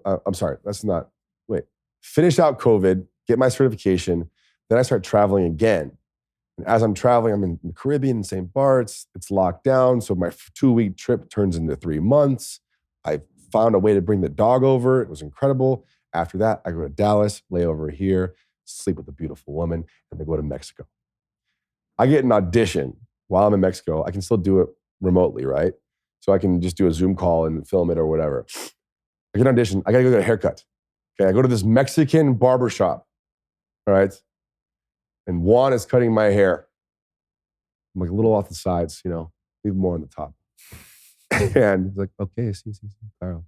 Finish out COVID, get my certification. Then I start traveling again. And as I'm traveling, I'm in the Caribbean, in St. Bart's. It's locked down. So my 2-week trip turns into 3 months. I found a way to bring the dog over. It was incredible. After that, I go to Dallas, lay over here, sleep with a beautiful woman, and then go to Mexico. I get an audition while I'm in Mexico. I can still do it remotely, right? So I can just do a Zoom call and film it or whatever. I get an audition. I got to go get a haircut. Okay, I go to this Mexican barbershop, all right? And Juan is cutting my hair. I'm a little off the sides, leave more on the top. And he's like, okay, sí, claro,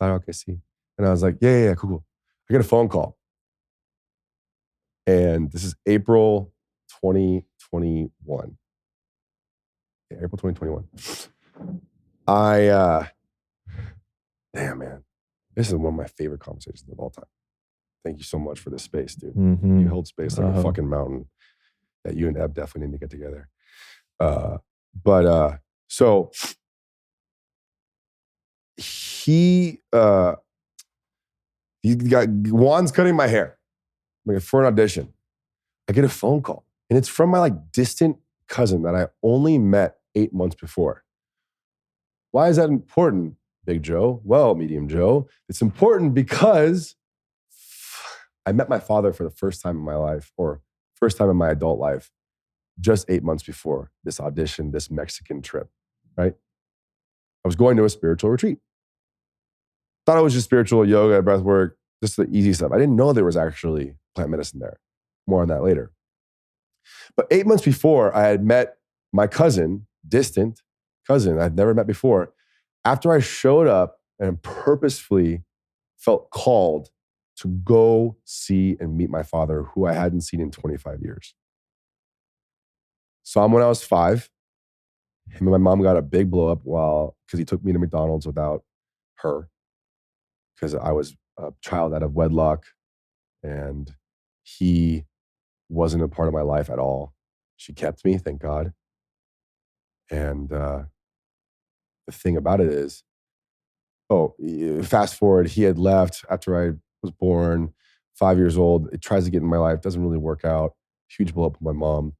okay, sí. And I was like, yeah, cool. I get a phone call. And this is April 2021. Yeah, April 2021. Damn, man. This is one of my favorite conversations of all time. Thank you so much for this space, dude. Mm-hmm. You hold space like a fucking mountain that you and Eb definitely need to get together. So he got Juan's cutting my hair for an audition. I get a phone call, and it's from my distant cousin that I only met 8 months before. Why is that important, Big Joe? Well, Medium Joe, it's important because I met my father for the first time in my life, or first time in my adult life, just 8 months before this audition, this Mexican trip, right? I was going to a spiritual retreat. Thought it was just spiritual yoga, breath work, just the easy stuff. I didn't know there was actually plant medicine there. More on that later. But 8 months before, I had met my cousin, distant cousin I'd never met before. After I showed up and purposefully felt called to go see and meet my father, who I hadn't seen in 25 years. Saw him when I was 5. Him and my mom got a big blow up because he took me to McDonald's without her, because I was a child out of wedlock and he wasn't a part of my life at all. She kept me, thank God. And the thing about it is, fast forward, he had left after I was born, 5 years old. It tries to get in my life, doesn't really work out. Huge blow up with my mom.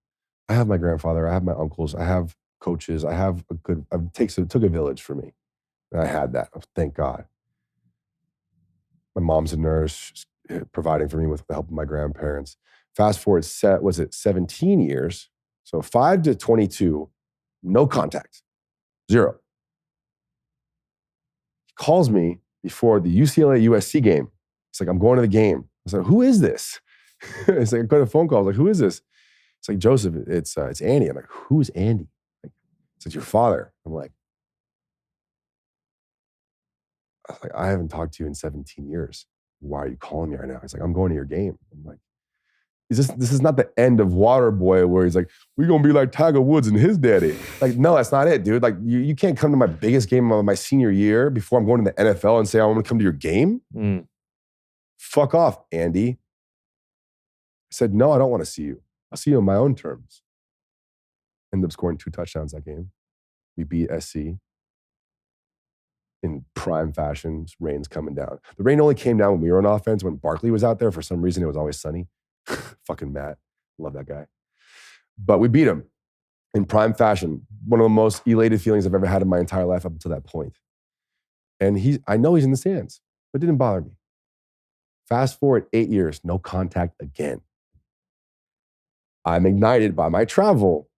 I have my grandfather, I have my uncles, I have coaches, it took a village for me. And I had that, thank God. My mom's a nurse, providing for me with the help of my grandparents. Fast forward, 17 years? So 5 to 22, no contact, 0. He calls me before the UCLA USC game. It's like, I'm going to the game. I was like, who is this? It's like, I got a phone call. I was like, who is this? It's like, Joseph, it's Andy. I'm like, who's Andy? It's like, your father. I'm like, I haven't talked to you in 17 years. Why are you calling me right now? He's like, I'm going to your game. I'm like, this is not the end of Waterboy where he's like, we're going to be like Tiger Woods and his daddy. Like, no, that's not it, dude. Like, you can't come to my biggest game of my senior year before I'm going to the NFL and say, I want to come to your game. Fuck off, Andy. I said, no, I don't want to see you. I'll see you on my own terms. Ended up scoring 2 touchdowns that game. We beat SC in prime fashion. Rain's coming down. The rain only came down when we were on offense. When Barkley was out there, for some reason, it was always sunny. Fucking Matt. Love that guy. But we beat him in prime fashion. One of the most elated feelings I've ever had in my entire life up until that point. And I know he's in the stands, but it didn't bother me. Fast forward 8 years, no contact again. I'm ignited by my travel.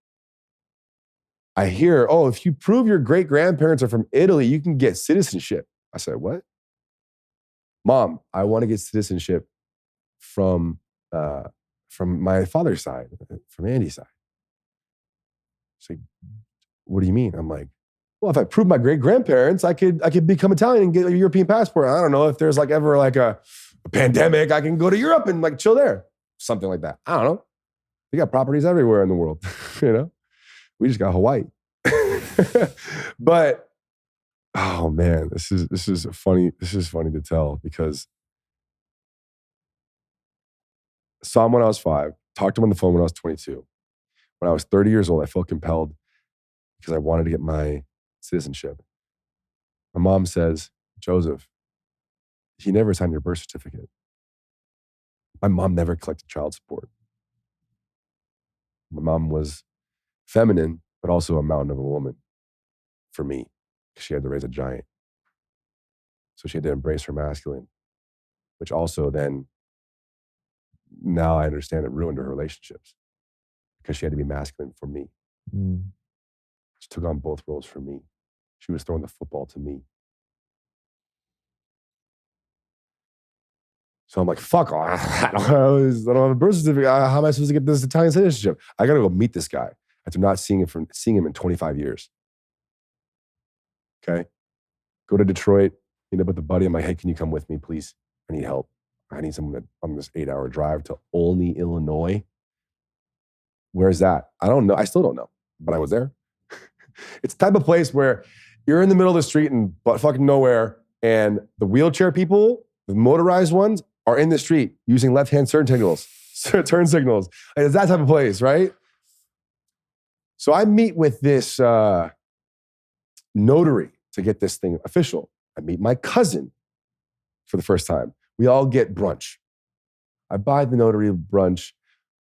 I hear, if you prove your great-grandparents are from Italy, you can get citizenship. I said, what? I'm Mom, I want to get citizenship from my father's side, from Andy's side. She's like, what do you mean? I'm like, well, if I prove my great grandparents, I could become Italian and get a European passport. I don't know if there's like ever like a pandemic, I can go to Europe and like chill there, something like that. I don't know. We got properties everywhere in the world, you know. We just got Hawaii. But oh man, this is funny. This is funny to tell because saw him when I was 5, talked to him on the phone when I was 22. When I was 30 years old, I felt compelled because I wanted to get my citizenship. My mom says, Joseph, he never signed your birth certificate. My mom never collected child support. My mom was feminine, but also a mountain of a woman for me because she had to raise a giant. So she had to embrace her masculine, which also then, now I understand it ruined her relationships because she had to be masculine for me. She took on both roles for me. She was throwing the football to me. So I'm like, fuck, I don't have a birth certificate. How am I supposed to get this Italian citizenship? I got to go meet this guy after not seeing him in 25 years. Okay. Go to Detroit, meet up with a buddy. I'm like, hey, can you come with me, please? I need help. I need someone on this 8-hour drive to Olney, Illinois. Where's that? I don't know. I still don't know, but I was there. It's the type of place where you're in the middle of the street and but fucking nowhere, and the wheelchair people, the motorized ones, are in the street using left-hand turn signals. Like, it's that type of place, right? So I meet with this notary to get this thing official. I meet my cousin for the first time. We all get brunch. I buy the notary brunch,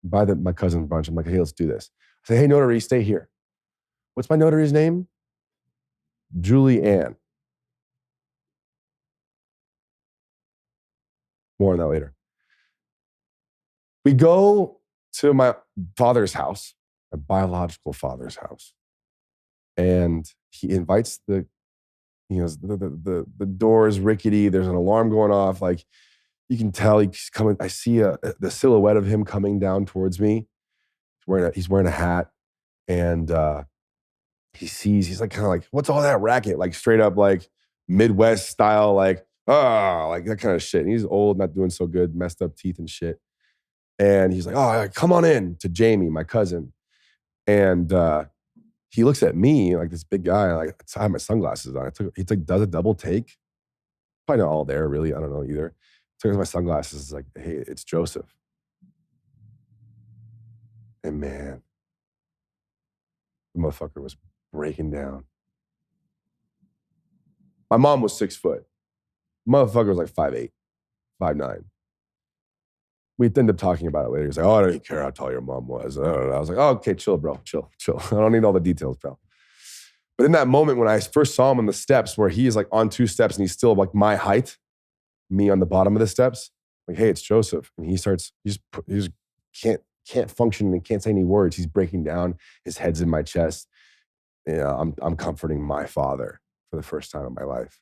my cousin brunch. I'm like, hey, let's do this. I say, hey, notary, stay here. What's my notary's name? Julie Ann. More on that later. We go to my father's house, my biological father's house. And he invites the door is rickety. There's an alarm going off. Like, you can tell he's coming. I see the silhouette of him coming down towards me. He's wearing a hat. And he's like, kind of like, what's all that racket? Like, straight up, like Midwest style, like that kind of shit. And he's old, not doing so good, messed up teeth and shit. And he's like, oh, come on in, to Jamie, my cousin. And he looks at me like this big guy. Like, I have my sunglasses on. He does a double take. Probably not all there, really. I don't know either. Takes my sunglasses. It's like, hey, it's Joseph. And man, the motherfucker was breaking down. My mom was 6 foot. Motherfucker was like 5'8", 5'9". We'd end up talking about it later. He's like, oh, I don't even care how tall your mom was. I was like, oh, okay, chill, bro, chill. I don't need all the details, pal. But in that moment when I first saw him on the steps, where he is like on 2 steps and he's still like my height, me on the bottom of the steps, like, hey, it's Joseph. And he just can't function and can't say any words. He's breaking down. His head's in my chest. Yeah, I'm comforting my father for the first time in my life.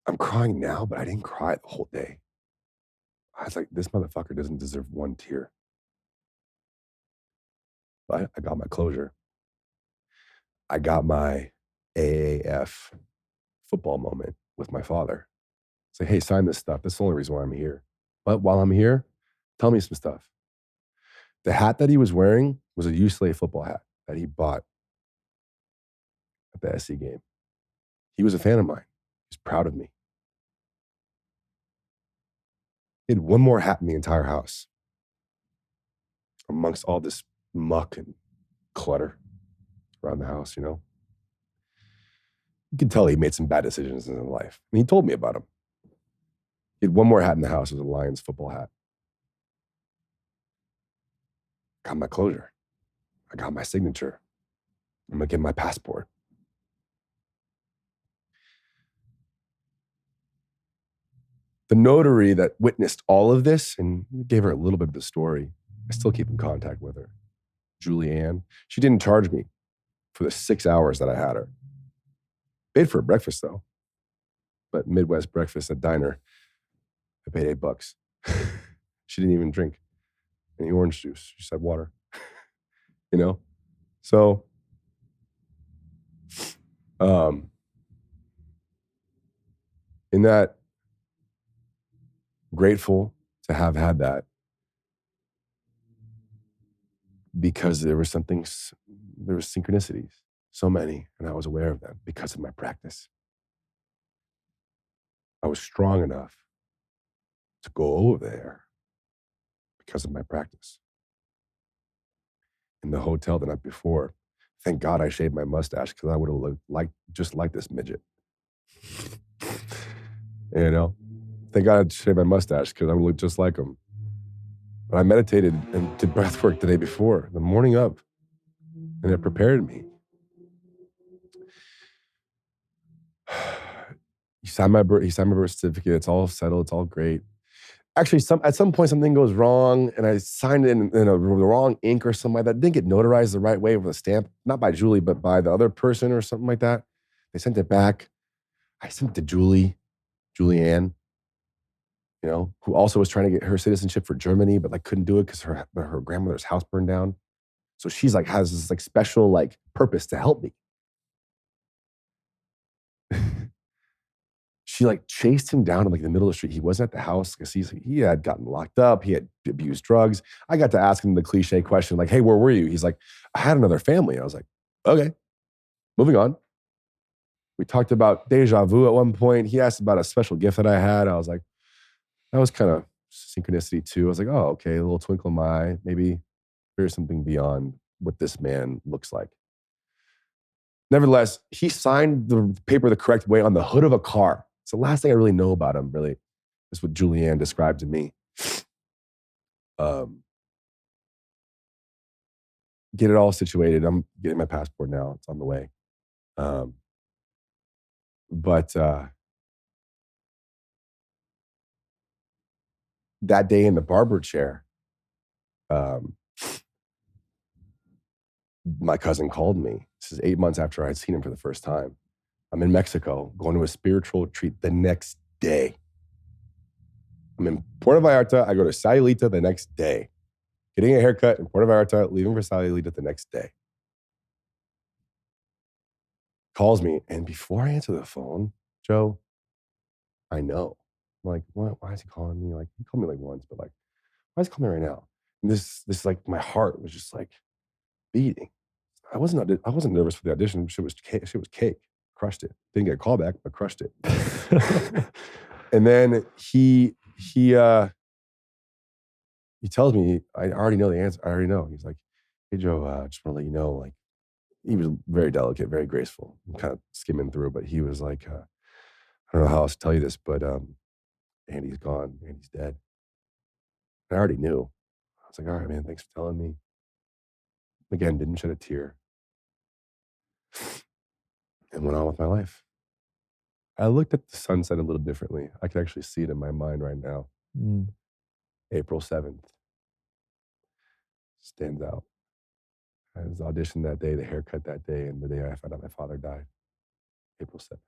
I'm crying now, but I didn't cry the whole day. I was like, this motherfucker doesn't deserve one tear. But I got my closure. I got my AAF football moment with my father. Say, hey, sign this stuff. That's the only reason why I'm here. But while I'm here, tell me some stuff. The hat that he was wearing was a UCLA football hat that he bought at the SC game. He was a fan of mine. He was proud of me. He had one more hat in the entire house amongst all this muck and clutter around the house, you know? You can tell he made some bad decisions in his life. And he told me about them. He had one more hat in the house. It was a Lions football hat. Got my closure. I got my signature. I'm going to get my passport. The notary that witnessed all of this and gave her a little bit of the story, I still keep in contact with her. Julie Ann. She didn't charge me. for the 6 hours that I had her. Paid for breakfast though, but Midwest breakfast at diner, I paid $8. She didn't even drink any orange juice. She just had water, you know? So, in that, grateful to have had that because there were synchronicities, so many, and I was aware of them because of my practice. I was strong enough to go over there because of my practice. In the hotel the night before, thank God I shaved my mustache because I would have looked just like this midget. You know? Thank God I shaved my mustache because I would look just like him. But I meditated and did breath work the day before, the morning of, and it prepared me. He signed my birth certificate. It's all settled. It's all great. Actually, at some point, something goes wrong, and I signed it in the wrong ink or something like that. Didn't get notarized the right way with a stamp, not by Julie, but by the other person or something like that. They sent it back. I sent it to Julianne, who also was trying to get her citizenship for Germany, but couldn't do it because her grandmother's house burned down. So she's has this special purpose to help me. She chased him down in the middle of the street. He wasn't at the house because he had gotten locked up. He had abused drugs. I got to ask him the cliche question hey, where were you? He's like, I had another family. I was like, okay, moving on. We talked about deja vu at one point. He asked about a special gift that I had. I was like, that was kind of synchronicity too. I was like, oh, okay, a little twinkle in my eye. Maybe there's something beyond what this man looks like. Nevertheless, he signed the paper the correct way on the hood of a car. It's the last thing I really know about him, really. That's what Julianne described to me. Get it all situated. I'm getting my passport now. It's on the way. But that day in the barber chair, my cousin called me. This is 8 months after I'd seen him for the first time. I'm in Mexico, going to a spiritual retreat the next day. I'm in Puerto Vallarta. I go to Sayulita the next day. Getting a haircut in Puerto Vallarta, leaving for Sayulita the next day. Calls me, and before I answer the phone, Joe, I know. I'm like, what? Why is he calling me? He called me once, but why is he calling me right now? And this my heart was just beating. I wasn't nervous for the audition. Shit was cake. Crushed it. Didn't get a call back, but crushed it. And then he tells me, I already know the answer. I already know. He's like, hey Joe, I just want to let you know, he was very delicate, very graceful. I'm kind of skimming through, but he was like, I don't know how else to tell you this, but Andy's gone. Andy's dead. I already knew. I was like, all right, man, thanks for telling me. Again, didn't shed a tear. And went on with my life. I looked at the sunset a little differently. I could actually see it in my mind right now. April 7th. Stands out. I was auditioned that day, the haircut that day, and the day I found out my father died. April 7th.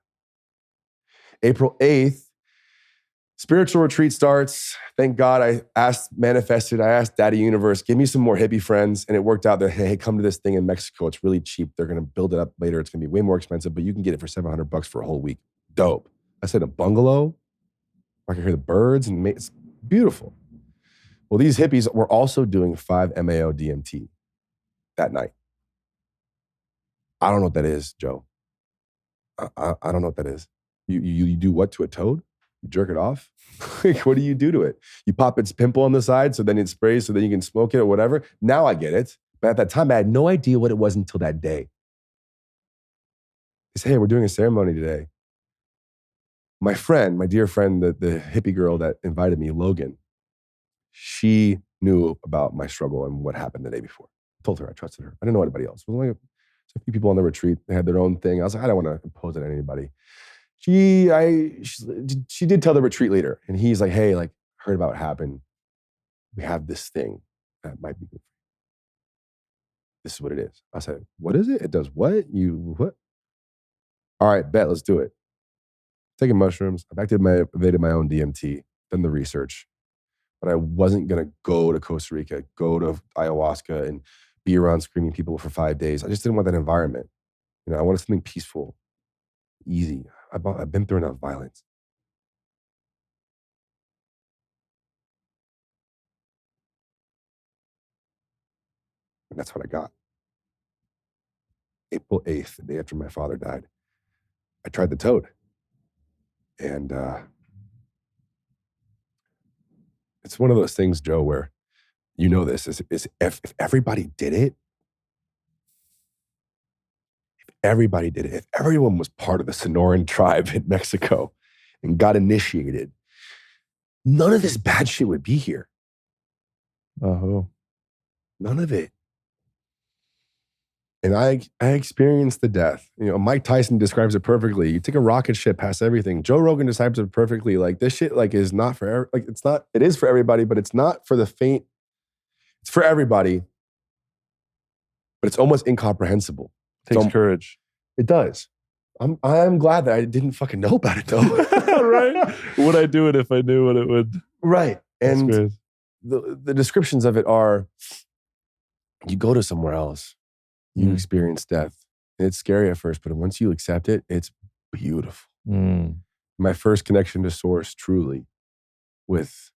April 8th, spiritual retreat starts. Thank God I asked Daddy Universe, give me some more hippie friends. And it worked out that, hey, come to this thing in Mexico. It's really cheap. They're going to build it up later. It's going to be way more expensive, but you can get it for $700 for a whole week. Dope. I said a bungalow. I can hear the birds and it's beautiful. Well, these hippies were also doing 5-MeO DMT that night. I don't know what that is, Joe. I don't know what that is. You do what to a toad? You jerk it off? What do you do to it? You pop its pimple on the side so then it sprays so then you can smoke it or whatever. Now I get it. But at that time, I had no idea what it was until that day. They said, hey, we're doing a ceremony today. My dear friend, the hippie girl that invited me, Logan, she knew about my struggle and what happened the day before. I told her I trusted her. I didn't know anybody else. It was only a few people on the retreat. They had their own thing. I was like, I don't want to impose it on anybody. She did tell the retreat leader, and he's like, hey, heard about what happened. We have this thing that might be good. this is what it is. I said, what is it? It does what? What? All right, bet, let's do it. Taking mushrooms. I've activated my own DMT, done the research, but I wasn't going to go to Costa Rica, go to ayahuasca and be around screaming people for 5 days. I just didn't want that environment. I wanted something peaceful, easy. I've been through enough violence. And that's what I got. April 8th, the day after my father died, I tried the toad. And it's one of those things, Joe, where this is if everybody did it, if everyone was part of the Sonoran tribe in Mexico and got initiated, none of this bad shit would be here. Oh, None of it. And I experienced the death. Mike Tyson describes it perfectly. You take a rocket ship past everything. Joe Rogan describes it perfectly. Like, this shit is not for it is for everybody, but it's not for the faint. It's for everybody, but it's almost incomprehensible. takes courage. It does. I'm glad that I didn't fucking know about it though. Right? Would I do it if I knew what it would? Right. And great. the descriptions of it are, you go to somewhere else, you experience death. And it's scary at first, but once you accept it, it's beautiful. My first connection to source, truly, with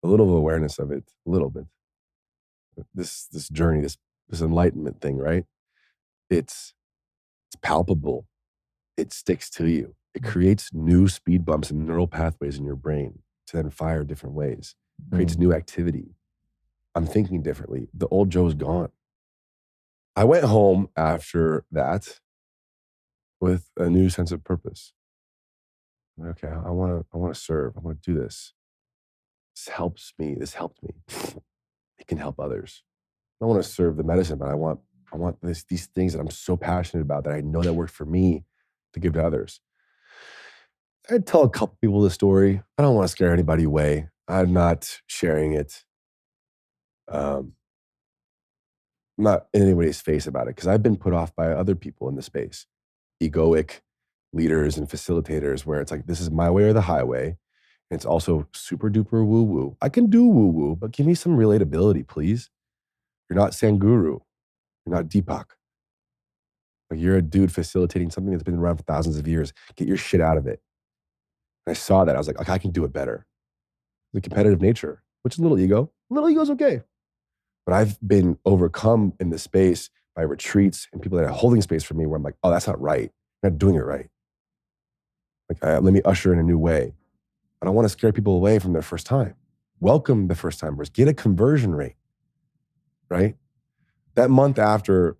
a little awareness of it, a little bit. This journey, this enlightenment thing, right? It's palpable. It sticks to you. It creates new speed bumps and neural pathways in your brain to then fire different ways. It creates new activity. I'm thinking differently. The old Joe's gone. I went home after that with a new sense of purpose. Okay, I want to serve. I want to do this. This helps me. This helped me. It can help others. I don't want to serve the medicine, but I want these things that I'm so passionate about, that I know that worked for me, to give to others. I'd tell a couple people the story. I don't want to scare anybody away. I'm not sharing it. I'm not in anybody's face about it, because I've been put off by other people in the space, egoic leaders and facilitators, where it's like, this is my way or the highway. And it's also super duper woo woo. I can do woo woo, but give me some relatability, please. You're not Sanguru. You're not Deepak. Like, you're a dude facilitating something that's been around for thousands of years. Get your shit out of it. And I saw that. I was like, I can do it better. The competitive nature, which is a little ego. A little ego is okay. But I've been overcome in this space by retreats and people that are holding space for me, where I'm like, oh, that's not right. I'm not doing it right. Like, let me usher in a new way. I don't want to scare people away from their first time. Welcome the first timers. Get a conversion rate, right? That month after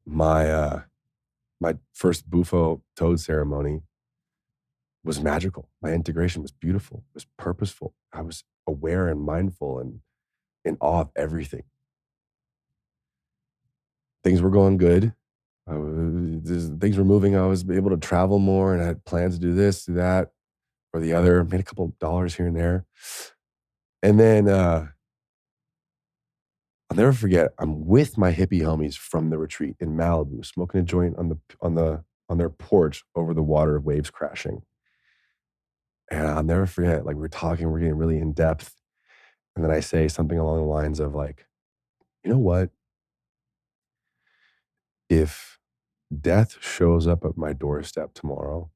my first Bufo toad ceremony was magical. My integration was beautiful. It was purposeful. I was aware and mindful and in awe of everything. Things were going good. Things were moving. I was able to travel more, and I had plans to do this, do that, or the other. Made a couple of dollars here and there. And then I'll never forget, I'm with my hippie homies from the retreat in Malibu, smoking a joint on their porch over the water, waves crashing. And I'll never forget, like, we're talking, we're getting really in depth. And then I say something along the lines of, like, you know what? If death shows up at my doorstep tomorrow,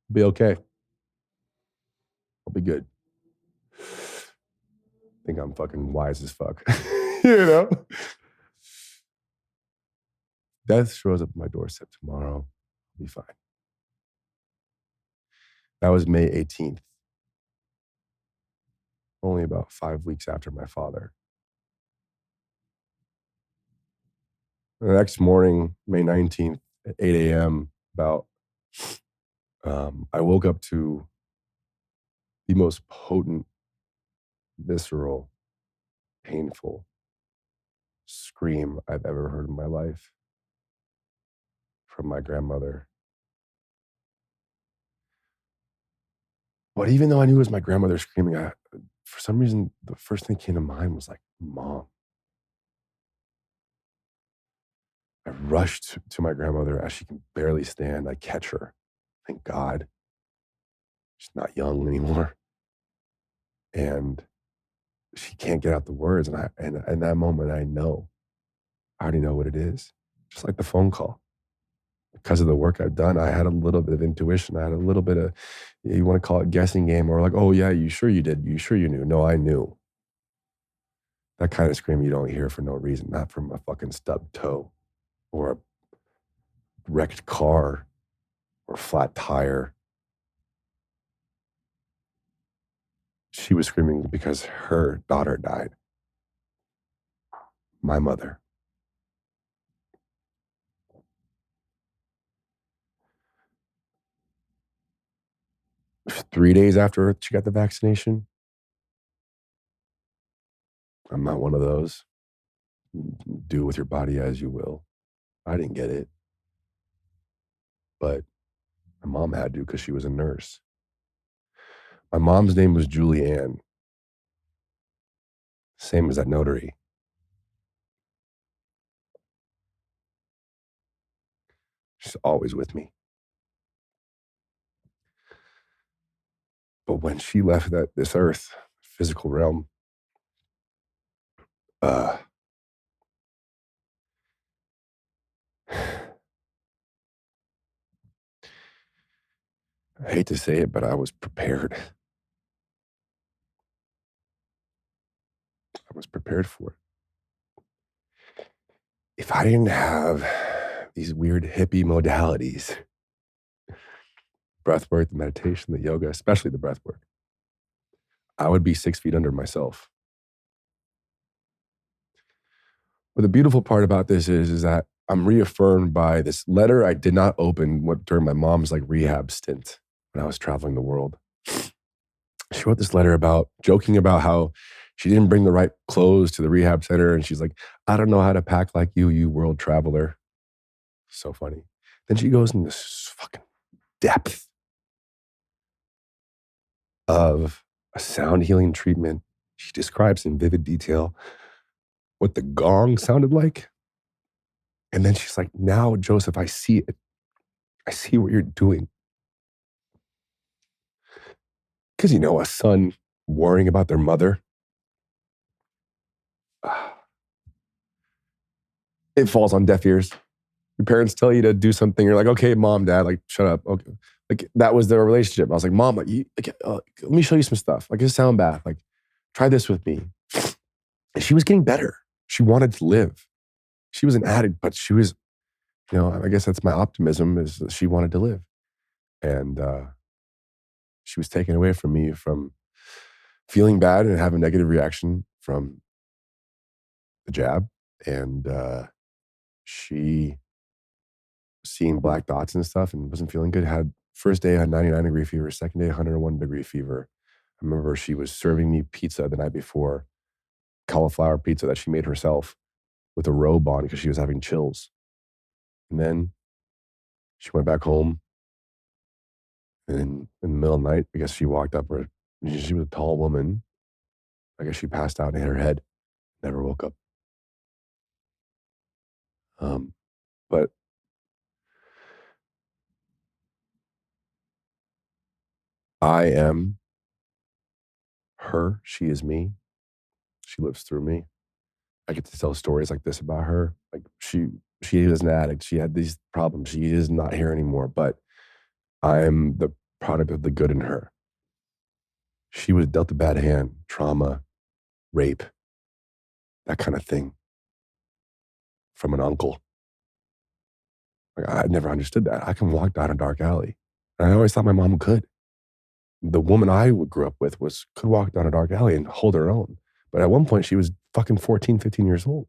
I'll be okay. I'll be good. Think I'm fucking wise as fuck. You know? Death shows up at my doorstep tomorrow, I'll be fine. That was May 18th. Only about 5 weeks after my father. The next morning, May 19th at 8 a.m., I woke up to the most potent, visceral, painful scream I've ever heard in my life from my grandmother. But even though I knew it was my grandmother screaming, for some reason, the first thing that came to mind was like, Mom. rushed to my grandmother as she can barely stand. I catch her. Thank God. She's not young anymore. And she can't get out the words. And in that moment, I already know what it is. Just like the phone call. Because of the work I've done, I had a little bit of intuition. I had a little bit of, you want to call it guessing game, or like, oh yeah, you sure you did? You sure you knew? No, I knew. That kind of scream you don't hear for no reason, not from a fucking stubbed toe or a wrecked car or a flat tire. She was screaming because her daughter died. My mother. Three days after she got the vaccination. I'm not one of those. Do with your body as you will. I didn't get it. But my mom had to because she was a nurse. My mom's name was Julie Ann. Same as that notary. She's always with me. But when she left this earth, physical realm, I hate to say it, but I was prepared. I was prepared for it. If I didn't have these weird hippie modalities, breath work, the meditation, the yoga, especially the breath work, I would be 6 feet under myself. But the beautiful part about this is that I'm reaffirmed by this letter I did not open during my mom's rehab stint when I was traveling the world. She wrote this letter joking about how she didn't bring the right clothes to the rehab center. And she's like, I don't know how to pack like you world traveler. So funny. Then she goes into this fucking depth of a sound healing treatment. She describes in vivid detail what the gong sounded like. And then she's like, now, Joseph, I see it. I see what you're doing. Because, a son worrying about their mother, it falls on deaf ears. Your parents tell you to do something. You're like, okay, mom, dad, shut up. Okay. That was their relationship. I was like, mom, let me show you some stuff. Like a sound bath. Try this with me. And she was getting better. She wanted to live. She was an addict, but she was, I guess that's my optimism, is that she wanted to live. And she was taken away from me from feeling bad and having a negative reaction from the jab. And she seeing black dots and stuff and wasn't feeling good. First day I had 99-degree fever, second day 101-degree fever. I remember she was serving me pizza the night before, cauliflower pizza that she made herself with a robe on because she was having chills. And then she went back home. And in the middle of the night, I guess she walked up, she was a tall woman. I guess she passed out and hit her head, never woke up. But I am her. She is me. She lives through me. I get to tell stories like this about her. She is an addict. She had these problems. She is not here anymore, but I'm the product of the good in her. She was dealt a bad hand, trauma, rape, that kind of thing from an uncle. I never understood that. I can walk down a dark alley. And I always thought my mom could. The woman I grew up with could walk down a dark alley and hold her own. But at one point, she was fucking 14, 15 years old.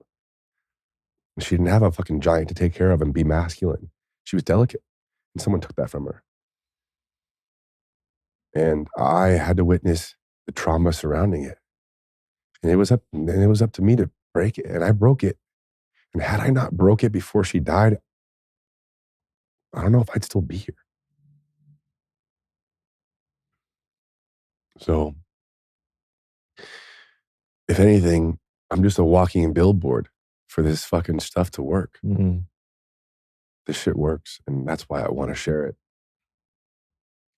She didn't have a fucking giant to take care of and be masculine. She was delicate. And someone took that from her. And I had to witness the trauma surrounding it. And it was up to me to break it. And I broke it. And had I not broke it before she died, I don't know if I'd still be here. So, if anything, I'm just a walking billboard for this fucking stuff to work. Mm-hmm. this shit works. And that's why I want to share it.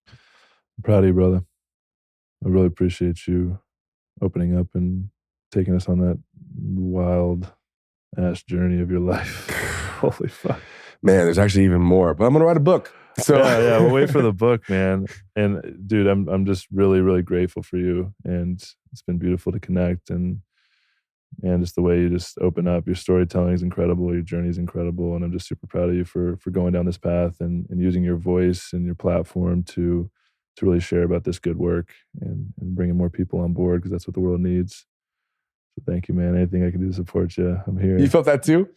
I'm proud of you, brother. I really appreciate you opening up and taking us on that wild ass journey of your life. Holy fuck. Man, there's actually even more, but I'm going to write a book. So yeah, we'll wait for the book, man. And dude, I'm just really, really grateful for you. And it's been beautiful to connect, and just the way you just open up. Your storytelling is incredible. Your journey is incredible. And I'm just super proud of you for going down this path and using your voice and your platform to really share about this good work and bringing more people on board, because that's what the world needs. So thank you, man. Anything I can do to support you, I'm here. You felt that too?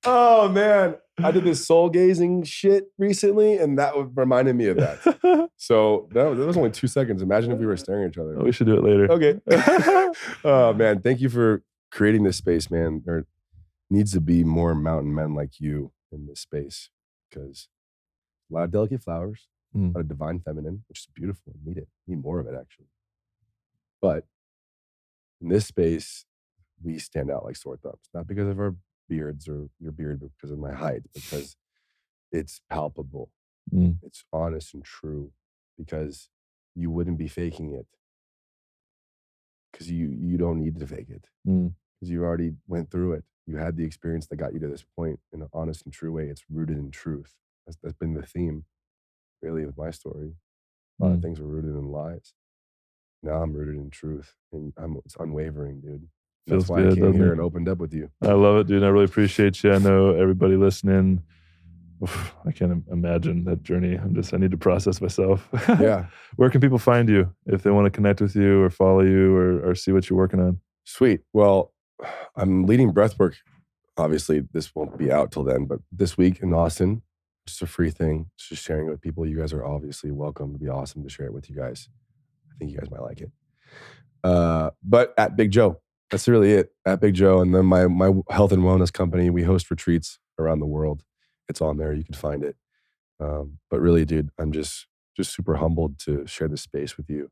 Oh, man. I did this soul gazing shit recently, and that reminded me of that. So that was only 2 seconds. Imagine if we were staring at each other. Oh, we should do it later. Okay. Oh, man. Thank you for creating this space, man. There needs to be more mountain men like you in this space, because a lot of delicate flowers, a lot of divine feminine, which is beautiful. We need it. We need more of it, actually. But in this space, we stand out like sore thumbs, not because of our beards or your beard, but because of my height, because it's palpable. It's honest and true, because you wouldn't be faking it, because you don't need to fake it, because you already went through it. You had the experience that got you to this point in an honest and true way. It's rooted in truth. That's been the theme, really, with my story. A lot of things were rooted in lies. Now I'm rooted in truth, and it's unwavering, dude. That's why I came here and opened up with you. I love it, dude. I really appreciate you. I know everybody listening, I can't imagine that journey. I need to process myself. Yeah. Where can people find you if they want to connect with you or follow you or see what you're working on? Sweet. Well, I'm leading breathwork. Obviously, this won't be out till then, but this week in Austin, just a free thing, just sharing it with people. You guys are obviously welcome. It'd be awesome to share it with you guys. I think you guys might like it. But at Big Joe, that's really it. At Big Joe. And then my health and wellness company, we host retreats around the world. It's on there. You can find it. But really, dude, I'm just super humbled to share this space with you.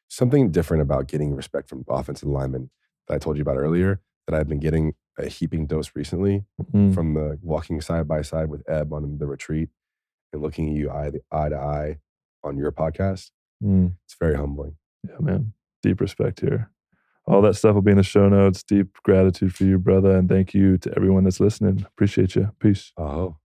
Something different about getting respect from offensive linemen that I told you about earlier, that I've been getting a heaping dose recently from the walking side by side with Eb on the retreat and looking at you eye to eye on your podcast. It's very humbling. Yeah, man. Deep respect here. All that stuff will be in the show notes. Deep gratitude for you, brother. And thank you to everyone that's listening. Appreciate you. Peace. Oh.